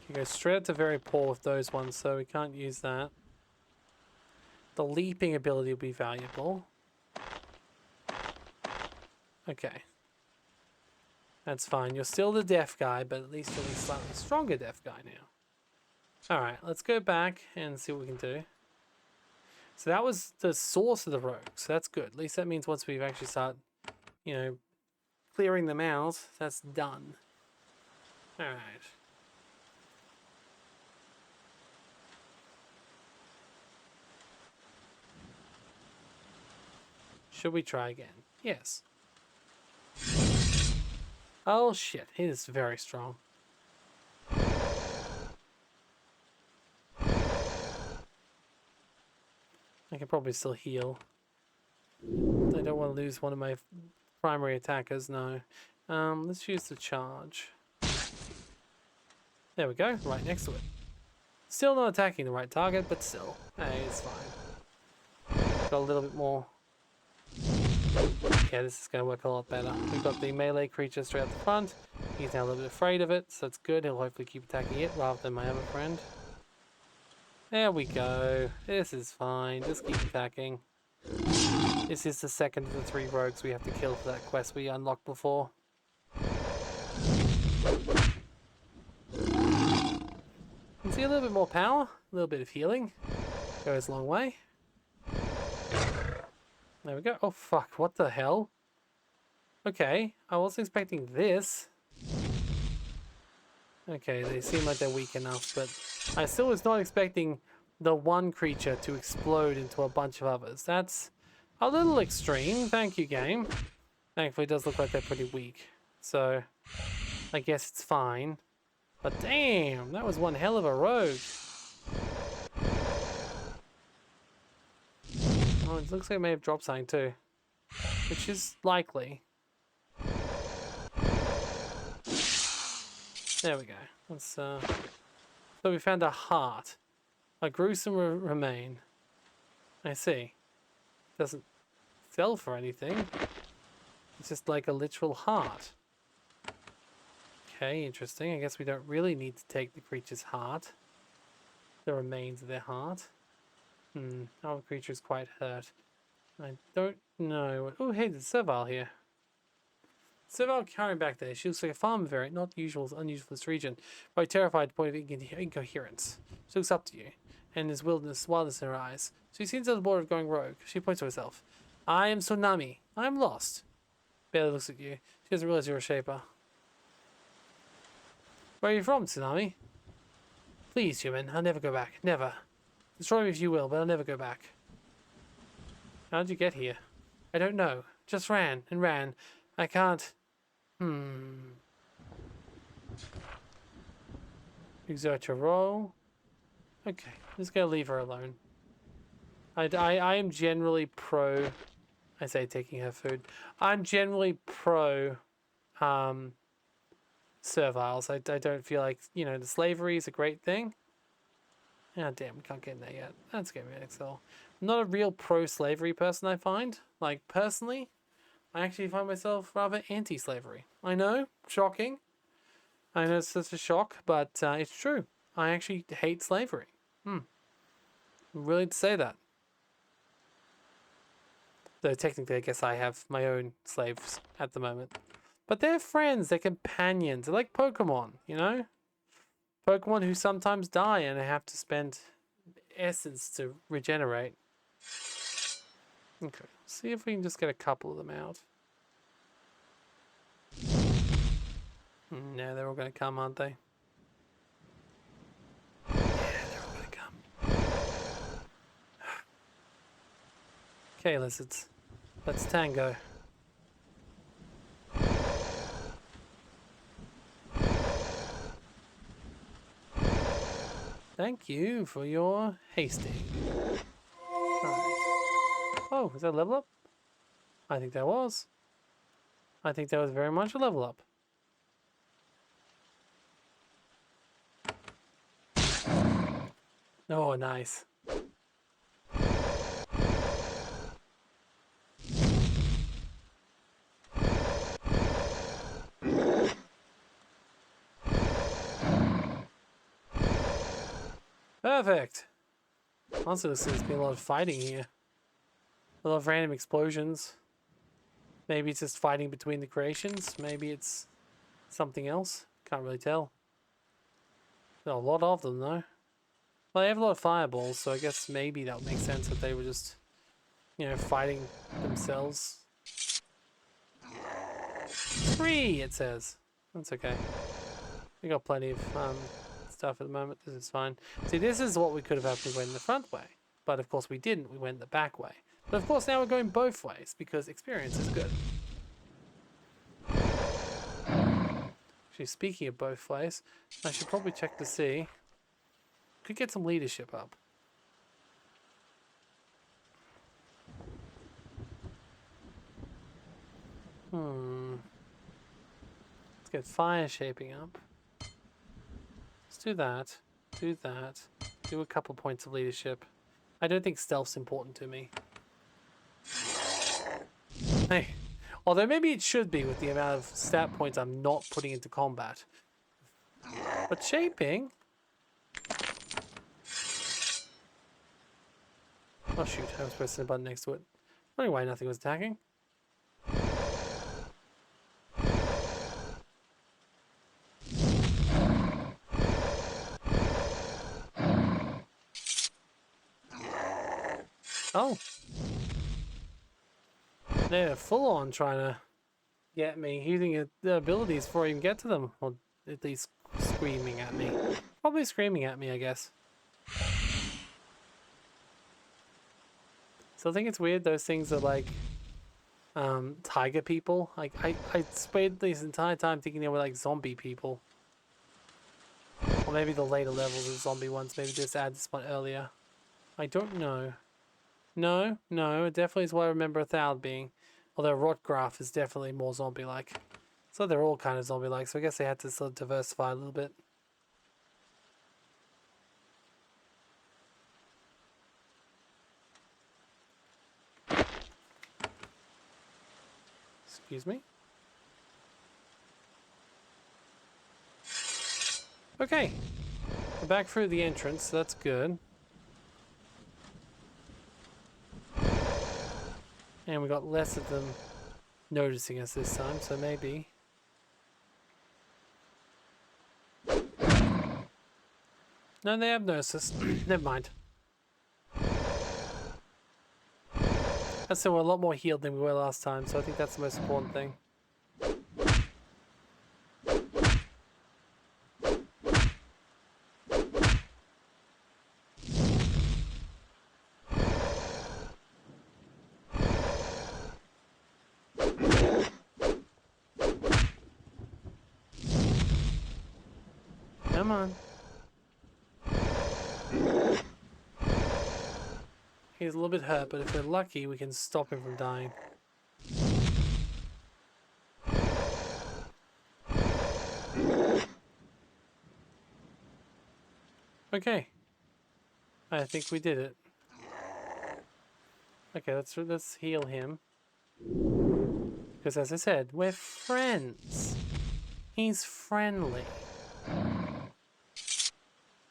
Okay, go straight up to very poor with those ones, so we can't use that. The leaping ability will be valuable. Okay. That's fine. You're still the deaf guy, but at least you're the slightly stronger deaf guy now. Alright, let's go back and see what we can do. So that was the source of the rogue, so that's good. At least that means once we've actually start, you know, clearing them out, that's done. Alright. Should we try again? Yes. Oh shit, he is very strong. I can probably still heal. I don't want to lose one of my primary attackers, no. Let's use the charge. There we go, right next to it. Still not attacking the right target, but still. Hey, it's fine. Got a little bit more. Yeah, this is going to work a lot better. We've got the melee creature straight up the front. He's now a little bit afraid of it, so that's good. He'll hopefully keep attacking it rather than my other friend. There we go. This is fine. Just keep attacking. This is the second of the 3 rogues we have to kill for that quest we unlocked before. You can see a little bit more power, a little bit of healing. Goes a long way. There we go. Oh fuck, what the hell? Okay, I wasn't expecting this. Okay, they seem like they're weak enough, but I still was not expecting the one creature to explode into a bunch of others. That's a little extreme. Thank you, game. Thankfully, it does look like they're pretty weak. So, I guess it's fine. But damn, that was one hell of a rogue. Oh, it looks like I may have dropped something too. Which is likely. There we go. Let's, so we found a heart. A gruesome remain. I see. Doesn't sell for anything. It's just like a literal heart. Okay, interesting. I guess we don't really need to take the creature's heart. The remains of their heart. Our creature's quite hurt. I don't know what... Oh, hey, there's Servile here. Servile carrying back there. She looks like a farm variant, not unusual for this region. But terrified to the point of incoherence. She looks up to you, and there's wildness in her eyes. She seems on the border of going rogue. She points to herself. I am Tsunami. I am lost. Barely looks at you. She doesn't realize you're a shaper. Where are you from, Tsunami? Please, human. I'll never go back. Never. Destroy me if you will, but I'll never go back. How'd you get here? I don't know. Just ran and ran. I can't... Exert your role. Okay, just gonna leave her alone. I am generally pro... I say taking her food. I'm generally pro... serviles. I don't feel like, you know, the slavery is a great thing. Ah, damn, we can't get in there yet. That's gonna be an XL. I'm not a real pro-slavery person, I find. Like, personally, I actually find myself rather anti-slavery. I know, shocking. I know it's such a shock, but it's true. I actually hate slavery. I'm willing to say that. Though technically, I guess I have my own slaves at the moment. But they're friends, they're companions. They're like Pokemon, you know? Pokemon who sometimes die and have to spend essence to regenerate. Okay, see if we can just get a couple of them out. No, they're all going to come, aren't they? Yeah, they're all going to come. Okay, lizards. Let's tango. Thank you for your hasting. Right. Oh, was that a level up? I think that was. I think that was very much a level up. Oh, nice. Perfect. Also, there's been a lot of fighting here. A lot of random explosions. Maybe it's just fighting between the creations. Maybe it's something else. Can't really tell. There are a lot of them, though. Well, they have a lot of fireballs, so I guess maybe that would make sense that they were just, you know, fighting themselves. 3, it says. That's okay. We got plenty of stuff at the moment. This is fine. See, this is what we could have happened if we went the front way. But of course we didn't. We went the back way. But of course now we're going both ways because experience is good. Actually, speaking of both ways, I should probably check to see. Could get some leadership up. Let's get fire shaping up. Let's do that. Do that. Do a couple points of leadership. I don't think stealth's important to me. Hey, although maybe it should be with the amount of stat points I'm not putting into combat. But shaping... Oh shoot, I was pressing a button next to it. I don't know why nothing was attacking. Oh. They're full on trying to get me, using the abilities before I even get to them. Or at least screaming at me. Probably screaming at me, I guess. So I think it's weird those things are like tiger people. Like I spent this entire time thinking they were like zombie people. Or maybe the later levels of zombie ones, maybe just add this one earlier. I don't know. No, it definitely is what I remember Thal being. Although Rotgraph is definitely more zombie-like. So they're all kind of zombie-like, so I guess they had to sort of diversify a little bit. Excuse me. Okay. We're back through the entrance, so that's good. And we got less of them noticing us this time, so maybe. No, they have noticed us. Never mind. So we're a lot more healed than we were last time, so I think that's the most important thing. Come on. He's a little bit hurt, but if we're lucky, we can stop him from dying. Okay. I think we did it. Okay, let's heal him. Because as I said, we're friends. He's friendly.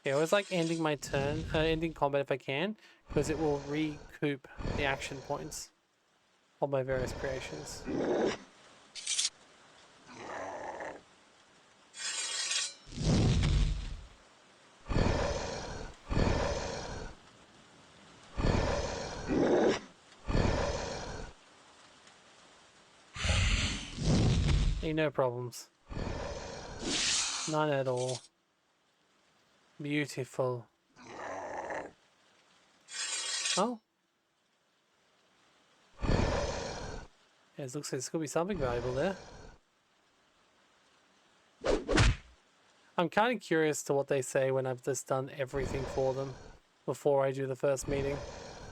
Yeah, I always like ending my turn, ending combat if I can, because it will recoup the action points of my various creations. Hey, no problems. None at all. Beautiful. Oh. Yeah, it looks like there's going to be something valuable there. I'm kind of curious to what they say when I've just done everything for them before I do the first meeting.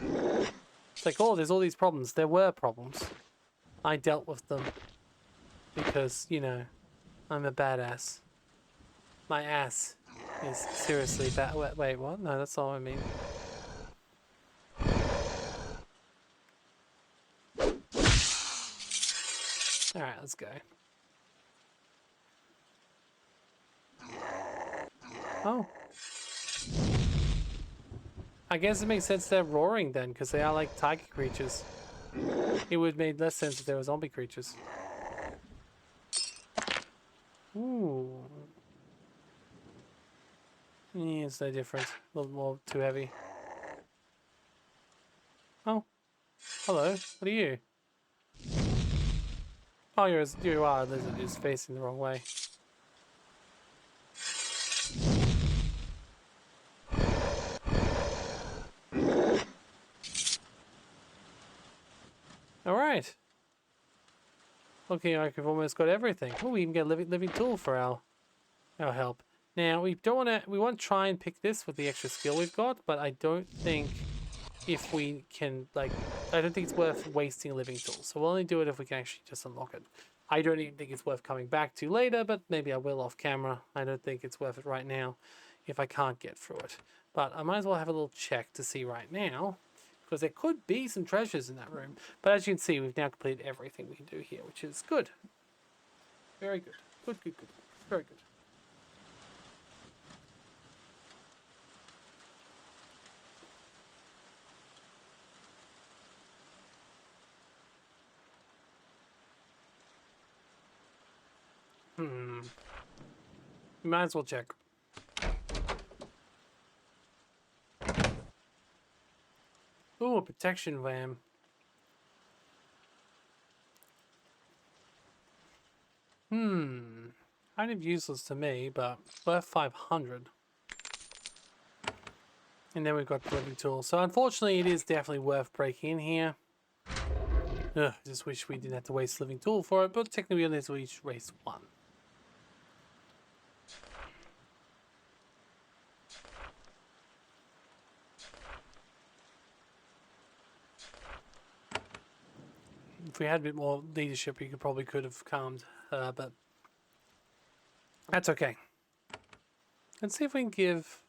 It's like, oh, there's all these problems. There were problems. I dealt with them. Because, you know, I'm a badass. My ass is seriously bad. Wait, what? No, that's not what I mean. Alright, let's go. Oh. I guess it makes sense they're roaring then, because they are like tiger creatures. It would make less sense if they were zombie creatures. Ooh. Yeah, it's no different. A little more too heavy. Oh. Hello. What are you? Oh, you are a lizard. You're just facing the wrong way. Alright. Looking like we've almost got everything. Oh, we even get a living tool for our help. Now, we don't want to... We want to try and pick this with the extra skill we've got, but I don't think if we can, like... I don't think it's worth wasting a living tool. So we'll only do it if we can actually just unlock it. I don't even think it's worth coming back to later, but maybe I will off camera. I don't think it's worth it right now if I can't get through it. But I might as well have a little check to see right now, because there could be some treasures in that room. But as you can see, we've now completed everything we can do here, which is good. Very good. Good. Very good. Might as well check. Ooh, a protection lamp. Kind of useless to me, but worth 500. And then we've got the living tool. So unfortunately, it is definitely worth breaking in here. Ugh, just wish we didn't have to waste living tool for it, but technically we only each waste one. If we had a bit more leadership, we could have calmed but that's okay. Let's see if we can give...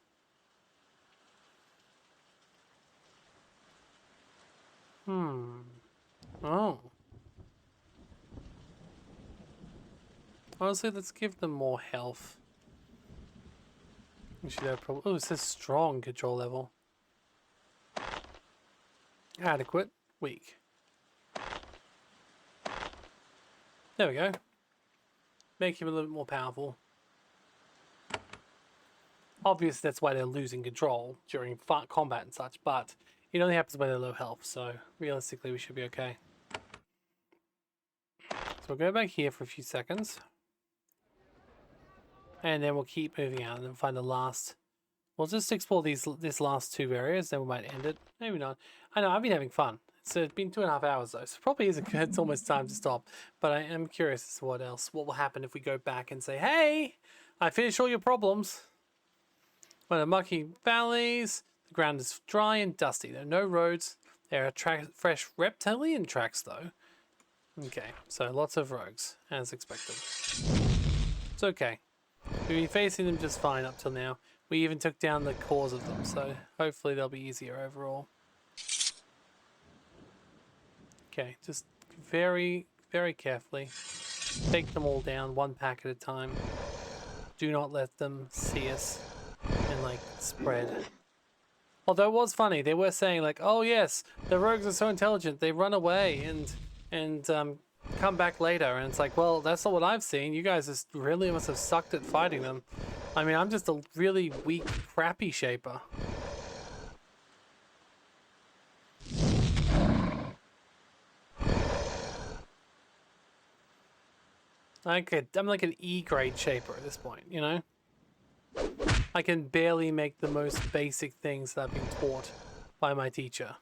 Oh. Honestly, let's give them more health. We should have probably... Oh, it says strong control level. Adequate. Weak. There we go. Make him a little bit more powerful. Obviously, that's why they're losing control during combat and such, but it only happens when they're low health, so realistically we should be okay. So we'll go back here for a few seconds. And then we'll keep moving out and then find the last... We'll just explore this last two areas, then we might end it. Maybe not. I know, I've been having fun. It's been 2.5 hours though, so probably it's almost time to stop. But I am curious as to what will happen if we go back and say, hey, I finished all your problems. One of the mucky valleys, the ground is dry and dusty. There are no roads. There are fresh reptilian tracks though. Okay, so lots of rogues, as expected. It's okay. We've been facing them just fine up till now. We even took down the cause of them, so hopefully they'll be easier overall. Okay, just very, very carefully take them all down one pack at a time. Do not let them see us and like spread. Although it was funny, they were saying like, oh yes, the rogues are so intelligent, they run away and come back later, and it's like, well, that's not what I've seen. You guys just really must have sucked at fighting them. I mean, I'm just a really weak, crappy shaper. I'm like an E grade shaper at this point, you know? I can barely make the most basic things that I've been taught by my teacher.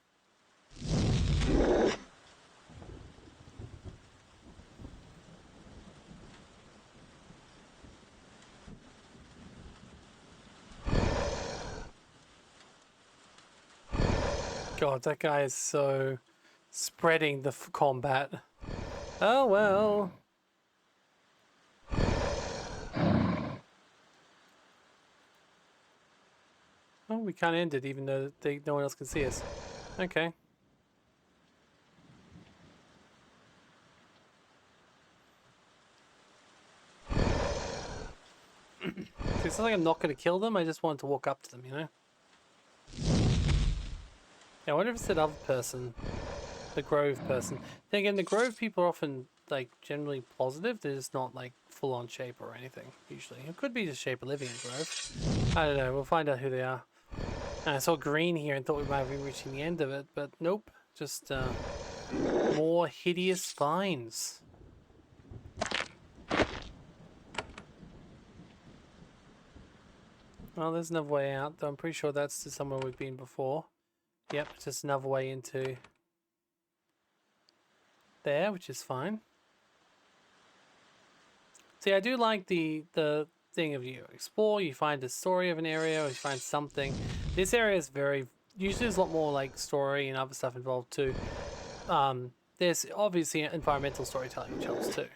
God, that guy is so spreading the combat. Oh well. Oh, we can't end it even though no one else can see us. Okay. It's not like I'm not going to kill them, I just wanted to walk up to them, you know? Yeah, I wonder if it's that other person, the Grove person. Then again, the Grove people are often, like, generally positive. They're just not, like, full-on shaper or anything, usually. It could be just shaper living in Grove. I don't know, we'll find out who they are. And I saw green here and thought we might be reaching the end of it, but nope. Just, more hideous vines. Well, there's another way out, though I'm pretty sure that's to somewhere we've been before. Yep, just another way into there, which is fine. See, I do like the thing of you explore, you find a story of an area, or you find something. This area is usually there's a lot more like story and other stuff involved too. There's obviously environmental storytelling which helps too.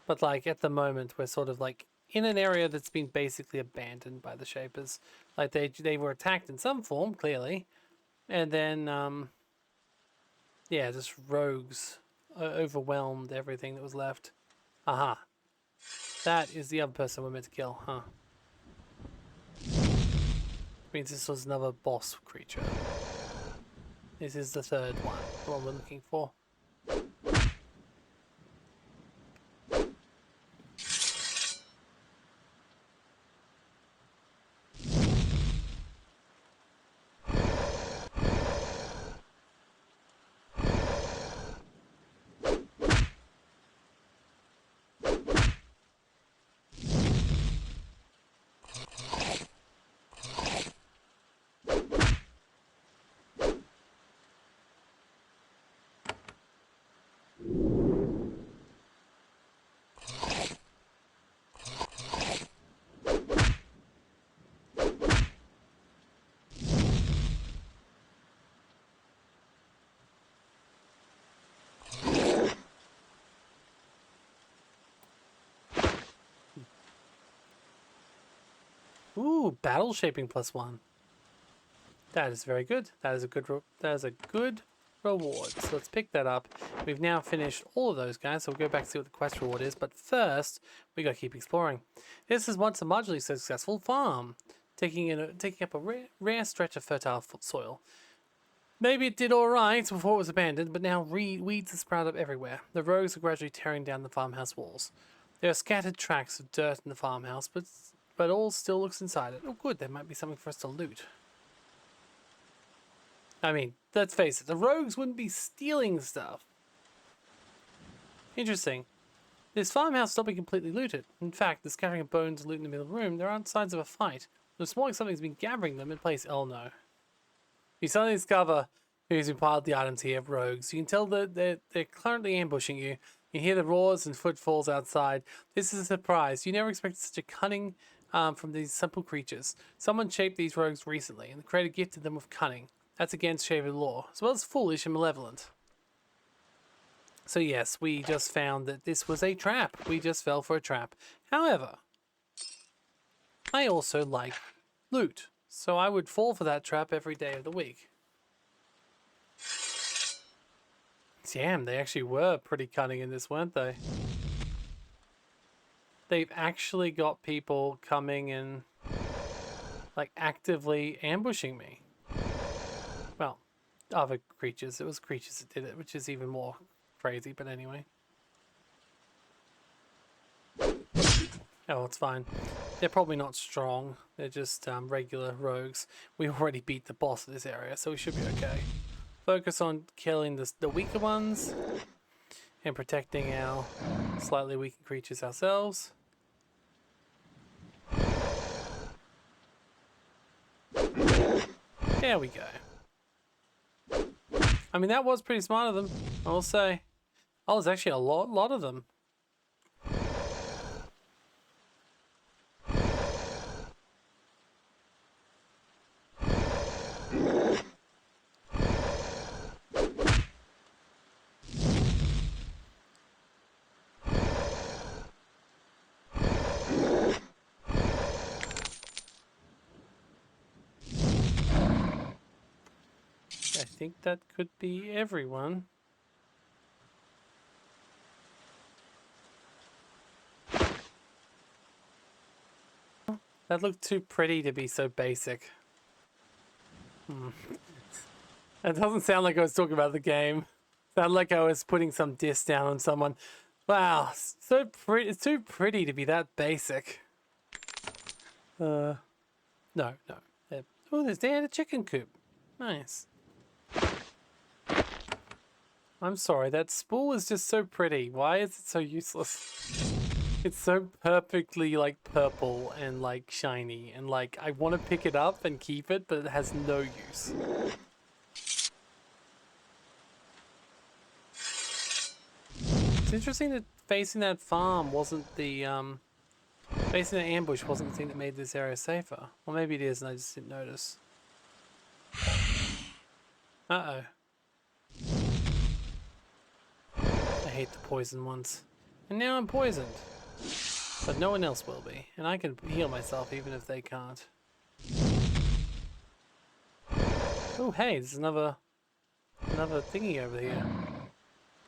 But like at the moment we're sort of like in an area that's been basically abandoned by the Shapers. Like they were attacked in some form, clearly. And then yeah, just rogues overwhelmed everything that was left. Aha. That is the other person we're meant to kill, huh? Means this was another boss creature. This is the third one, the one we're looking for. Ooh, battle shaping +1. That is very good. That is a good reward. So let's pick that up. We've now finished all of those guys, so we'll go back to see what the quest reward is. But first, we gotta keep exploring. This is once a marginally successful farm, taking up a rare stretch of fertile soil. Maybe it did all right before it was abandoned, but now weeds have sprouted up everywhere. The rogues are gradually tearing down the farmhouse walls. There are scattered tracks of dirt in the farmhouse, but all still looks inside it. Oh, good. There might be something for us to loot. I mean, let's face it, the rogues wouldn't be stealing stuff. Interesting. This farmhouse has not been completely looted. In fact, the scattering of bones and loot in the middle of the room, there aren't signs of a fight. It's more like something's been gathering them in place. Oh no. You suddenly discover who's piled the items here, rogues. You can tell that they're currently ambushing you. You hear the roars and footfalls outside. This is a surprise. You never expected such a cunning from these simple creatures. Someone shaped these rogues recently, and the creator gifted them with cunning. That's against shaven law, as well as foolish and malevolent. So yes, we just found that this was a trap. We just fell for a trap. However, I also like loot, so I would fall for that trap every day of the week. Damn, they actually were pretty cunning in this, weren't they? They've actually got people coming and like actively ambushing me. Well, other creatures. It was creatures that did it, which is even more crazy, but anyway. Oh, it's fine. They're probably not strong. They're just regular rogues. We already beat the boss of this area, so we should be okay. Focus on killing the weaker ones and protecting our slightly weaker creatures ourselves. There we go. I mean, that was pretty smart of them, I will say. Oh, there's actually a lot of them. I think that could be everyone. That looked too pretty to be so basic. That doesn't sound like I was talking about the game. Sounded like I was putting some diss down on someone. Wow, so pretty. It's too pretty to be that basic. No. Oh, they had a chicken coop. Nice. I'm sorry, that spool is just so pretty. Why is it so useless? It's so perfectly like purple and like shiny and like I want to pick it up and keep it, but it has no use. It's interesting that facing that farm wasn't the facing that ambush wasn't the thing that made this area safer. Well, maybe it is and I just didn't notice. Uh-oh. I hate the poison ones. And now I'm poisoned. But no one else will be. And I can heal myself even if they can't. Oh, hey, there's another thingy over here.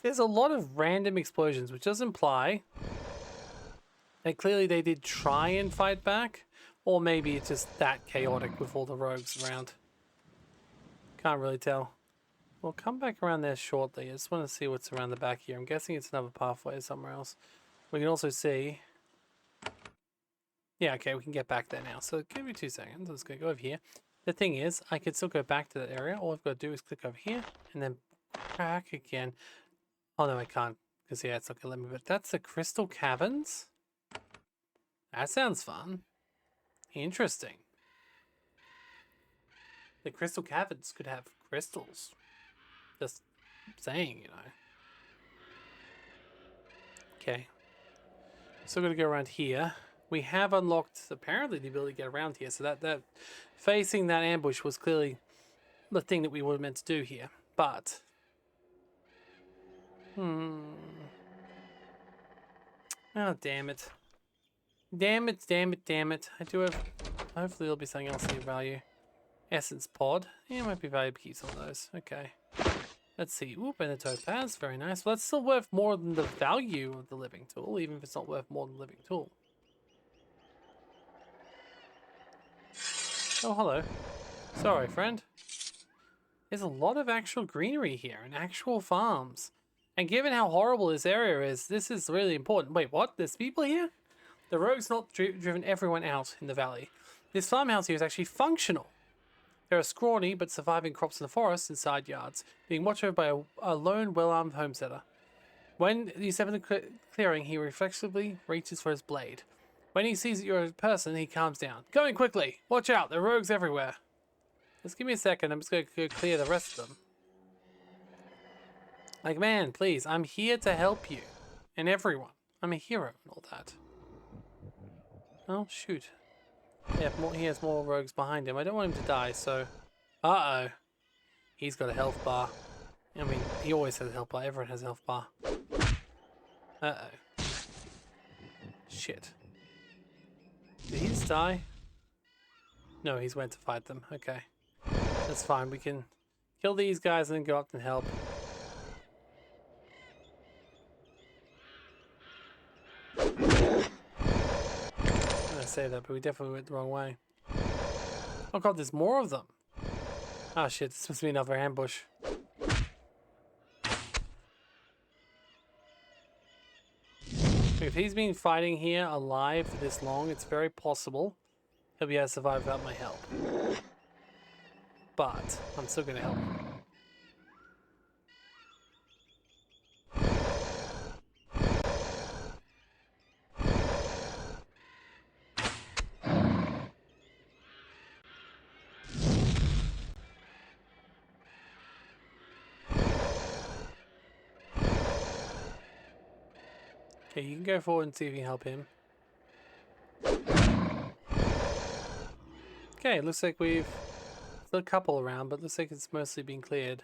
There's a lot of random explosions, which does imply that clearly they did try and fight back. Or maybe it's just that chaotic with all the rogues around. Can't really tell. We'll come back around there shortly. I just want to see what's around the back here. I'm guessing it's another pathway somewhere else. We can also see... Yeah, okay, we can get back there now. So give me 2 seconds. Let's go over here. The thing is, I could still go back to that area. All I've got to do is click over here and then back again. Oh, no, I can't. Because, yeah, it's not going to let me. But that's the Crystal Caverns. That sounds fun. Interesting. The Crystal Caverns could have crystals. Just saying, you know. Okay. Still got to go around here. We have unlocked, apparently, the ability to get around here. So that facing that ambush was clearly the thing that we were meant to do here. But... Oh, damn it. Damn it. I do have Hopefully there'll be something else of value. Essence pod. Yeah, might be valuable to keep some of those. Okay. Let's see. Oop, and a topaz. Very nice. Well, that's still worth more than the value of the living tool, even if it's not worth more than the living tool. Oh, hello. Sorry, friend. There's a lot of actual greenery here and actual farms. And given how horrible this area is, this is really important. Wait, what? There's people here? The rogue's not driven everyone out in the valley. This farmhouse here is actually functional. There are scrawny but surviving crops in the forest and side yards, being watched over by a lone, well-armed homesteader. When you step in the clearing, he reflexively reaches for his blade. When he sees that you're a person, he calms down. Going quickly! Watch out, there are rogues everywhere. Just give me a second, I'm just going to clear the rest of them. Like, man, please, I'm here to help you. And everyone. I'm a hero and all that. Oh, shoot. Yeah, he has more rogues behind him. I don't want him to die, so... Uh-oh. He's got a health bar. I mean, he always has a health bar. Everyone has a health bar. Uh-oh. Shit. Did he just die? No, he's went to fight them. Okay. That's fine. We can kill these guys and then go up and help. Say that, but we definitely went the wrong way. Oh god, there's more of them. Oh shit, this must be another ambush. If he's been fighting here alive for this long, it's very possible he'll be able to survive without my help. But I'm still gonna help him. Okay, you can go forward and see if you can help him. Okay, it looks like we've still a couple around, but looks like it's mostly been cleared.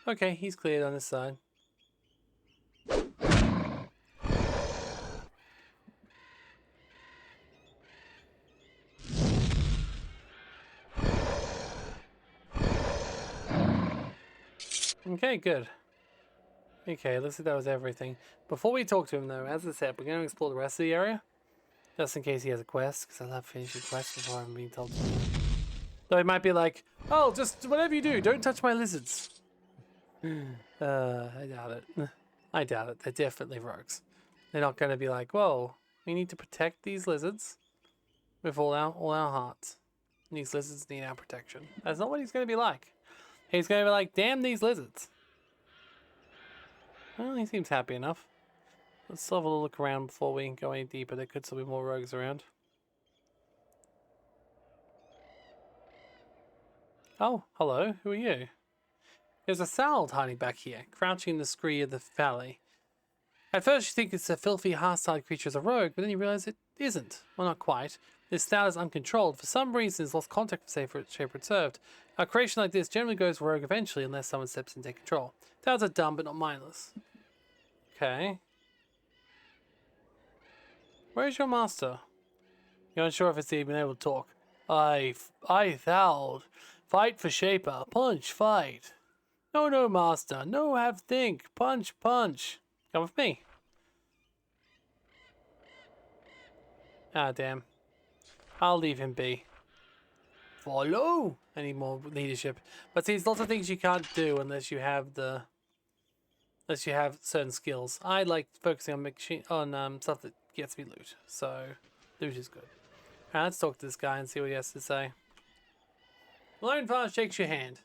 Okay, he's cleared on this side. Okay, good. Okay, looks like that was everything. Before we talk to him though, as I said, we're going to explore the rest of the area. Just in case he has a quest, because I love finishing quests before I'm being told to do it. Though he might be like, oh, just whatever you do, don't touch my lizards. I doubt it. I doubt it. They're definitely rogues. They're not going to be like, whoa, we need to protect these lizards with all our hearts. These lizards need our protection. That's not what he's going to be like. He's going to be like, damn these lizards. Well, he seems happy enough. Let's still have a little look around before we go any deeper. There could still be more rogues around. Oh, hello. Who are you? There's a Sald hiding back here, crouching in the scree of the valley. At first you think it's a filthy, hostile creature as a rogue, but then you realize it isn't. Well, not quite. This Stout is uncontrolled. For some reason, it's lost contact with the shaper it served. A creation like this generally goes rogue eventually unless someone steps in to take control. Stouts are dumb, but not mindless. Okay. Where's your master? You're unsure if it's even able to talk. I thowed. Fight for Shaper. Punch, fight. No, master. No, have think. Punch, punch. Come with me. Ah, damn. I'll leave him be. Follow. I need more leadership. But see, there's lots of things you can't do unless you have certain skills. I like focusing on stuff that gets me loot. So loot is good. Alright, let's talk to this guy and see what he has to say. The lone farmer shakes your hand.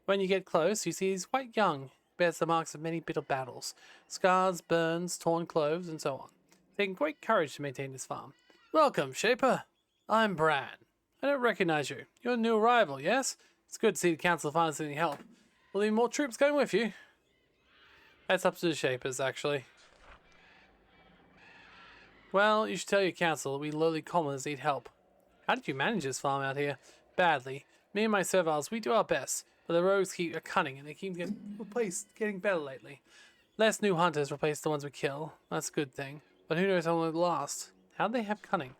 When you get close, you see he's quite young. Bears the marks of many bitter battles. Scars, burns, torn clothes, and so on. Taking great courage to maintain this farm. Welcome, Shaper. I'm Bran. I don't recognize you. You're a new arrival, yes? It's good to see the council finally sending help. Will there be more troops going with you? That's up to the Shapers, actually. Well, you should tell your council that we lowly commoners need help. How did you manage this farm out here? Badly. Me and my serviles, we do our best, but the rogues are cunning and they keep getting better lately. Less new hunters replace the ones we kill. That's a good thing. But who knows how long it'll last. How'd they have cunning?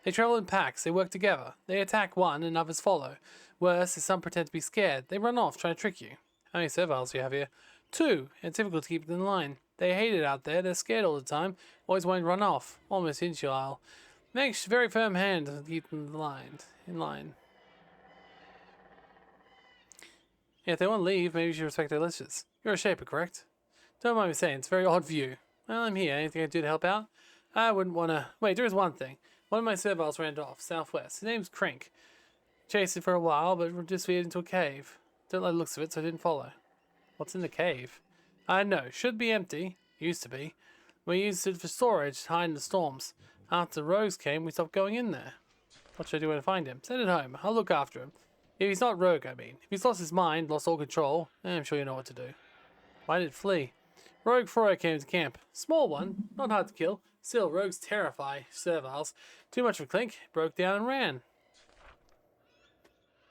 They travel in packs, they work together. They attack one and others follow. Worse is some pretend to be scared. They run off trying to trick you. How many serviles do you have here? 2. It's difficult to keep them in line. They hate it out there. They're scared all the time. Always want to run off. Almost inagile. Makes very firm hand to keep them in line. Yeah, if they want to leave, maybe you should respect their wishes. You're a shaper, correct? Don't mind me saying, it's a very odd view. Well, I'm here. Anything I can do to help out? I wouldn't want to... Wait, there is one thing. One of my serviles ran off, southwest. His name's Crink. Chased it for a while, but disappeared into a cave. Don't like the looks of it, so I didn't follow. What's in the cave? I know. Should be empty. Used to be. We used it for storage, to hide in the storms. After the rogues came, we stopped going in there. What should I do when I find him? Send it home. I'll look after him. If he's not rogue, I mean. If he's lost his mind, lost all control, I'm sure you know what to do. Why did it flee? Rogue Froy came to camp. Small one, not hard to kill. Still, rogues terrify serviles. Too much for Clink. Broke down and ran.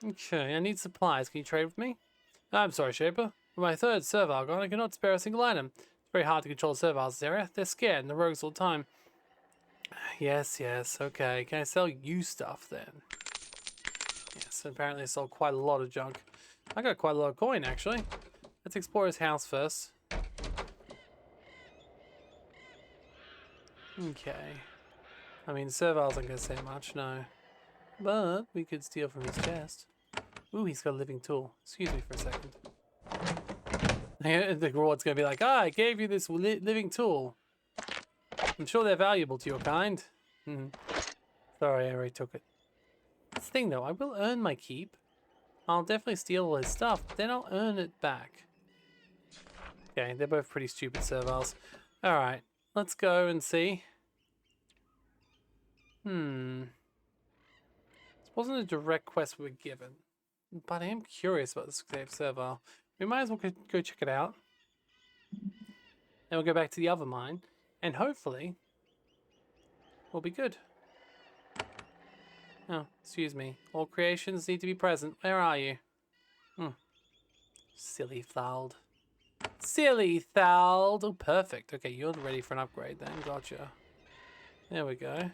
Okay, I need supplies. Can you trade with me? I'm sorry, Shaper. With my 3rd servile gone, I cannot spare a single item. It's very hard to control serviles in this area. They're scared and the rogues all the time. Yes, okay. Can I sell you stuff then? Yes, apparently I sold quite a lot of junk. I got quite a lot of coin, actually. Let's explore his house first. Okay. I mean, serviles aren't going to say much, no. But we could steal from his chest. Ooh, he's got a living tool. Excuse me for a second. The reward's going to be like, I gave you this living tool. I'm sure they're valuable to your kind. Sorry, I already took it. That's the thing, though. I will earn my keep. I'll definitely steal all his stuff, but then I'll earn it back. Okay, they're both pretty stupid serviles. Alright, let's go and see. This wasn't a direct quest we were given, but I am curious about this servile. We might as well go check it out. Then we'll go back to the other mine, and hopefully we'll be good. Oh, excuse me. All creations need to be present. Where are you? Silly Thald. Silly Thald! Oh, perfect. Okay, you're ready for an upgrade then. Gotcha. There we go.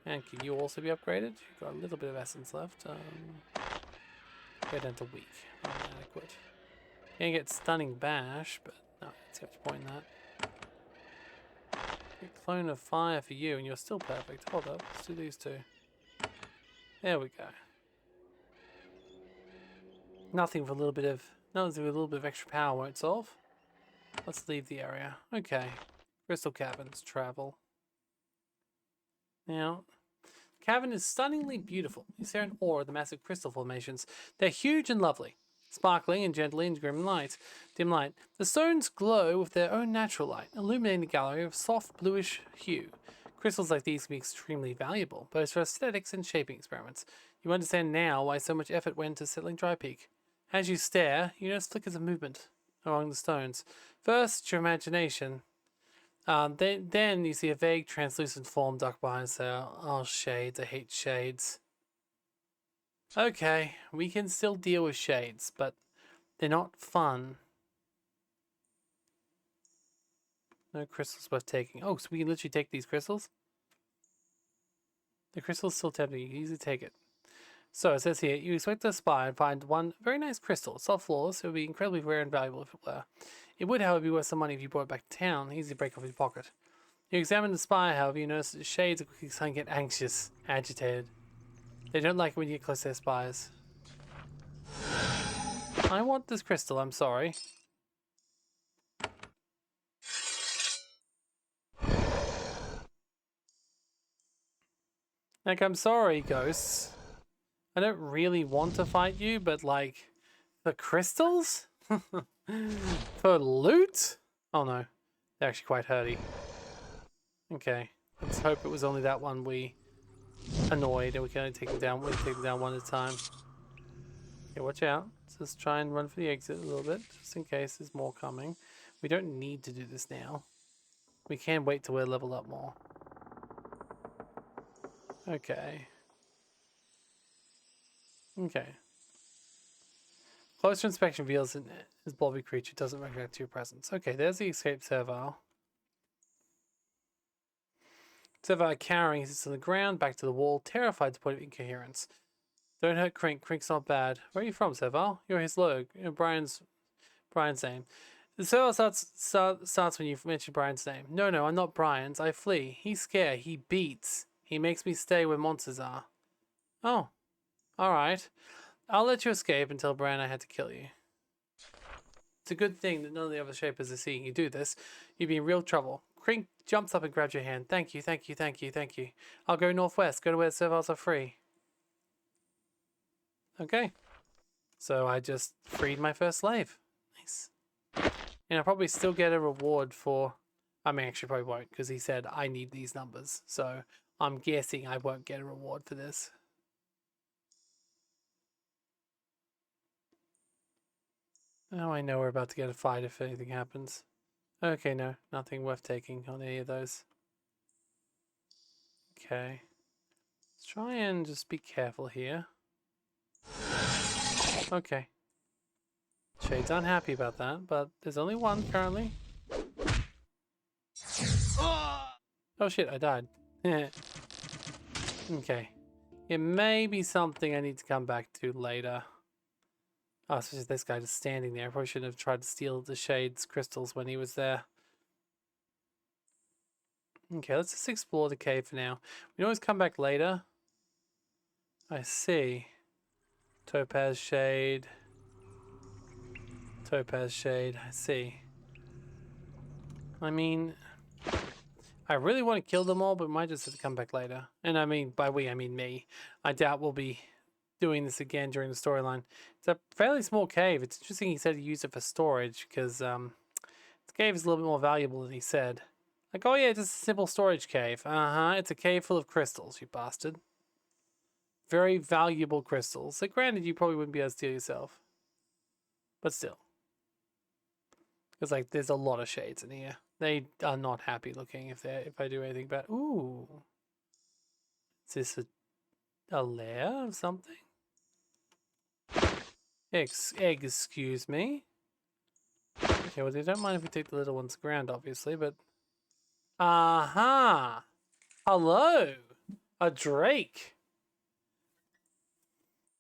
And can you also be upgraded? You've got a little bit of essence left. Go down to weak. Inadequate. Can't get stunning bash, but no, let's have to point that. Get clone of fire for you, and you're still perfect. Hold up, let's do these 2. There we go. Nothing with a little bit of extra power won't solve. Let's leave the area. Okay. Crystal caverns, travel. Now, the cavern is stunningly beautiful. You stare in awe at the massive crystal formations. They're huge and lovely, sparkling and gently in dim light. The stones glow with their own natural light, illuminating the gallery of soft bluish hue. Crystals like these can be extremely valuable, both for aesthetics and shaping experiments. You understand now why so much effort went into settling Dry Peak. As you stare, you notice flickers of movement along the stones. First, it's your imagination. Then you see a vague, translucent form ducked behind us. Oh, shades. I hate shades. Okay, we can still deal with shades, but they're not fun. No crystals worth taking. Oh, so we can literally take these crystals? The crystal's still tempting. You can easily take it. So, it says here, you expect to spy and find one very nice crystal. It's not flawless. It would be incredibly rare and valuable if it were. It would, however, be worth some money if you brought it back to town. Easy to break off your pocket. You examine the spy, however, you notice the shades are quickly starting to get anxious, agitated. They don't like it when you get close to their spies. I want this crystal, I'm sorry. Like, I'm sorry, ghosts. I don't really want to fight you, but like, for crystals? For loot? Oh no, they're actually quite hurty. Okay, let's hope it was only that one we annoyed and we can only take them down. We'll take them down one at a time. Okay, watch out. Let's just try and run for the exit a little bit, just in case there's more coming. We don't need to do this now. We can wait till we're leveled up more. Okay. Okay. Closer inspection reveals his blobby creature doesn't recognize your presence. Okay, there's the escape servile. Servile cowering sits on the ground, back to the wall, terrified to the point of incoherence. Don't hurt Crink. Crink's not bad. Where are you from, Servile? You're his log. Brian's name. The servile starts when you mention Brian's name. No, I'm not Brian's. I flee. He's scared. He beats. He makes me stay where monsters are. Oh, alright. I'll let you escape and tell Brian I had to kill you. It's a good thing that none of the other shapers are seeing you do this. You'd be in real trouble. Crink jumps up and grabs your hand. Thank you. I'll go northwest. Go to where the serviles are free. Okay. So I just freed my first slave. Nice. And I'll probably still get a reward for... I mean, actually probably won't, because he said I need these numbers. So I'm guessing I won't get a reward for this. Oh, I know we're about to get a fight if anything happens. Okay, no, nothing worth taking on any of those. Okay. Let's try and just be careful here. Okay. Shade's unhappy about that, but there's only one currently. Oh shit, I died. Okay. It may be something I need to come back to later. Oh, it's just this guy just standing there. I probably shouldn't have tried to steal the Shade's crystals when he was there. Okay, let's just explore the cave for now. We can always come back later. I see. Topaz Shade. I see. I mean, I really want to kill them all, but we might just have to come back later. And I mean, by we, I mean me. I doubt we'll be doing this again during the storyline. It's a fairly small cave. It's interesting he said he used it for storage, because the cave is a little bit more valuable than he said. Like, oh yeah, it's just a simple storage cave. It's a cave full of crystals, you bastard. Very valuable crystals. So granted, you probably wouldn't be able to steal yourself. But still. Because, like, there's a lot of shades in here. They are not happy looking if I do anything bad. Ooh. Is this a lair of something? Excuse me. Okay, well, they don't mind if we take the little ones to ground, obviously, but... Aha! Hello! A drake!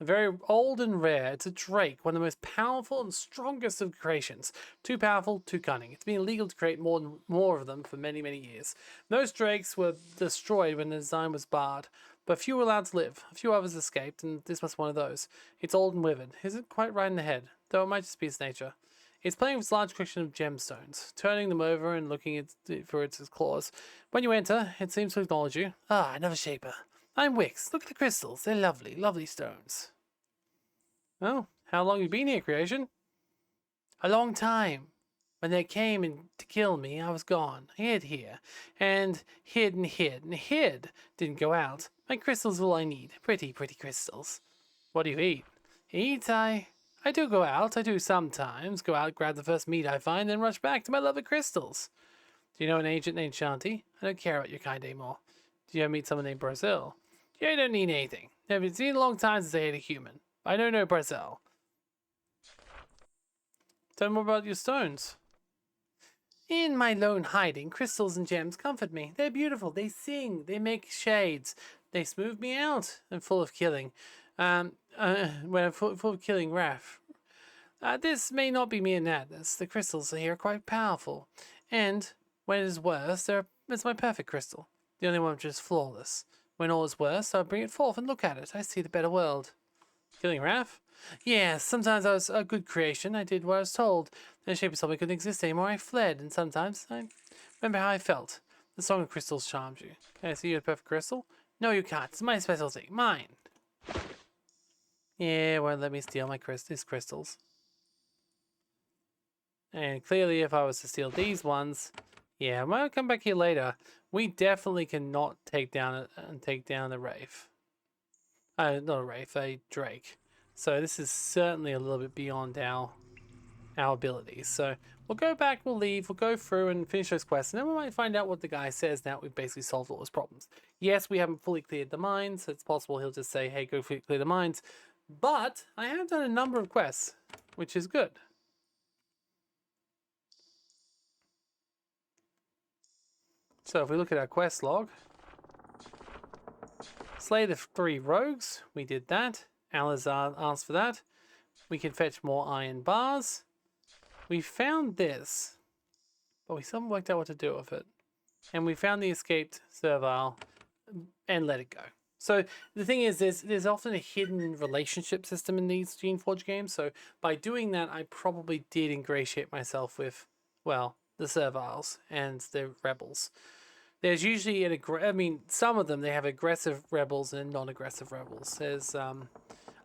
Very old and rare. It's a drake, one of the most powerful and strongest of creations. Too powerful, too cunning. It's been illegal to create more of them for many, many years. Most drakes were destroyed when the design was barred, but few were allowed to live. A few others escaped, and this was one of those. It's old and withered. Isn't quite right in the head, though it might just be its nature. It's playing with its large collection of gemstones, turning them over and looking for its claws. When you enter, it seems to acknowledge you. Ah, another shaper. I'm Wix. Look at the crystals. They're lovely, lovely stones. Oh, how long have you been here, creation? A long time. When they came to kill me, I was gone. I hid here. And hid and hid and hid. Didn't go out. My crystals are all I need. Pretty, pretty crystals. What do you eat? Eat? I do go out. I do sometimes. Go out, grab the first meat I find, then rush back to my love of crystals. Do you know an agent named Shanti? I don't care about your kind anymore. Do you ever meet someone named Brazil? Yeah, I don't need anything. I've been seen in a long time since I ate a human. I don't know Brazil. Tell me more about your stones. In my lone hiding, crystals and gems comfort me. They're beautiful. They sing. They make shades. They smooth me out. I'm full of killing. When I'm full of killing wrath. This may not be mere madness. The crystals here are quite powerful. And when it is worse, it's my perfect crystal. The only one which is flawless. When all is worse, I'll bring it forth and look at it. I see the better world. Killing wrath? Yes, sometimes I was a good creation. I did what I was told. The shape told me couldn't exist anymore. I fled, and sometimes I remember how I felt. The song of crystals charms you. Can I see you a perfect crystal? No, you can't. It's my specialty. Mine. Yeah, won't let me steal his crystals. And clearly, if I was to steal these ones, yeah, I might come back here later. We definitely cannot take down the Wraith. Not a Wraith, a Drake. So this is certainly a little bit beyond our abilities. So we'll go back, we'll leave, we'll go through and finish those quests, and then we might find out what the guy says now we've basically solved all his problems. Yes, we haven't fully cleared the mines, so it's possible he'll just say, hey, go clear the mines. But I have done a number of quests. which is good. So if we look at our quest log, slay the 3 rogues, we did that. Alizar asked for that. We can fetch more iron bars. We found this, but we still haven't worked out what to do with it. And we found the escaped servile and let it go. So the thing is, there's often a hidden relationship system in these Geneforge games. So by doing that, I probably did ingratiate myself with, well, the serviles and the rebels. There's usually some of them, they have aggressive rebels and non-aggressive rebels. There's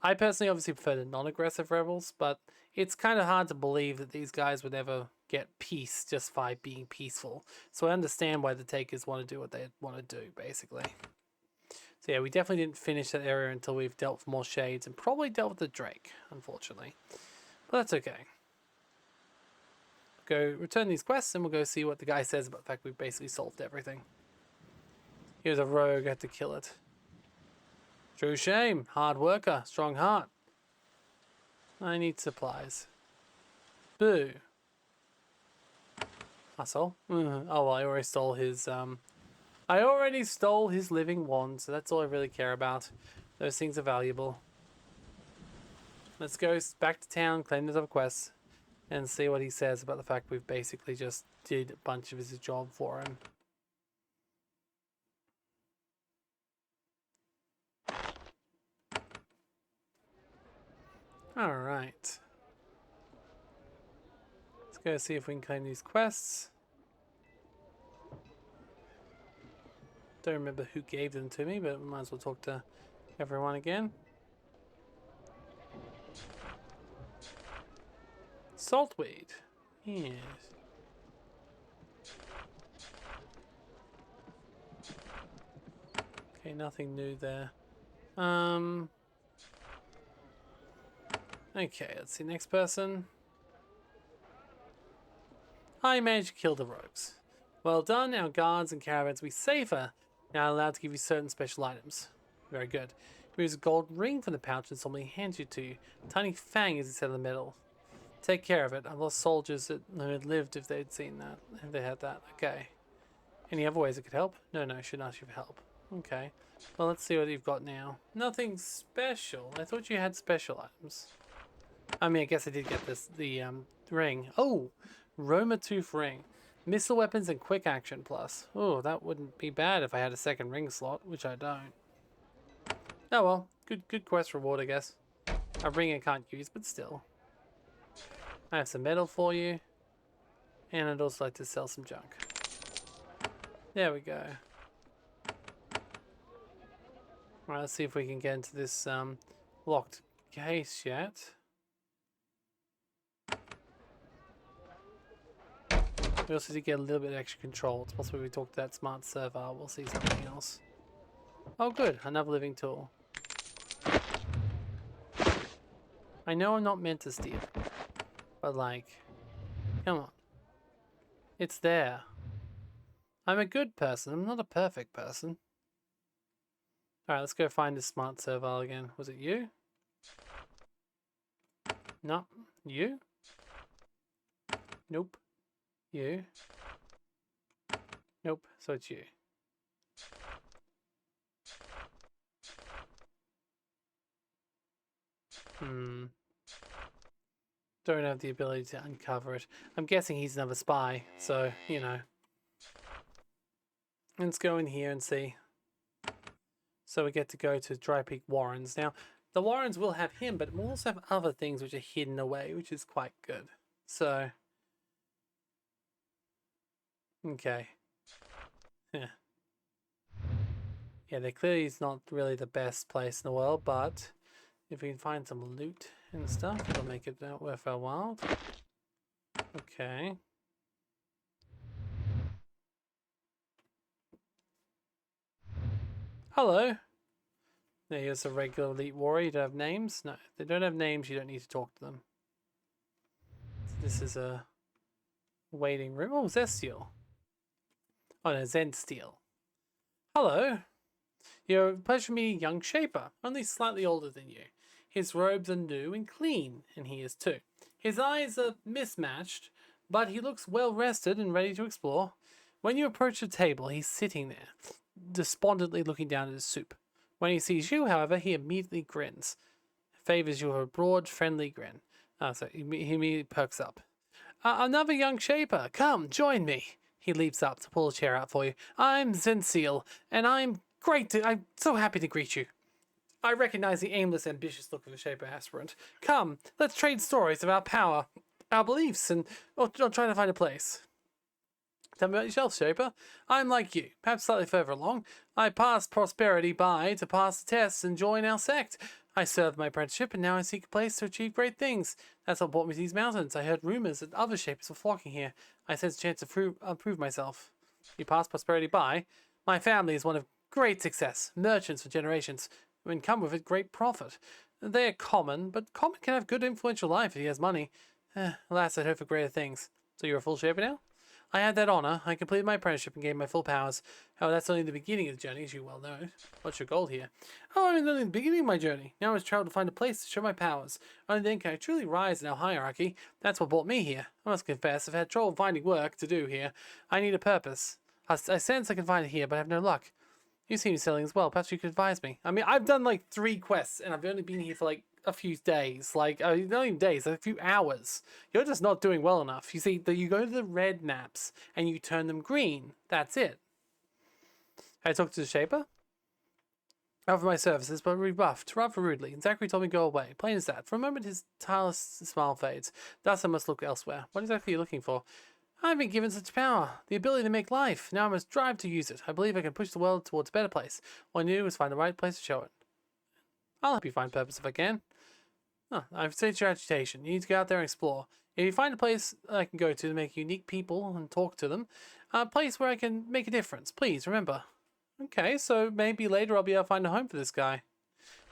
I personally obviously prefer the non-aggressive rebels, but it's kind of hard to believe that these guys would ever get peace just by being peaceful. So I understand why the Takers want to do what they want to do, basically. So yeah, we definitely didn't finish that area until we've dealt with more shades and probably dealt with the Drake, unfortunately. But that's okay. Go return these quests and we'll go see what the guy says about the fact we've basically solved everything. Here's a rogue, I had to kill it. True shame, hard worker, strong heart. I need supplies. Boo. Asshole. Oh well, I already stole his living wand, so that's all I really care about. Those things are valuable. Let's go back to town, claim those other quests, and see what he says about the fact we've basically just did a bunch of his job for him. Alright. Let's go see if we can claim these quests. Don't remember who gave them to me, but we might as well talk to everyone again. Saltweed. Yes. Okay, nothing new there. Okay, let's see. Next person. I managed to kill the rogues. Well done, our guards and caravans will be safer. Now allowed to give you certain special items. Very good. Here's a gold ring from the pouch and somebody hands you to you. A tiny fang is instead of the metal. Take care of it. I've lost soldiers that had lived if they'd seen that. If they had that. Okay. Any other ways it could help? No, I shouldn't ask you for help. Okay. Well, let's see what you've got now. Nothing special. I thought you had special items. I mean, I guess I did get the ring. Oh! Roma Tooth ring. Missile weapons and quick action plus. Oh, that wouldn't be bad if I had a second ring slot, which I don't. Oh well, good quest reward, I guess. A ring I can't use, but still. I have some metal for you. And I'd also like to sell some junk. There we go. Alright, let's see if we can get into this locked case yet. We also did get a little bit of extra control. It's possible we talked to that smart server. We'll see something else. Oh good, another living tool. I know I'm not meant to steal. But like, come on. It's there. I'm a good person. I'm not a perfect person. Alright, let's go find this smart server again. Was it you? No. You? Nope. You? Nope. So it's you. Don't have the ability to uncover it. I'm guessing he's another spy, so, you know. Let's go in here and see. So we get to go to Dry Peak Warrens. Now, the Warrens will have him, but we'll also have other things which are hidden away, which is quite good. So, okay. Yeah. Yeah, they clearly is not really the best place in the world, but if we can find some loot and stuff, it'll make it worth our while. Okay. Hello. There's a regular elite warrior. You don't have names? No, if they don't have names, you don't need to talk to them. This is a waiting room. Oh, Zestiel. Oh no, Zensteel. Hello. You're a pleasure meeting young Shaper, only slightly older than you. His robes are new and clean, and he is too. His eyes are mismatched, but he looks well rested and ready to explore. When you approach the table, he's sitting there, despondently looking down at his soup. When he sees you, however, he immediately grins, favors you with a broad, friendly grin. So he immediately perks up. Another young shaper, come, join me. He leaps up to pull a chair out for you. I'm Zenseal, and I'm so happy to greet you. I recognize the aimless, ambitious look of a shaper aspirant. Come, let's trade stories of our power, our beliefs, and I'll try to find a place. Tell me about yourself, Shaper. I'm like you, perhaps slightly further along. I passed prosperity by to pass the tests and join our sect. I served my apprenticeship and now I seek a place to achieve great things. That's what brought me to these mountains. I heard rumors that other Shapers were flocking here. I sensed a chance to prove myself. You passed prosperity by. My family is one of great success, merchants for generations, and come with it great profit. They are common, but common can have good influential life if he has money. Alas, I'd hope for greater things. So you're a full Shaper now? I had that honor. I completed my apprenticeship and gained my full powers. However, that's only the beginning of the journey, as you well know. What's your goal here? Oh, I'm only the beginning of my journey. Now I must travel to find a place to show my powers. Only then can I truly rise in our hierarchy. That's what brought me here. I must confess, I've had trouble finding work to do here. I need a purpose. I sense I can find it here, but I have no luck. You seem to be selling as well. Perhaps you could advise me. I mean, I've done like 3 quests, and I've only been here for like a few days. Like, not even days, like a few hours. You're just not doing well enough. You see, you go to the red maps, and you turn them green. That's it. I talked to the Shaper. Offer my services, but rebuffed rather rudely. And Zachary told me to go away. Plain as that. For a moment, his tireless smile fades. Thus, I must look elsewhere. What exactly are you looking for? I've been given such power, the ability to make life. Now I must strive to use it. I believe I can push the world towards a better place. All I need is find the right place to show it. I'll help you find purpose if I can. Oh, I've sensed your agitation. You need to go out there and explore. If you find a place I can go to make unique people and talk to them, a place where I can make a difference, please remember. Okay, so maybe later I'll be able to find a home for this guy.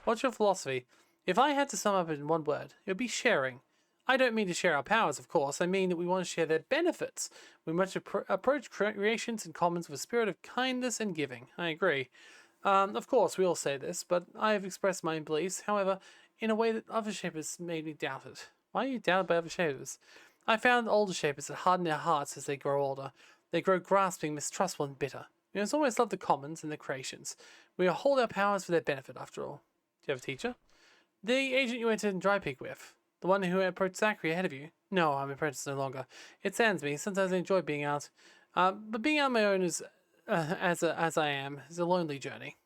What's your philosophy? If I had to sum up it in one word, it would be sharing. I don't mean to share our powers, of course. I mean that we want to share their benefits. We must approach creations and commons with a spirit of kindness and giving. I agree. Of course, we all say this, but I have expressed my beliefs, however, in a way that other Shapers made me doubt it. Why are you doubted by other Shapers? I found older Shapers that harden their hearts as they grow older. They grow grasping, mistrustful, and bitter. We must always love the commons and the creations. We hold our powers for their benefit, after all. Do you have a teacher? The agent you entered in Dry Peak with. The one who approached Zachary ahead of you. No, I'm an apprentice no longer. It saddens me. Sometimes I enjoy being out. But being out on my own is, as I am, is a lonely journey.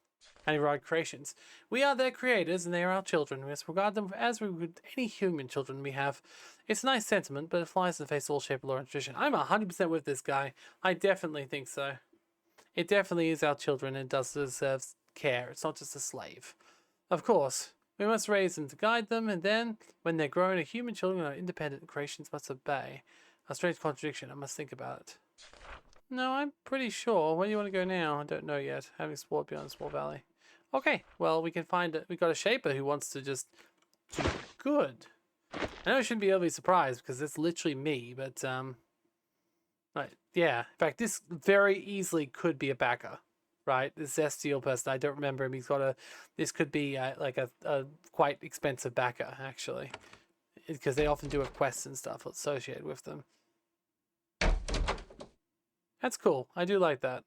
And heroic creations. We are their creators, and they are our children. We must regard them as we would any human children we have. It's a nice sentiment, but it flies in the face of all shape, law, and tradition. I'm 100% with this guy. I definitely think so. It definitely is our children and does deserve care. It's not just a slave. Of course, we must raise them to guide them, and then, when they're grown, our human children are independent creations must obey. A strange contradiction. I must think about it. No, I'm pretty sure. Where do you want to go now? I don't know yet. Having explored beyond the small valley. Okay, well, we can find it. We got a Shaper who wants to just do good. I know I shouldn't be overly surprised because it's literally me, but right, yeah. In fact, this very easily could be a backer, right? This Zestial person, I don't remember him. He's got a. This could be like a quite expensive backer actually, because they often do have quests and stuff associated with them. That's cool. I do like that.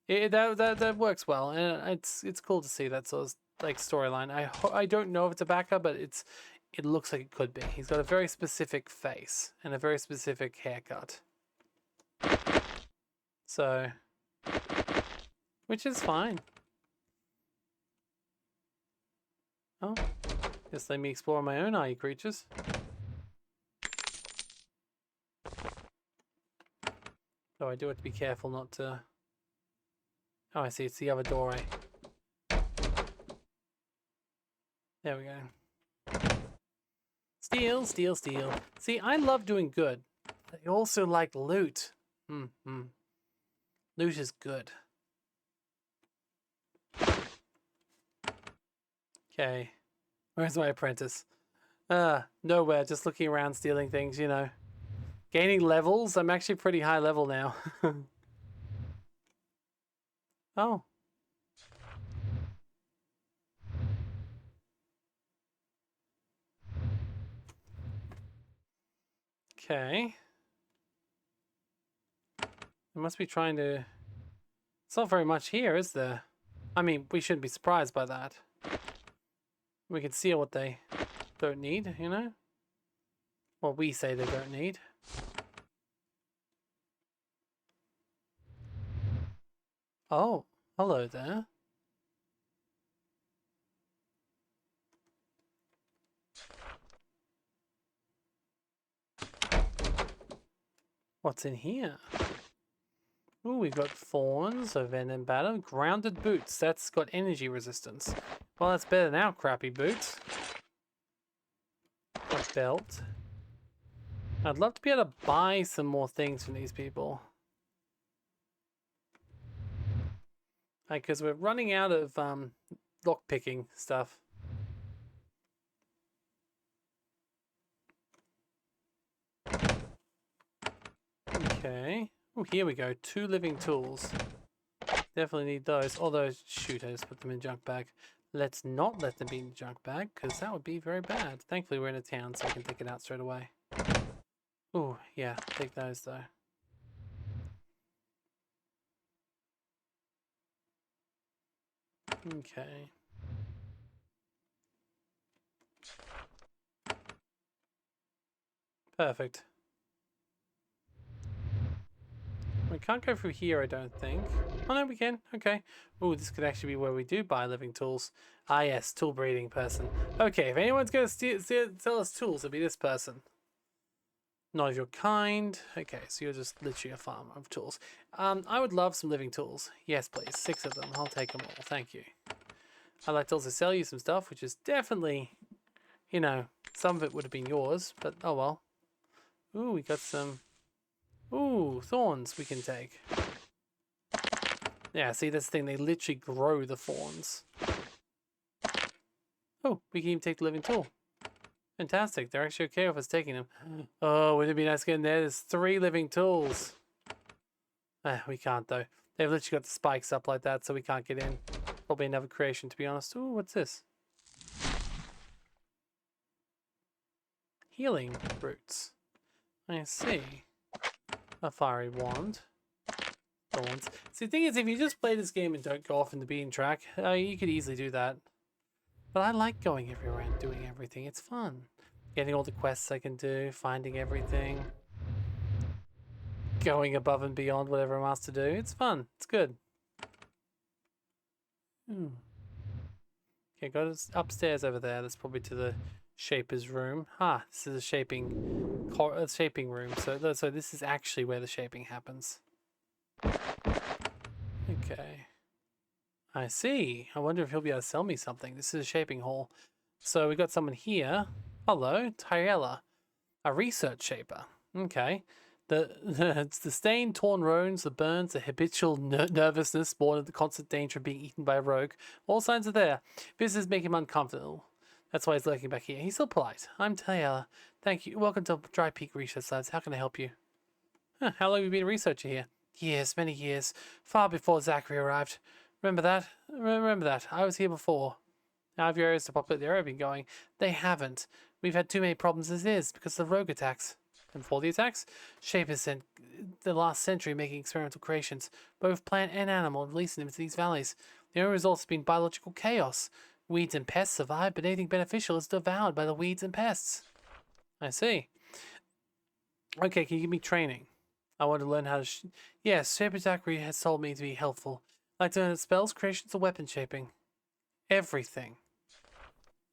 That works well, and it's cool to see that sort of like storyline. I don't know if it's a backer, but it looks like it could be. He's got a very specific face and a very specific haircut, so which is fine. Oh, just let me explore my own eye creatures. So I do have to be careful not to. Oh, I see. It's the other doorway. There we go. Steal, steal, steal. See, I love doing good. I also like loot. Loot is good. Okay. Where's my apprentice? Nowhere. Just looking around, stealing things, you know. Gaining levels? I'm actually pretty high level now. Oh. Okay. They must be trying to... It's not very much here, is there? I mean, we shouldn't be surprised by that. We can see what they don't need, you know? What we say they don't need. Oh, hello there. What's in here? Ooh, we've got thorns, a venom batter, grounded boots. That's got energy resistance. Well, that's better than our crappy boots. A belt. I'd love to be able to buy some more things from these people. Like, because we're running out of lockpicking stuff. Okay. Oh, here we go. 2 living tools. Definitely need those. Although, shoot, I just put them in junk bag. Let's not let them be in the junk bag, because that would be very bad. Thankfully, we're in a town, so we can take it out straight away. Oh, yeah. Take those, though. Okay. Perfect. We can't go through here, I don't think. Oh, no, we can. Okay. Oh, this could actually be where we do buy living tools. Ah, yes, tool breeding person. Okay, if anyone's going to sell us tools, it'll be this person. Not of your kind. Okay, so you're just literally a farmer of tools. I would love some living tools. Yes, please. 6 of them. I'll take them all. Thank you. I'd like to also sell you some stuff, which is definitely, you know, some of it would have been yours, but oh well. Ooh, we got some... Ooh, thorns we can take. Yeah, see, this thing, they literally grow the thorns. Oh, we can even take the living tool. Fantastic. They're actually okay with us taking them. Oh, wouldn't it be nice getting there? There's 3 living tools. We can't, though. They've literally got the spikes up like that, so we can't get in. Probably another creation, to be honest. Ooh, what's this? Healing roots. I see. A fiery wand. Thorns. See, the thing is, if you just play this game and don't go off in the beaten track, you could easily do that. But I like going everywhere and doing everything. It's fun. Getting all the quests I can do, finding everything. Going above and beyond whatever I'm asked to do. It's fun. It's good. Okay, go upstairs over there. That's probably to the shaper's room. Ah, this is a shaping room. So this is actually where the shaping happens. Okay. I see. I wonder if he'll be able to sell me something. This is a shaping hall. So we got someone here. Hello, Tyrella. A research shaper. Okay. It's the stained, torn bones, the burns, the habitual nervousness born of the constant danger of being eaten by a rogue. All signs are there. Business make him uncomfortable. That's why he's lurking back here. He's still polite. I'm Tayala. Thank you. Welcome to Dry Peak Research Labs. How can I help you? Huh, how long have you been a researcher here? Years, many years. Far before Zachary arrived. Remember that? Remember that. I was here before. How have your areas to populate the area been going? They haven't. We've had too many problems as is because of the rogue attacks. And for the attacks, Shapers spent the last century making experimental creations, both plant and animal, and releasing them into these valleys. The only result has been biological chaos. Weeds and pests survive, but anything beneficial is devoured by the weeds and pests. I see. Okay, can you give me training? I want to learn how to... Yes, Shaper Zachary has told me to be helpful. I'd like to learn spells, creations, or weapon shaping. Everything.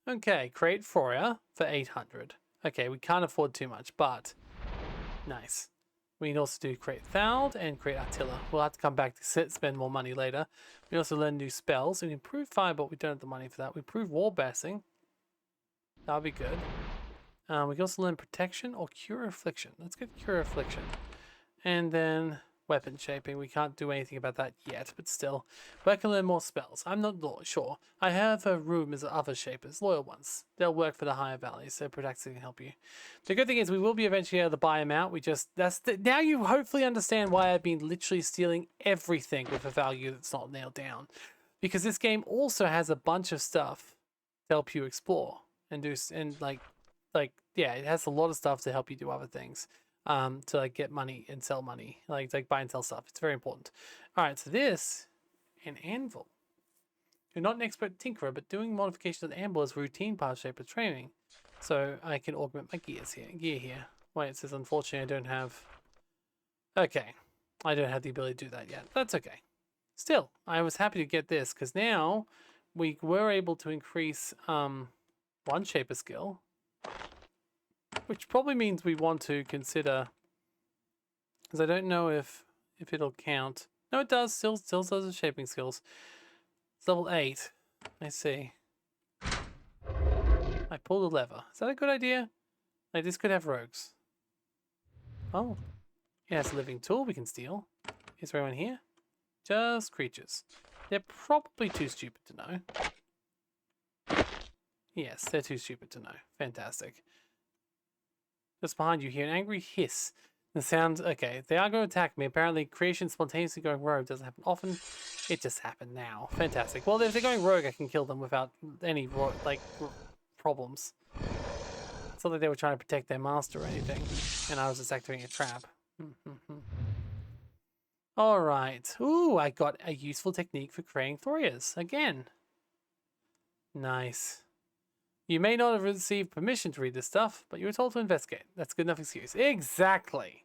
Okay, create Foria for 800. Okay, we can't afford too much, but... Nice. We can also do create Thald and create Attila. We'll have to come back to spend more money later. We also learn new spells. We can improve fire, but we don't have the money for that. We improve wall basing. That'll be good. We can also learn protection or cure affliction. Let's get cure affliction. And then weapon shaping. We can't do anything about that yet, but still. But I can learn more spells. I'm not sure. I have a room as other shapers, loyal ones. They'll work for the higher valleys, so Protector can help you. The good thing is we will be eventually able to buy them out. Now you hopefully understand why I've been literally stealing everything with a value that's not nailed down. Because this game also has a bunch of stuff to help you explore and do, and yeah, it has a lot of stuff to help you do other things. to like get money and sell money, like buy and sell stuff. It's very important. All right, so this an anvil. You're not an expert tinkerer, but doing modifications of the anvil is routine part of Shaper training. So I can augment my gear here. Wait, it says unfortunately I don't have. Okay, I don't have the ability to do that yet. That's okay. Still, I was happy to get this because now we were able to increase one Shaper skill, which probably means we want to consider, because I don't know if it'll count. No, it does. Still does the shaping skills. It's level 8. I see. I pulled a lever. Is that a good idea? Like, this could have rogues. Oh. It has a living tool we can steal. Is there anyone here? Just creatures. They're probably too stupid to know. Yes, they're too stupid to know. Fantastic. Just behind you hear an angry hiss. The sound, okay, they are going to attack me. Apparently, creation spontaneously going rogue doesn't happen often. It just happened now. Fantastic. Well, if they're going rogue, I can kill them without any, problems. It's not like they were trying to protect their master or anything, and I was just activating a trap. All right. Ooh, I got a useful technique for creating Thorias again. Nice. You may not have received permission to read this stuff, but you were told to investigate. That's good enough excuse. Exactly.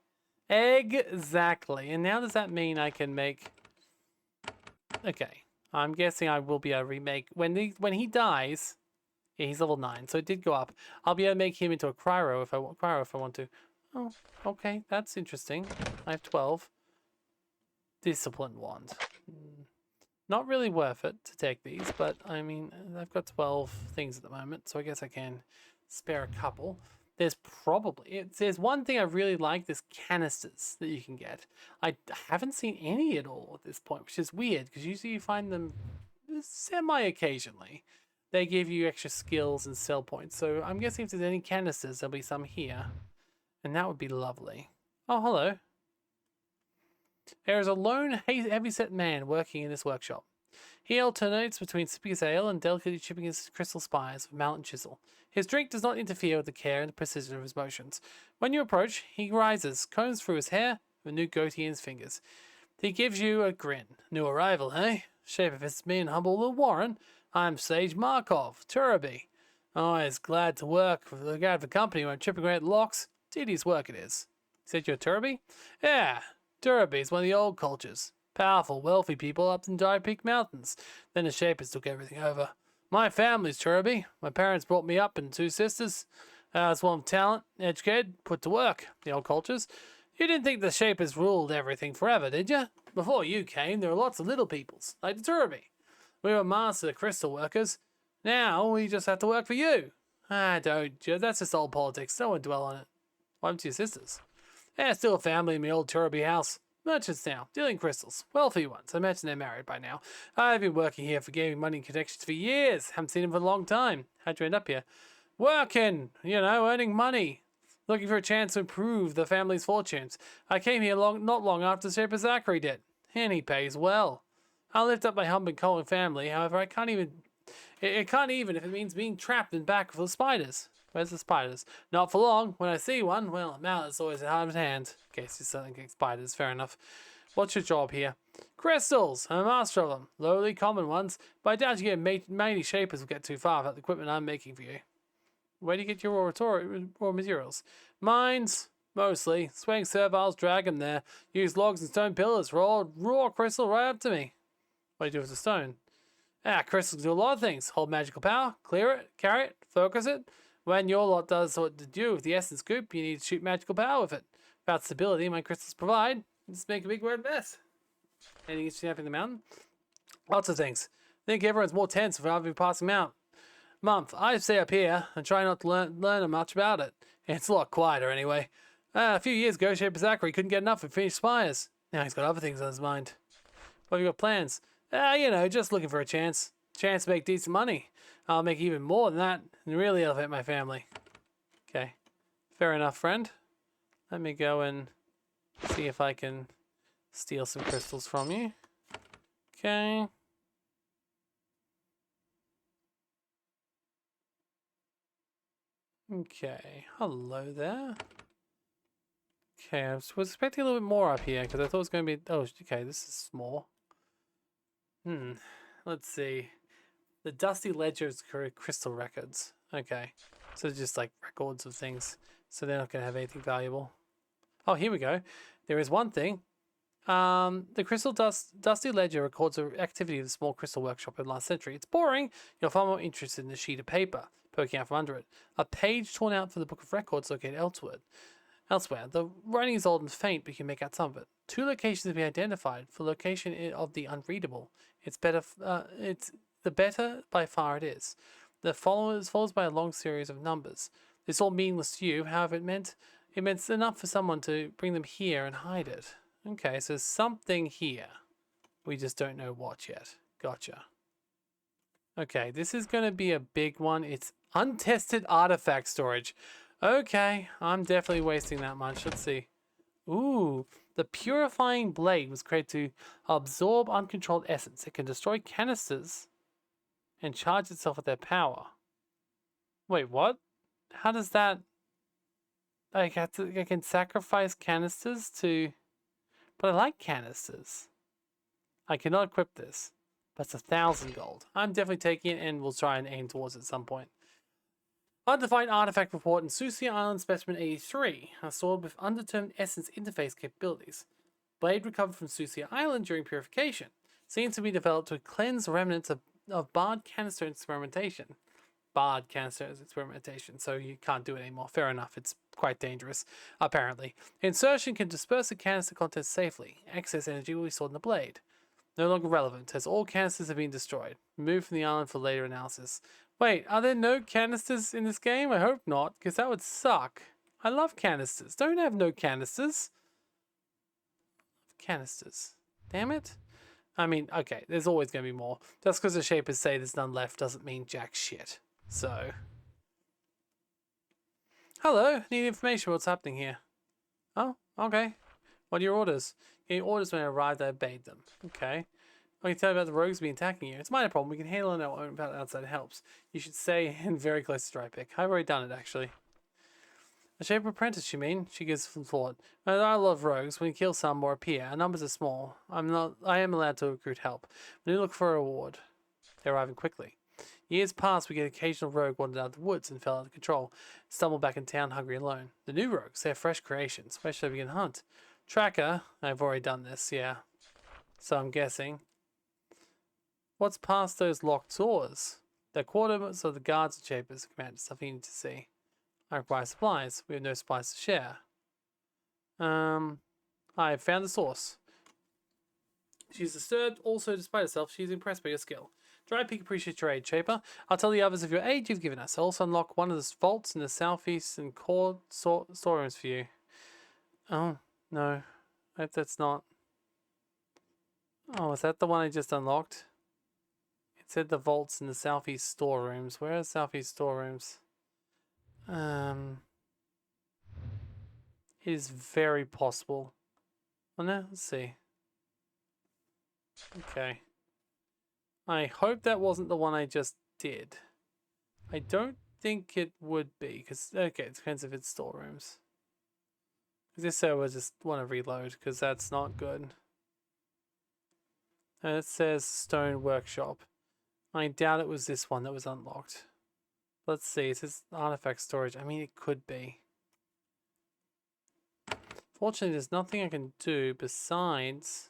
Exactly. And now does that mean I can make... Okay. I'm guessing I will be able to remake... When he dies... Yeah, he's level 9, so it did go up. I'll be able to make him into a cryo if I want to. Oh, okay. That's interesting. I have 12. Discipline wand. Not really worth it to take these, but I mean, I've got 12 things at the moment, so I guess I can spare a couple. There's one thing I really like, there's canisters that you can get. I haven't seen any at all at this point, which is weird, because usually you find them semi-occasionally. They give you extra skills and sell points, so I'm guessing if there's any canisters, there'll be some here. And that would be lovely. Oh, hello. There is a lone, heavy-set man working in this workshop. He alternates between sipping his ale and delicately chipping his crystal spires with mallet and chisel. His drink does not interfere with the care and the precision of his motions. When you approach, he rises, combs through his hair, with a new goatee in his fingers. He gives you a grin. New arrival, eh? Shape if it's me and humble little Warren. I'm Sage Markov, Turaby. Always glad to work with the guy of the company when I'm chipping away at locks. Tedious work it is. Said you're Turaby? Yeah. Turaby is one of the old cultures. Powerful, wealthy people up in Dry Peak Mountains. Then the Shapers took everything over. My family's Turaby. My parents brought me up and 2 sisters. I was one of talent, educated, put to work. The old cultures. You didn't think the Shapers ruled everything forever, did you? Before you came, there were lots of little peoples, like the Turaby. We were master crystal workers. Now we just have to work for you. Don't. That's just old politics. Don't want to dwell on it. What happened to your sisters? They're still a family in my old Turaby house. Merchants now, dealing crystals. Wealthy ones. I imagine they're married by now. I've been working here for gaming money connections for years. Haven't seen them for a long time. How'd you end up here? Working, earning money. Looking for a chance to improve the family's fortunes. I came here not long after Shaper Zachary did. And he pays well. I'll lift up my humble Cohen family, however, I can't even if it means being trapped in back of the spiders. Where's the spiders? Not for long. When I see one, well, a mallet's always out of hand. In case you're selling spiders, fair enough. What's your job here? Crystals! I'm a master of them. Lowly, common ones, but I doubt you get many Shapers will get too far without the equipment I'm making for you. Where do you get your raw materials? Mines, mostly. Swaying serviles, drag them there. Use logs and stone pillars. Raw crystal right up to me. What do you do with the stone? Crystals do a lot of things. Hold magical power, clear it, carry it, focus it. When your lot does what to do with the essence scoop, you need to shoot magical power with it. Without stability, my crystals provide, just make a big word mess. Anything interesting happening in the mountain? Lots of things. I think everyone's more tense if I've been passing out. Month, I stay up here and try not to learn much about it. It's a lot quieter anyway. A few years ago, Shaper Zachary couldn't get enough of finished spires. Now he's got other things on his mind. What have you got plans? Just looking for a chance. Chance to make decent money. I'll make even more than that and really elevate my family. Okay. Fair enough, friend. Let me go and see if I can steal some crystals from you. Okay. Okay. Hello there. Okay, I was expecting a little bit more up here because I thought it was going to be... Oh, okay, this is small. Let's see. The Dusty Ledger's crystal records. Okay, so just like records of things. So they're not going to have anything valuable. Oh, here we go. There is one thing. The Dusty Ledger records the activity of the small crystal workshop in last century. It's boring. You're far more interested in the sheet of paper poking out from under it. A page torn out from the book of records located elsewhere. The writing is old and faint, but you can make out some of it. 2 locations have been identified. For location of the unreadable, it's better. It's the better by far it is. The follows by a long series of numbers. It's all meaningless to you. However, it meant enough for someone to bring them here and hide it. Okay, so something here. We just don't know what yet. Gotcha. Okay, this is going to be a big one. It's untested artifact storage. Okay, I'm definitely wasting that much. Let's see. Ooh, the purifying blade was created to absorb uncontrolled essence. It can destroy canisters and charge itself with their power. Wait, what? How does that... I can sacrifice canisters to... But I like canisters. I cannot equip this. But it's 1,000 gold. I'm definitely taking it and we'll try and aim towards it at some point. Undefined artifact report in Sucia Island Specimen 83. A sword with undetermined essence interface capabilities. Blade recovered from Sucia Island during purification. Seems to be developed to cleanse remnants of barred canister experimentation. Barred canister experimentation, so you can't do it anymore. Fair enough, it's quite dangerous, apparently. Insertion can disperse the canister contents safely. Excess energy will be stored in the blade. No longer relevant, as all canisters have been destroyed. Removed from the island for later analysis. Wait, are there no canisters in this game? I hope not, because that would suck. I love canisters. Don't have no canisters. Canisters. Damn it. I mean, okay, there's always going to be more. Just because the shapers say there's none left doesn't mean jack shit. So. Hello, need information. What's happening here? Oh, okay. What are your orders? Your orders when I arrived, I obeyed them. Okay. I can tell you about the rogues being attacking you. It's a minor problem. We can handle it on our own without outside helps. You should stay in very close to dry pick. I've already done it, actually. A shaper apprentice, you mean? She gives some thought. There are a lot of rogues. When you kill some, more appear. Our numbers are small. I am allowed to recruit help. We look for a reward. They're arriving quickly. Years past, we get occasional rogue wandered out of the woods and fell out of control. Stumbled back in town hungry and alone. The new rogues, they're fresh creations. Where should I begin hunt? Tracker. I've already done this, yeah. So I'm guessing. What's past those locked doors? They're quarters of the guards and shapers. Command, stuff you need to see. I require supplies. We have no supplies to share. I have found the source. She's disturbed. Also, despite herself, she's impressed by your skill. Dry Peak appreciates your aid, Shaper. I'll tell the others of your aid you've given us. I'll also unlock one of the vaults in the southeast and core storerooms for you. Oh, no. That's not... Oh, is that the one I just unlocked? It said the vaults in the southeast storerooms. Where are southeast storerooms? It is very possible. Oh no, let's see. Okay. I hope that wasn't the one I just did. I don't think it would be, because, okay, it depends if it's storerooms. Because if so, I just want to reload, because that's not good. And it says Stone Workshop. I doubt it was this one that was unlocked. Let's see, it says artifact storage. I mean, it could be. Fortunately, there's nothing I can do besides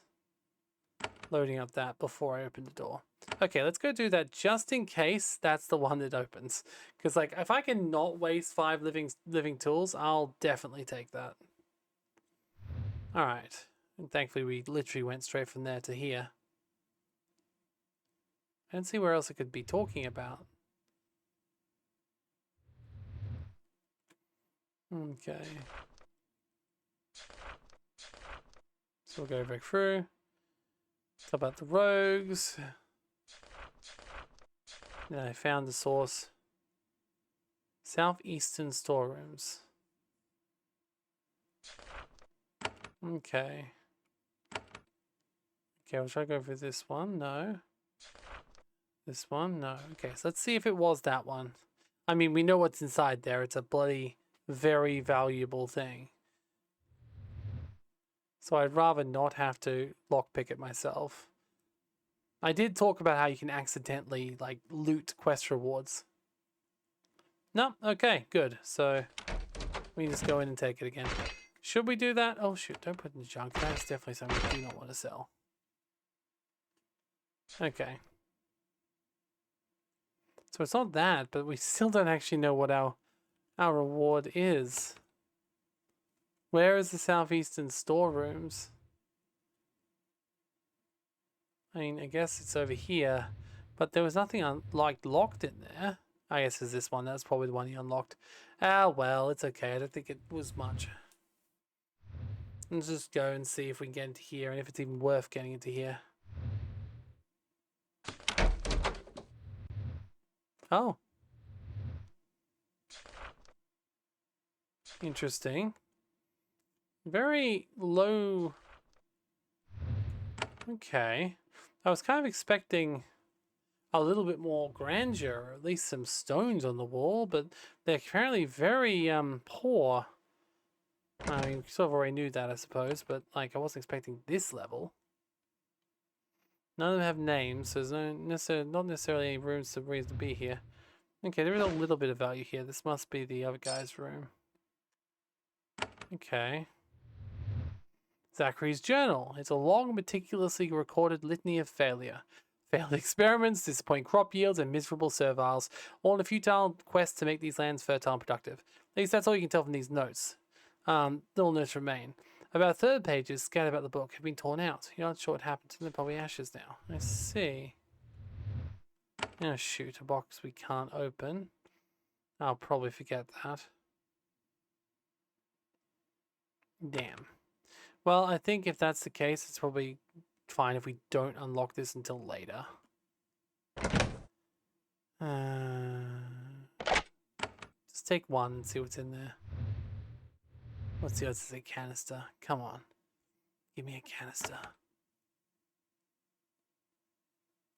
loading up that before I open the door. Okay, let's go do that just in case that's the one that opens. Because, like, if I can not waste 5 living tools, I'll definitely take that. Alright. And thankfully, we literally went straight from there to here. I don't see where else I could be talking about. Okay. So we'll go back through. Talk about the rogues. Then I found the source. Southeastern storerooms. Okay. Okay, I'll try to go for this one. No. This one? No. Okay, so let's see if it was that one. I mean, we know what's inside there. It's a bloody, very valuable thing. So I'd rather not have to lockpick it myself. I did talk about how you can accidentally, like, loot quest rewards. No, okay, good. So we can just go in and take it again. Should we do that? Oh shoot, don't put it in the junk. That's definitely something we do not want to sell. Okay. So it's not that, but we still don't actually know what our reward is. Where is the southeastern storerooms? I mean, I guess it's over here, but there was nothing locked in there. I guess it's this one. That's probably the one he unlocked. Ah, well, it's okay. I don't think it was much. Let's just go and see if we can get into here and if it's even worth getting into here. Oh. Interesting. Very low. Okay. I was kind of expecting a little bit more grandeur, or at least some stones on the wall, but they're apparently very poor. I mean, sort of already knew that, I suppose, but like I wasn't expecting this level. None of them have names, so there's not necessarily any rooms to reason to be here. Okay, there is a little bit of value here. This must be the other guy's room. Okay. Zachary's journal. It's a long, meticulously recorded litany of failure. Failed experiments, disappointing crop yields, and miserable serviles, all in a futile quest to make these lands fertile and productive. At least that's all you can tell from these notes. Little notes remain. About a third of pages scattered about the book have been torn out. You're not sure what happened to them. They're probably ashes now. I see. Oh shoot, a box we can't open. I'll probably forget that. Damn. Well, I think if that's the case, it's probably fine if we don't unlock this until later. Just take one and see what's in there. Let's see what's a canister. Come on. Give me a canister.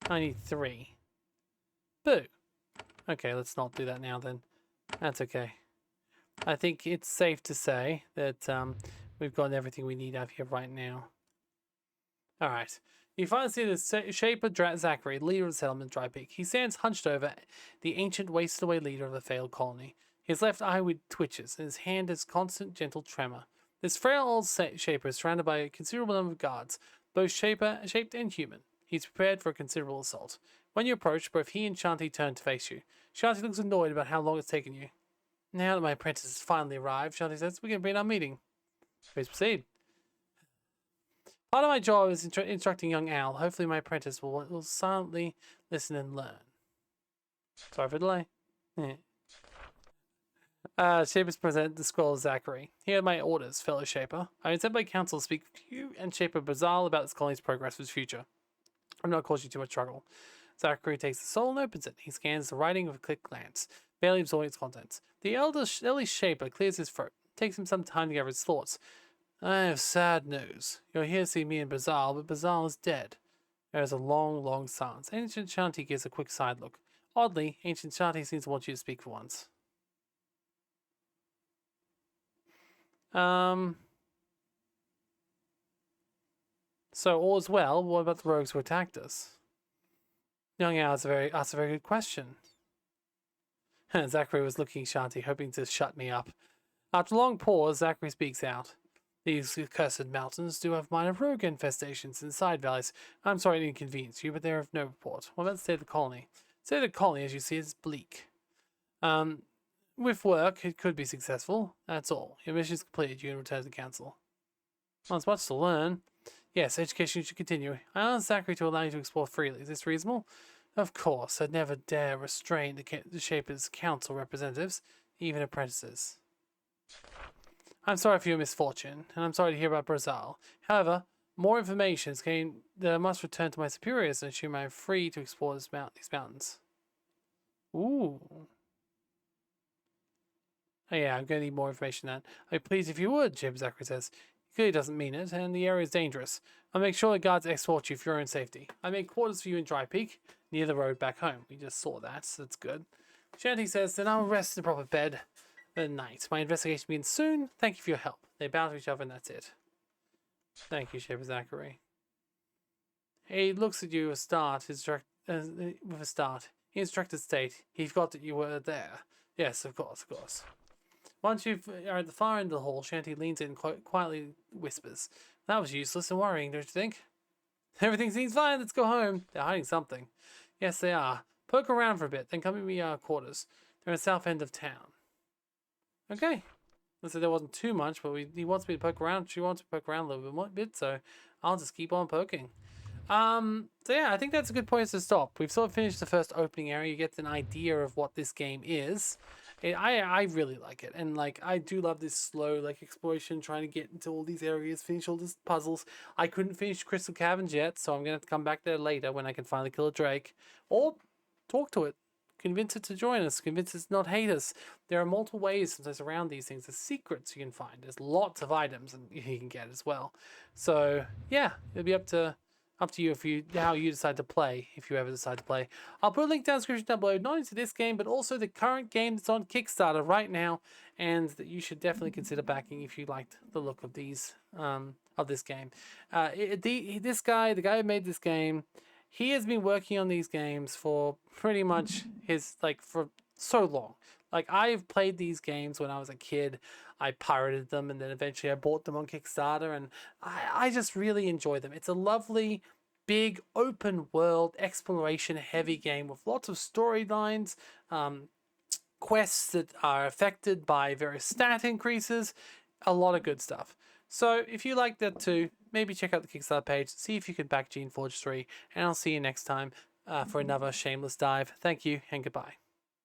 I need 3. Boo. Okay, let's not do that now then. That's okay. I think it's safe to say that we've got everything we need out here right now. Alright. You finally see the shape of Zachary, leader of the settlement, Dry Peak. He stands hunched over the ancient, wasted-away leader of a failed colony. His left eye twitches, and his hand has constant, gentle tremor. This frail old shaper is surrounded by a considerable number of guards, both shaped and human. He's prepared for a considerable assault. When you approach, both he and Shanti turn to face you. Shanti looks annoyed about how long it's taken you. Now that my apprentice has finally arrived, Shanti says, we can begin our meeting. Please proceed. Part of my job is instructing young Al. Hopefully my apprentice will silently listen and learn. Sorry for the delay. Shapers present the scroll of Zachary. Here are my orders, fellow Shaper. I am sent by council to speak with you and Shaper Bazal about this colony's progress for its future. I'm not causing you too much trouble. Zachary takes the soul and opens it. He scans the writing with a quick glance, barely absorbing its contents. The elderly Shaper clears his throat. It takes him some time to gather his thoughts. I have sad news. You're here to see me and Bazal, but Bazal is dead. There is a long, long silence. Ancient Shanti gives a quick side look. Oddly, Ancient Shanti seems to want you to speak for once. So all is well. What about the rogues who attacked us? Young Al, that's a very good question. Zachary was looking at Shanti, hoping to shut me up. After a long pause, Zachary speaks out. These cursed mountains do have minor rogue infestations in side valleys. I'm sorry to inconvenience you, but they're of no report. What about the state of the colony? The state of the colony, as you see, is bleak. With work, it could be successful. That's all. Your mission is completed. You can return to the council. Well, there's much to learn. Yes, education should continue. I asked Zachary to allow you to explore freely. Is this reasonable? Of course. I'd never dare restrain the Shaper's council representatives, even apprentices. I'm sorry for your misfortune, and I'm sorry to hear about Brazil. However, more information must return to my superiors and assume I'm free to explore these mountains. Ooh. Oh yeah, I'm going to need more information then. I'd be pleased if you would, Jim, Zachary says. He clearly doesn't mean it, and the area is dangerous. I'll make sure the guards escort you for your own safety. I make quarters for you in Dry Peak, near the road back home. We just saw that, so that's good. Shanti says, then I'll rest in a proper bed at night. My investigation begins soon. Thank you for your help. They bow to each other, and that's it. Thank you, Shaper Zachary. He looks at you with a start. In instructed state, he forgot that you were there. Yes, of course, of course. Once you are at the far end of the hall, Shanty leans in and quietly whispers. That was useless and worrying, don't you think? Everything seems fine, let's go home. They're hiding something. Yes, they are. Poke around for a bit, then come meet me our quarters. They're in the south end of town. Okay. Listen, there wasn't too much, but he wants me to poke around. She wants to poke around a little bit, so I'll just keep on poking. So yeah, I think that's a good place to stop. We've sort of finished the first opening area. You get an idea of what this game is. I really like it, and like I do love this slow like exploration, trying to get into all these areas, finish all these puzzles. I couldn't finish Crystal Caverns yet, so I'm gonna have to come back there later when I can finally kill a Drake, or talk to it, convince it to join us, convince it to not hate us. There are multiple ways sometimes around these things. There's secrets you can find. There's lots of items and you can get as well. So yeah, it'll be up to you if you how you decide to play, if you ever decide to play. I'll put a link down in the description down below, not only to this game, but also the current game that's on Kickstarter right now, and that you should definitely consider backing if you liked the look of these of this game. This guy, the guy who made this game, he has been working on these games for pretty much for so long. Like I've played these games when I was a kid. I pirated them and then eventually I bought them on Kickstarter, and I just really enjoy them. It's a lovely, big, open world, exploration heavy game with lots of storylines, quests that are affected by various stat increases, a lot of good stuff. So if you like that too, maybe check out the Kickstarter page, see if you can back Geneforge 3, and I'll see you next time for another Shameless dive. Thank you and goodbye.